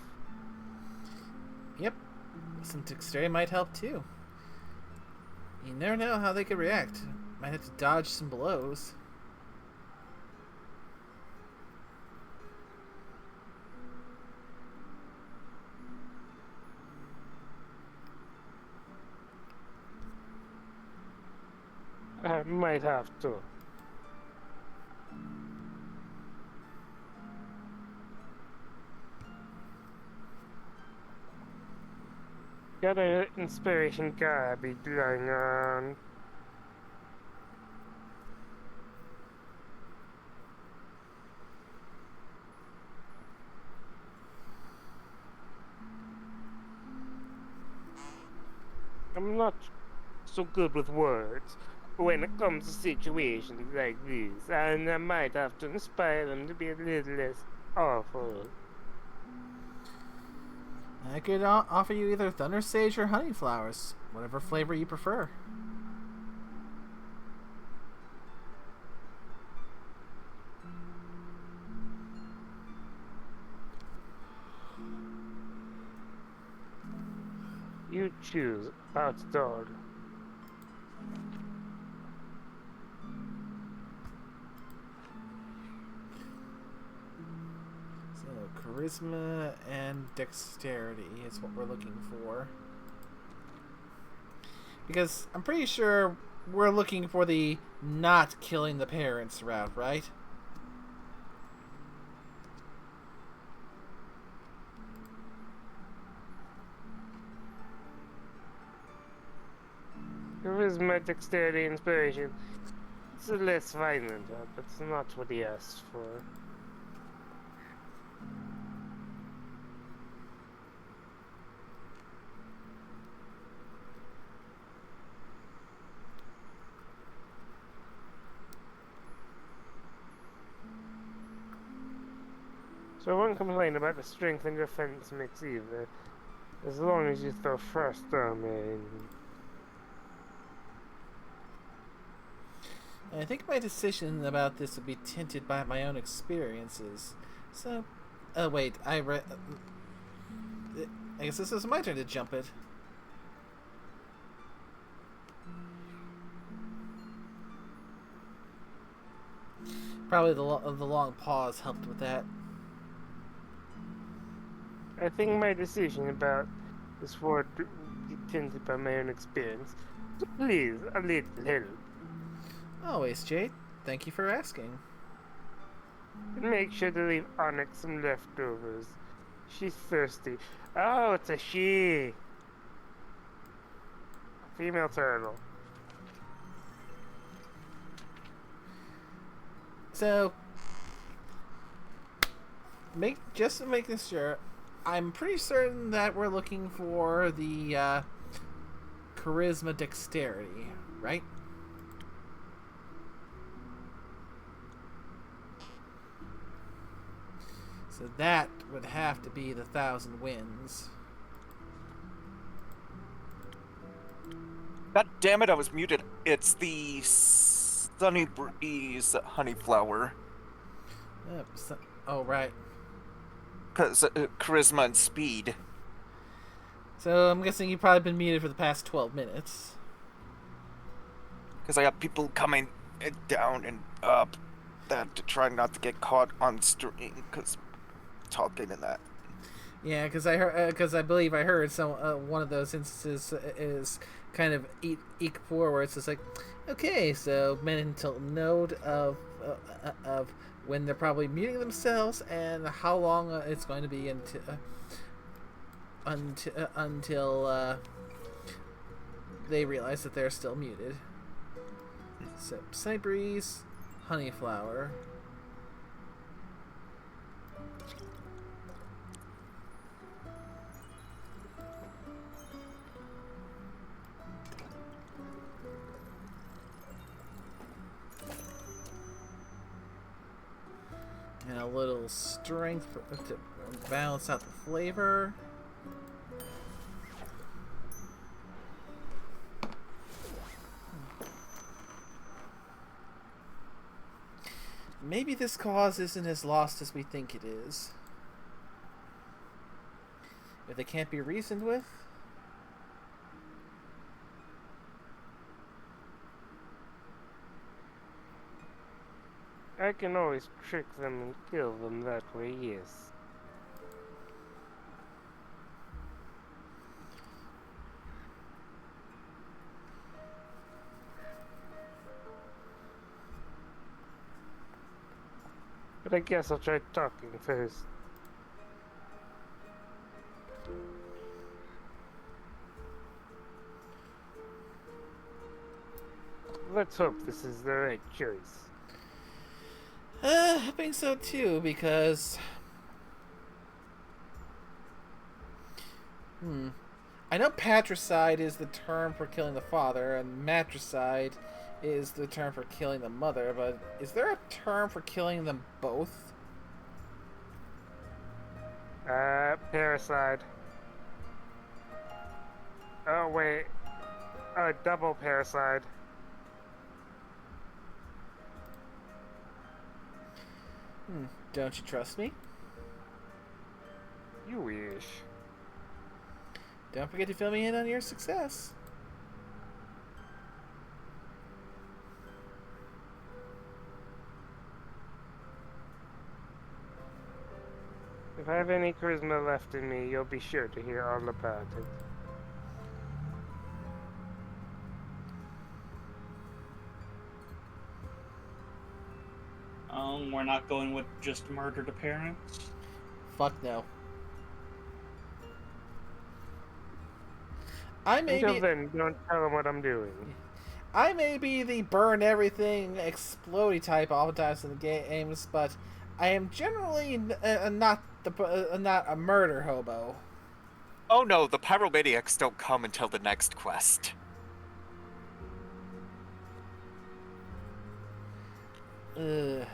Yep. Some dexterity might help too. You never know how they could react. Might have to dodge some blows. I might have to. Got an inspiration garbage lying around. I'm not so good with words, but when it comes to situations like this, and I might have to inspire them to be a little less awful. I could offer you either thunder sage or honey flowers, whatever flavor you prefer. You choose, outdoor. So, charisma and dexterity is what we're looking for. Because I'm pretty sure we're looking for the not killing the parents route, right? Charisma, dexterity, inspiration. It's a less violent, but it's not what he asked for. So I won't complain about the strength and defense mix either, as long as you throw first armor in. I think my decision about this would be tinted by my own experiences. So, wait, I guess this is my turn to jump it. Probably the long pause helped with that. I think my decision about this would be tinted by my own experience. So please, a little help. Always, Jade. Thank you for asking. And make sure to leave Onyx some leftovers. She's thirsty. Oh, it's a she. Female turtle. So, just to make this sure, I'm pretty certain that we're looking for the charisma dexterity, right? So that would have to be the 1,000 wins. God damn it, I was muted. It's the Sunny Breeze Honeyflower. Oh, right. Because charisma and speed. So I'm guessing you've probably been muted for the past 12 minutes. Because I have people coming down and up that to try not to get caught on stream because talking and that. Yeah, because I believe I heard some one of those instances is kind of equal where it's just like, okay, so mental note of when they're probably muting themselves and how long it's going to be until they realize that they're still muted. So Sunny Breeze, Honeyflower. And a little strength to balance out the flavor. Maybe this cause isn't as lost as we think it is. If they can't be reasoned with. I can always trick them and kill them that way, yes. But I guess I'll try talking first. Let's hope this is the right choice. I think so too, because I know patricide is the term for killing the father, and matricide is the term for killing the mother, but is there a term for killing them both? Parasite. Oh, wait. Double parasite. Don't you trust me? You wish. Don't forget to fill me in on your success. If I have any charisma left in me, you'll be sure to hear all about it. We're not going with just murdered parents. Fuck no. I may Until be, then, don't tell them what I'm doing. I may be the burn everything explodey type oftentimes in the games, but I am generally not a murder hobo. Oh no, the pyromaniacs don't come until the next quest. Ugh.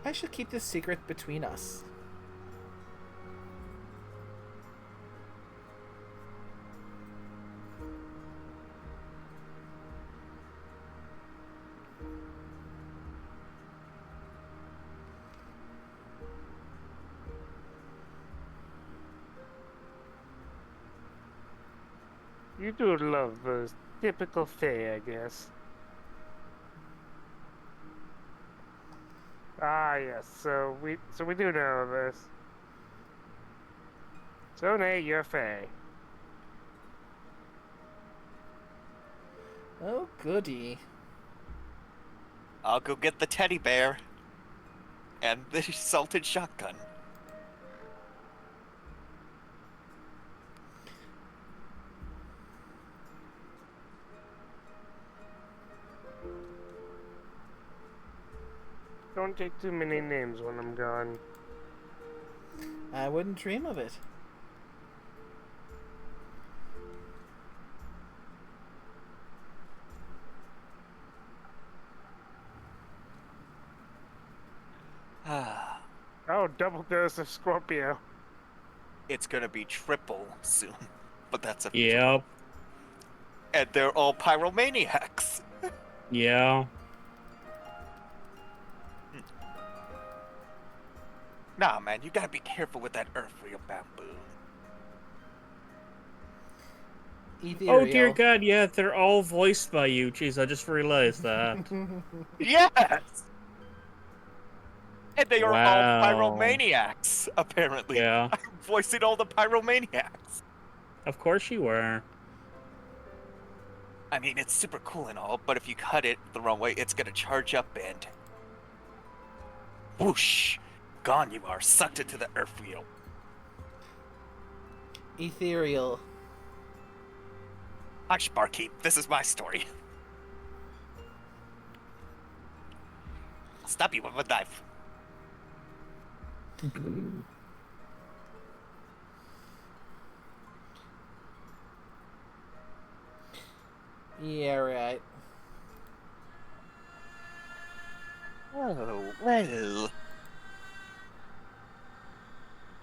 I should keep this secret between us. You do love the typical Fae, I guess. Ah, yes. So we do know this. So Nate, you're Fae. Oh, goody. I'll go get the teddy bear and the salted shotgun. Don't take too many names when I'm gone. I wouldn't dream of it. Ah, Oh, double dose of Scorpio. it's gonna be triple soon, but that's a Yep. and they're all pyromaniacs. Yeah. Nah, man, you gotta be careful with that earthreal bamboo. Ethereal. Oh dear God, yeah, they're all voiced by you. Jeez, I just realized that. Yes! And they are all Wow. pyromaniacs, apparently. Yeah, I'm voicing all the pyromaniacs. of course you were. I mean, it's super cool and all, but if you cut it the wrong way, it's gonna charge up and... whoosh! Gone you are, sucked into the earth wheel. Ethereal. Hush, barkeep, this is my story. I'll stab you with a knife. Yeah, right. Oh, well...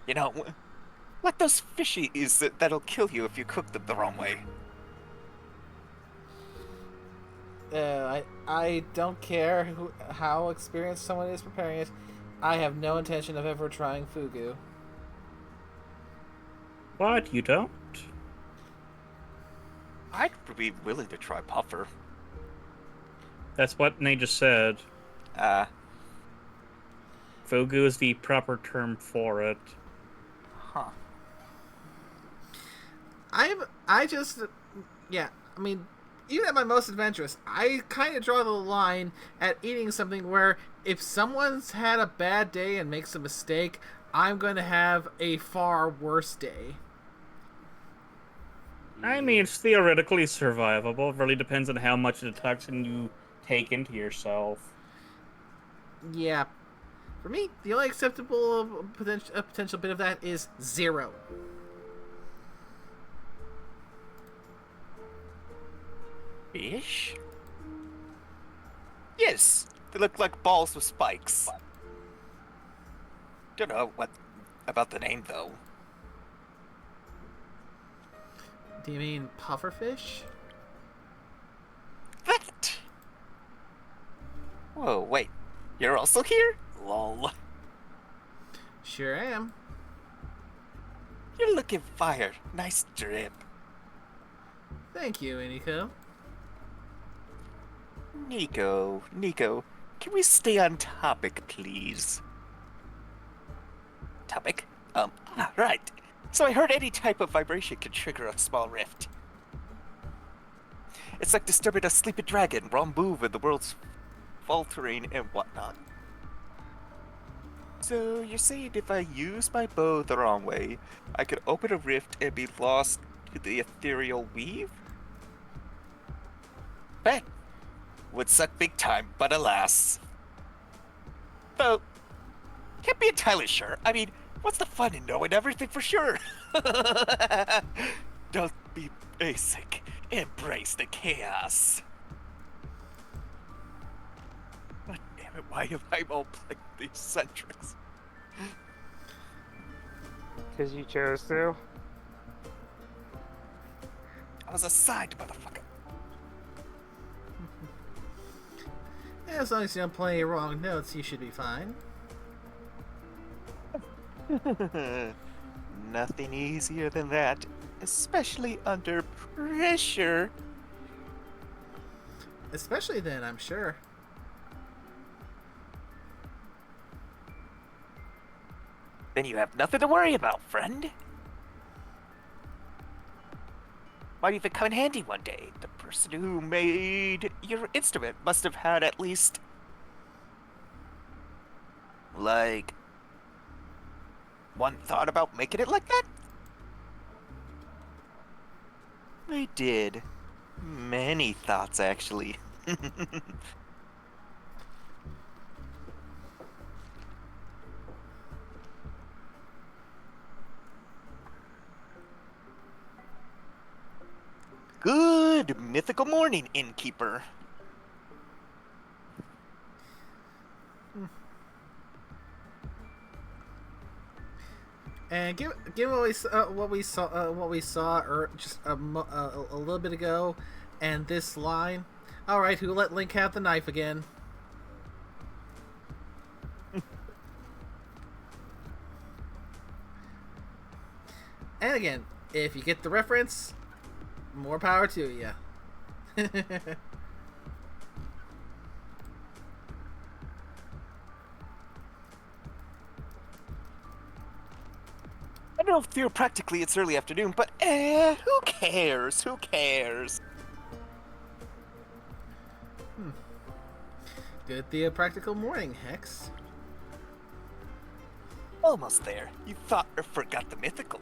You know, like those fishies that'll kill you if you cook them the wrong way. I don't care how experienced someone is preparing it. I have no intention of ever trying fugu. What? You don't? I'd be willing to try puffer. That's what Nate just said. Fugu is the proper term for it. Huh. I mean, even at my most adventurous, I kind of draw the line at eating something where if someone's had a bad day and makes a mistake, I'm going to have a far worse day. I mean, it's theoretically survivable. It really depends on how much of the toxin you take into yourself. Yeah. For me, the only acceptable potential bit of that is 0. Fish? Yes, they look like balls with spikes. Don't know what about the name though. Do you mean pufferfish? That. Whoa, wait. You're also here? Lol. Sure am. You're looking fire. Nice drip. Thank you, Iniko. Nico, can we stay on topic, please? Topic? Right. So I heard any type of vibration can trigger a small rift. It's like disturbing a sleeping dragon, wrong move, and the world's faltering and whatnot. So you're saying if I use my bow the wrong way, I could open a rift and be lost to the ethereal weave? Bet. Would suck big time, but alas. Though, can't be entirely sure. I mean, what's the fun in knowing everything for sure? Don't be basic. Embrace the chaos. God damn it, why have I all played these centrics? Because you chose to. I was assigned, motherfucker. As long as you don't play any wrong notes, you should be fine. Nothing easier than that, especially under Pressure? Especially then, I'm sure. Then you have nothing to worry about, friend. Might even come in handy one day. The person who made your instrument must have had at least, like, one thought about making it like that? They did. Many thoughts, actually. Good mythical morning, innkeeper. And given what we saw just a little bit ago, and this line, all right, who let Link have the knife again? And again, if you get the reference, more power to you. I know theoretically it's early afternoon, but who cares? Who cares? Good theopractical morning, Hex. Almost there. You thought or forgot the mythical.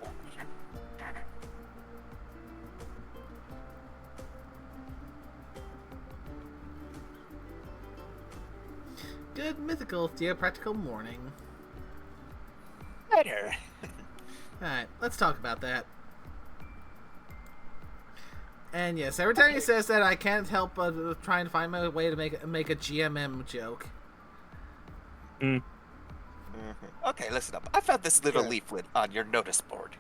Good mythical theopractical morning. Better. Alright, let's talk about that. And yes, every time he says that, I can't help but trying to find my way to make a GMM joke. Okay, listen up. I found this little leaflet on your notice board.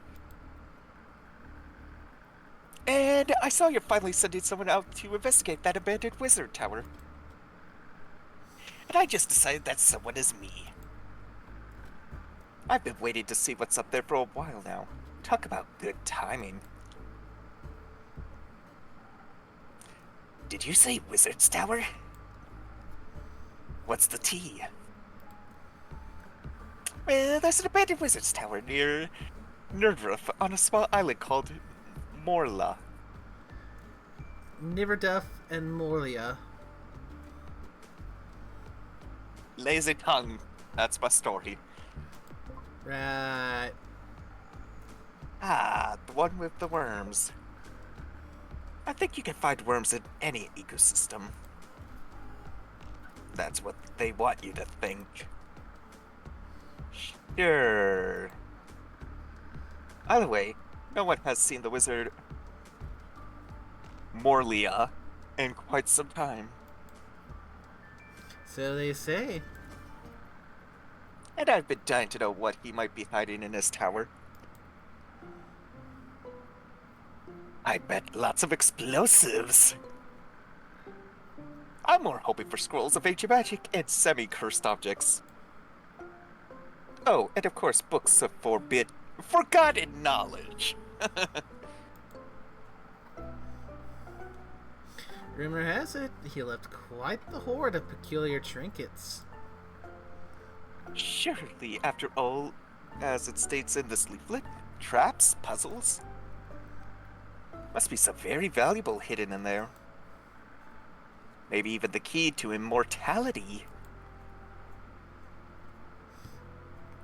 And I saw you're finally sending someone out to investigate that abandoned wizard tower. And I just decided that someone is me. I've been waiting to see what's up there for a while now. Talk about good timing. Did you say Wizard's Tower? What's the T? Well, there's an abandoned Wizard's Tower near Nerdruff on a small island called Morla. Niverduff and Morlia. Lazy tongue. That's my story. Right. Ah, the one with the worms. I think you can find worms in any ecosystem. That's what they want you to think. Sure. Either way, no one has seen the wizard Morlia in quite some time. So they say. And I've been dying to know what he might be hiding in his tower. I bet lots of explosives. I'm more hoping for scrolls of ancient magic and semi-cursed objects. Oh, and of course books of forgotten knowledge. Rumor has it, he left quite the hoard of peculiar trinkets. Surely, after all, as it states in this leaflet, traps, puzzles. Must be some very valuable hidden in there. Maybe even the key to immortality.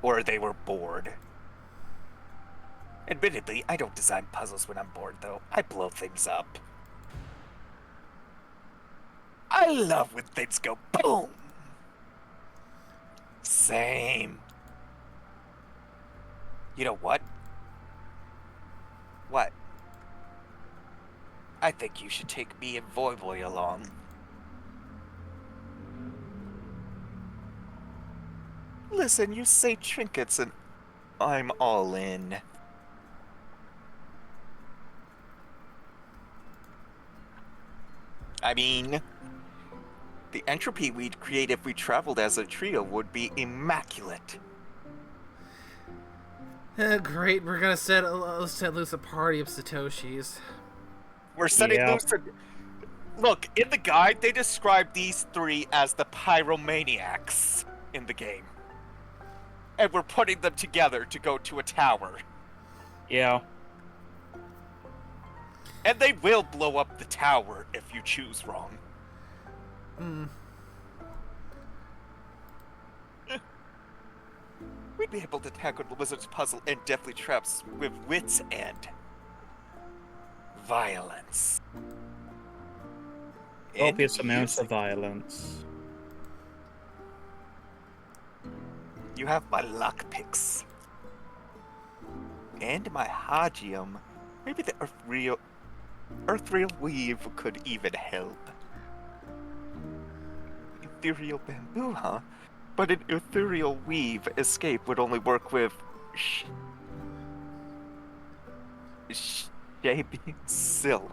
Or they were bored. Admittedly, I don't design puzzles when I'm bored, though. I blow things up. I love when things go boom! Same. You know what? What? I think you should take me and Voyboy along. Listen, you say trinkets and I'm all in. I mean, the entropy we'd create if we traveled as a trio would be immaculate. Great, we're gonna set loose a party of Satoshis. We're setting Yeah. loose. Look, in the guide, they describe these three as the pyromaniacs in the game. And we're putting them together to go to a tower. Yeah. And they will blow up the tower if you choose wrong. We'd be able to tackle the wizard's puzzle and deathly traps with wits and violence. Copious amounts of music. violence. You have my lockpicks. And my Hagium. Maybe the Earthreal Weave could even help. Ethereal Bamboo, huh? But an Ethereal Weave escape would only work with shaping silk.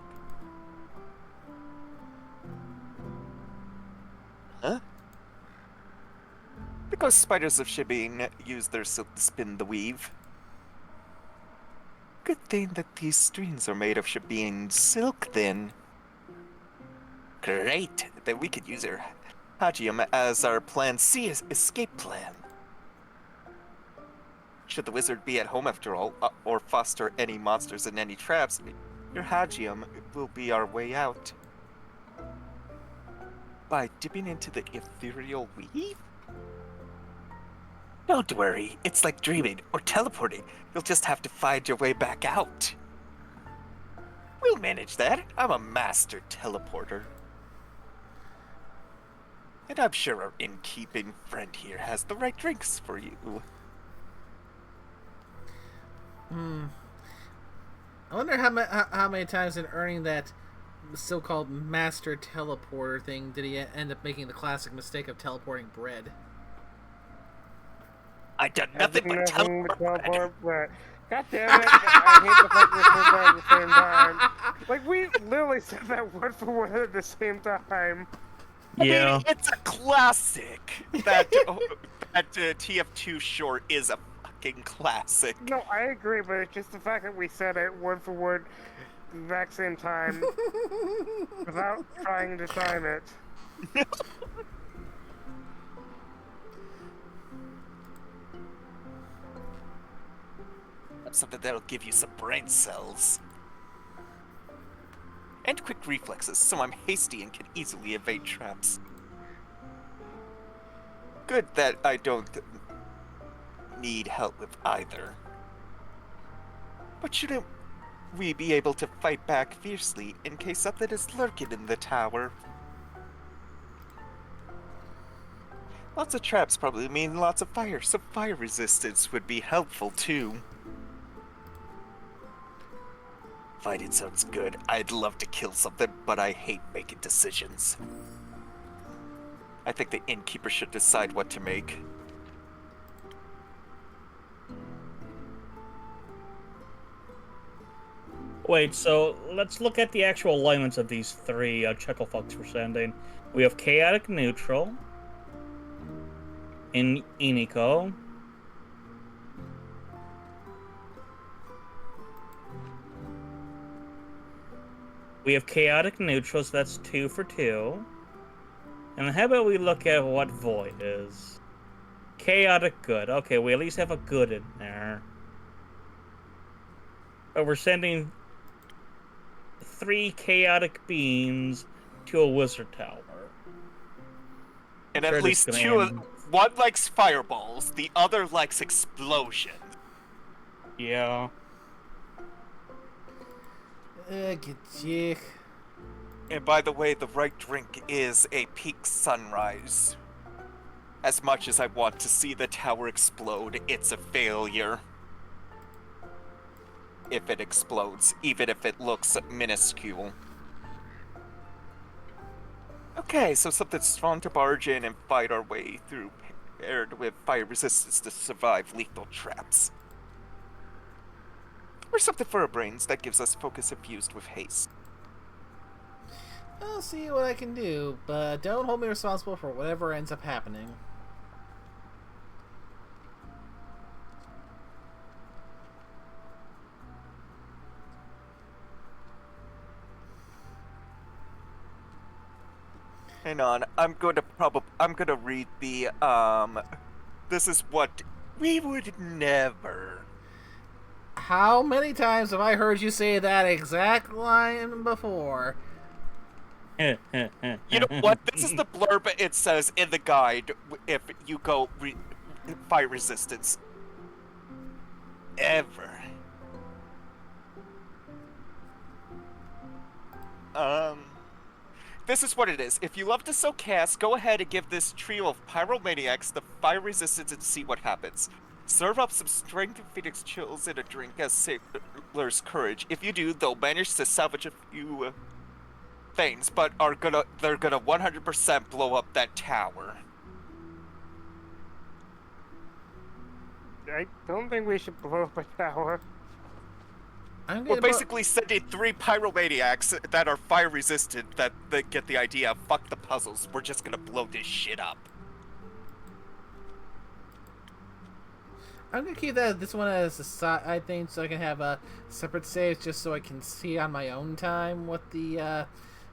Huh? Because spiders of shipping use their silk to spin the weave. Good thing that these strings are made of shibeen silk, then. Great! Then we could use our Hagium as our Plan C escape plan. Should the wizard be at home after all, or foster any monsters and any traps, your Hagium will be our way out. By dipping into the ethereal weave? Don't worry, it's like dreaming or teleporting. You'll just have to find your way back out. We'll manage that. I'm a master teleporter. And I'm sure our innkeeping friend here has the right drinks for you. I wonder how many times in earning that so-called master teleporter thing did he end up making the classic mistake of teleporting bread. I done nothing but teleport bread. God damn it! I hate the fact we said that at the same time. Like, we literally said that word for word at the same time. Yeah. I mean, it's a classic. That TF2 short is a fucking classic. No, I agree, but it's just the fact that we said it word for word the exact same time without trying to time it. Something that'll give you some brain cells. And quick reflexes, so I'm hasty and can easily evade traps. Good that I don't need help with either. But shouldn't we be able to fight back fiercely in case something is lurking in the tower? Lots of traps probably mean lots of fire, so fire resistance would be helpful too. Fighting sounds good. I'd love to kill something, but I hate making decisions. I think the innkeeper should decide what to make. Wait, so let's look at the actual alignments of these three Chucklefucks we're sending. We have Chaotic Neutral in Iniko. We have Chaotic Neutral, so that's 2 for 2. And how about we look at what Void is? Chaotic Good. Okay, we at least have a good in there. But we're sending 3 Chaotic Beams to a Wizard Tower. And at least one likes fireballs, the other likes explosions. Yeah. Get. And by the way, the right drink is a peak sunrise. As much as I want to see the tower explode, it's a failure. If it explodes, even if it looks minuscule. Okay, so something strong to barge in and fight our way through, paired with fire resistance to survive lethal traps. Or something for our brains that gives us focus infused with haste. I'll see what I can do, but don't hold me responsible for whatever ends up happening. Hang on, I'm gonna read the, this is what we would never. How many times have I heard you say that exact line before? You know what? This is the blurb it says in the guide if you go fire resistance. Ever. This is what it is. If you love to sow cast, go ahead and give this trio of pyromaniacs the fire resistance and see what happens. Serve up some strength and phoenix chills in a drink as sailor's courage. If you do, they'll manage to salvage a few things, but they're gonna 100% blow up that tower. I don't think we should blow up a tower. We're basically sending 3 pyromaniacs that are fire resistant that get the idea of fuck the puzzles. We're just gonna blow this shit up. I'm gonna keep this one as a side thing so I can have a separate saves just so I can see on my own time what the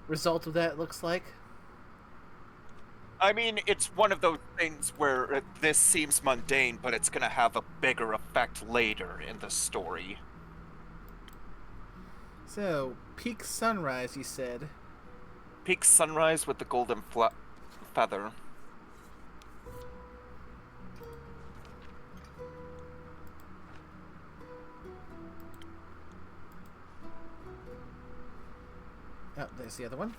result of that looks like. I mean, it's one of those things where this seems mundane, but it's gonna have a bigger effect later in the story. So, peak sunrise, you said. Peak sunrise with the golden feather. Oh, there's the other one.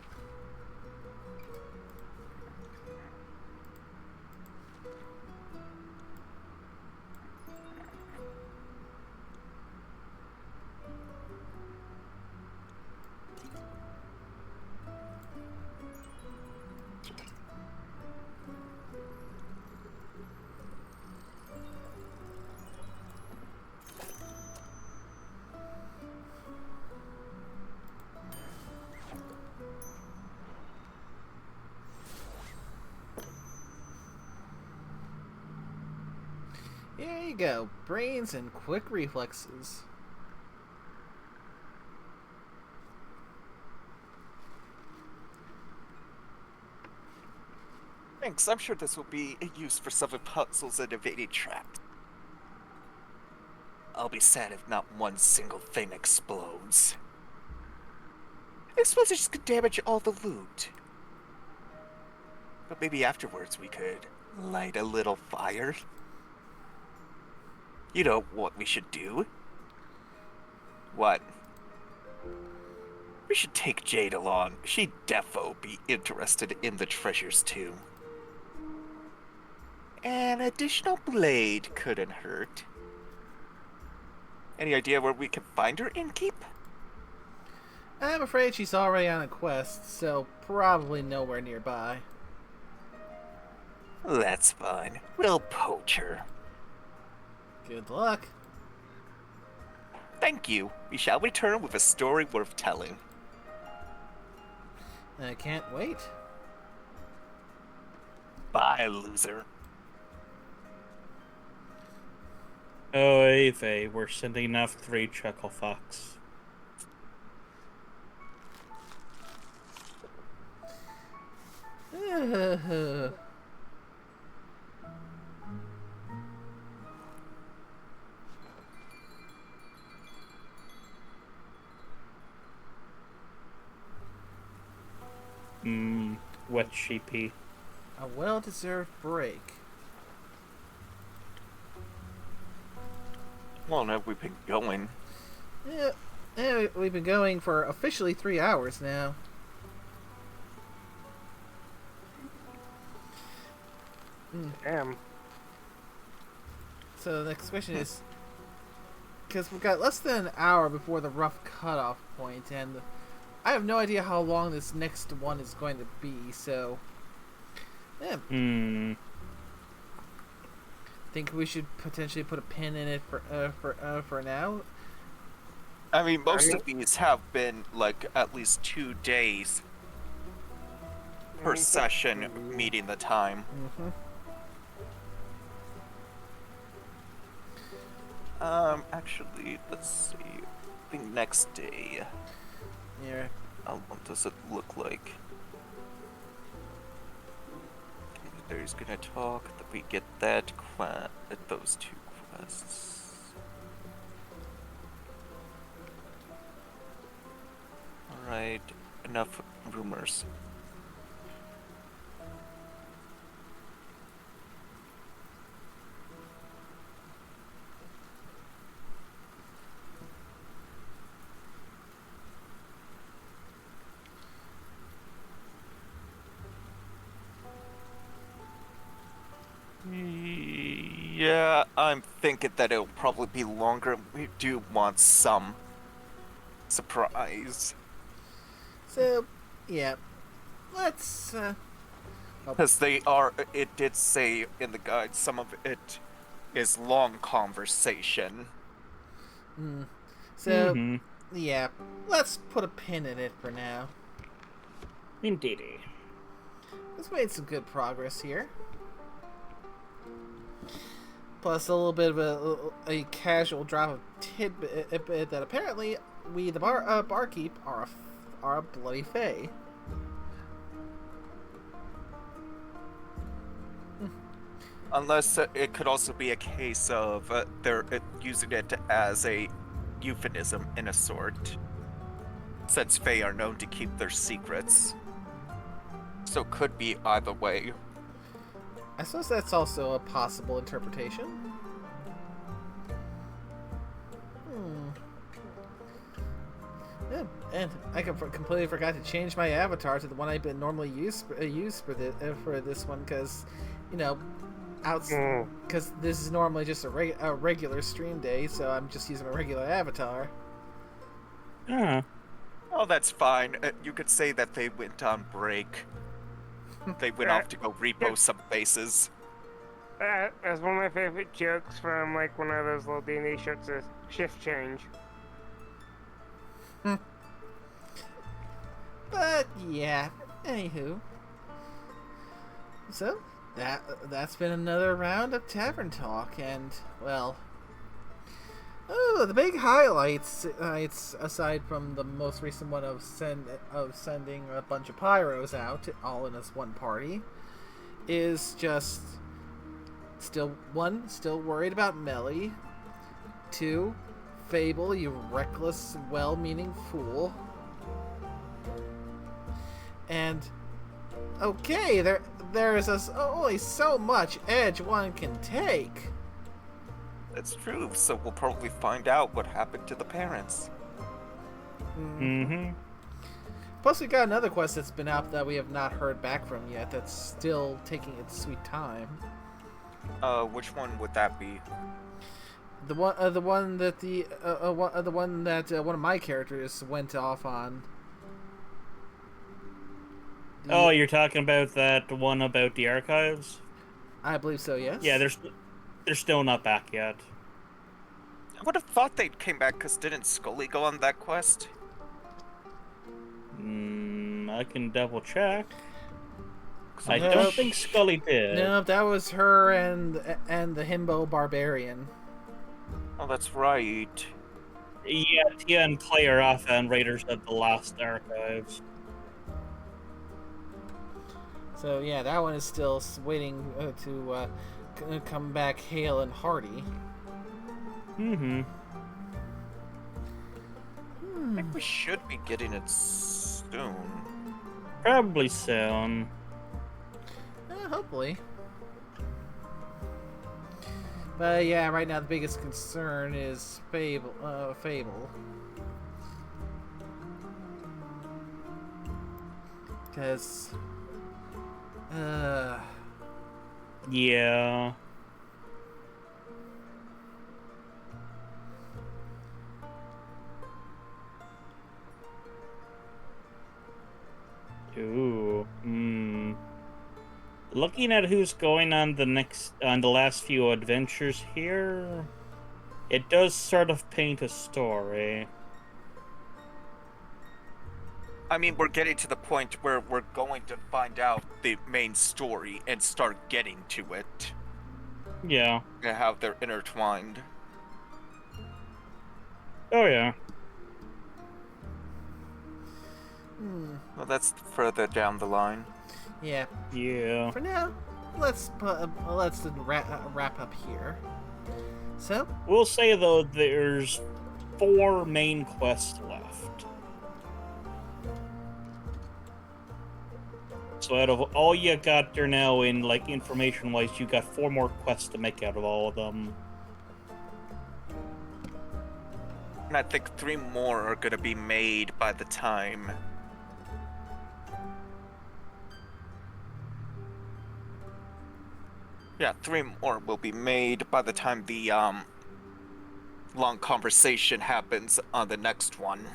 There you go. Brains and quick reflexes. Thanks, I'm sure this will be used for solving puzzles and evading traps. I'll be sad if not one single thing explodes. I suppose it just could damage all the loot. But maybe afterwards we could light a little fire. You know what we should do? What? We should take Jade along. She'd defo be interested in the treasures too. An additional blade couldn't hurt. Any idea where we can find her innkeep? I'm afraid she's already on a quest, so probably nowhere nearby. That's fine. We'll poach her. Good luck. Thank you. We shall return with a story worth telling. I can't wait. Bye, loser. Oh, Eve, we're sending off 3 chuckle fucks. Wet sheepy. A well-deserved break. How long have we been going? Yeah, we've been going for officially 3 hours now. Damn. So the next question is, because we've got less than an hour before the rough cutoff point, and I have no idea how long this next one is going to be, so... Yeah. Think we should potentially put a pin in it for now? I mean, most of these have been, like, at least 2 days per session meeting the time. Mm-hmm. Actually, let's see. The next day. Yeah. What does it look like? There's gonna talk that we get that those 2 quests. Alright, enough rumors. Yeah, I'm thinking that it'll probably be longer. We do want some surprise. So, yeah. Let's, Because it did say in the guide, some of it is long conversation. So, Mhm. yeah. Let's put a pin in it for now. Indeedy. Let's made some good progress here. Plus a little bit of a casual drop of tidbit that apparently we, the barkeep, are a bloody fae. Unless it could also be a case of they're using it as a euphemism in a sort. Since fae are known to keep their secrets. So it could be either way. I suppose that's also a possible interpretation. Yeah, and I completely forgot to change my avatar to the one I've been normally use for this one, because, you know, because this is normally just a regular stream day, so I'm just using my regular avatar. Oh, that's fine. You could say that they went on break. They went off to go repo some bases. That's one of my favorite jokes from like one of those little D&D shirts, is shift change. But yeah, anywho. So that's been another round of Tavern Talk, and well, the big highlights, aside from the most recent one of sending a bunch of pyros out all in this one party, is just still worried about Melly. 2, Fable, you reckless, well-meaning fool. And okay, there's only so much edge one can take. That's true, so we'll probably find out what happened to the parents. Mm-hmm. Plus, we got another quest that's been out that we have not heard back from yet. That's still taking its sweet time. Which one would that be? The one that one of my characters went off on. Oh, you're talking about that one about the archives? I believe so. Yes. Yeah, they're still not back yet. I would have thought they came back, because didn't Scully go on that quest? I can double check. I Nope. don't think Scully did. No, that was her and the Himbo Barbarian. Oh, that's right. Yeah, Tia and Clay are off on Raiders of the Lost Archives. So yeah, that one is still waiting to come back hale and hearty. Mm-hmm. I think we should be getting it soon. Probably soon. Hopefully. But yeah, right now the biggest concern is Fable. Because, Yeah. Ooh. Looking at who's going on the last few adventures here, it does sort of paint a story. I mean, we're getting to the point where we're going to find out the main story and start getting to it. Yeah. And how they're intertwined. Oh yeah. Well, that's further down the line. yeah. Yeah. For now, let's wrap up here. So, We'll say, though, there's 4 main quests left. So out of all you got there now in, like, information-wise, you got 4 more quests to make out of all of them. And I think 3 more are gonna be made by the time... Yeah, 3 more will be made by the time the, long conversation happens on the next one.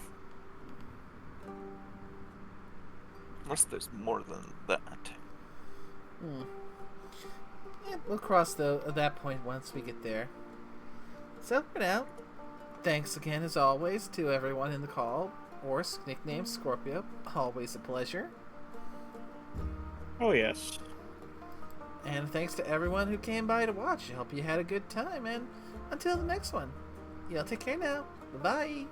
Unless there's more than that. Yeah, we'll cross that point once we get there. So, for now, thanks again, as always, to everyone in the call. Orsk, nickname Scorpio, always a pleasure. Oh, yes. And thanks to everyone who came by to watch. I hope you had a good time, and until the next one, y'all take care now. Bye-bye.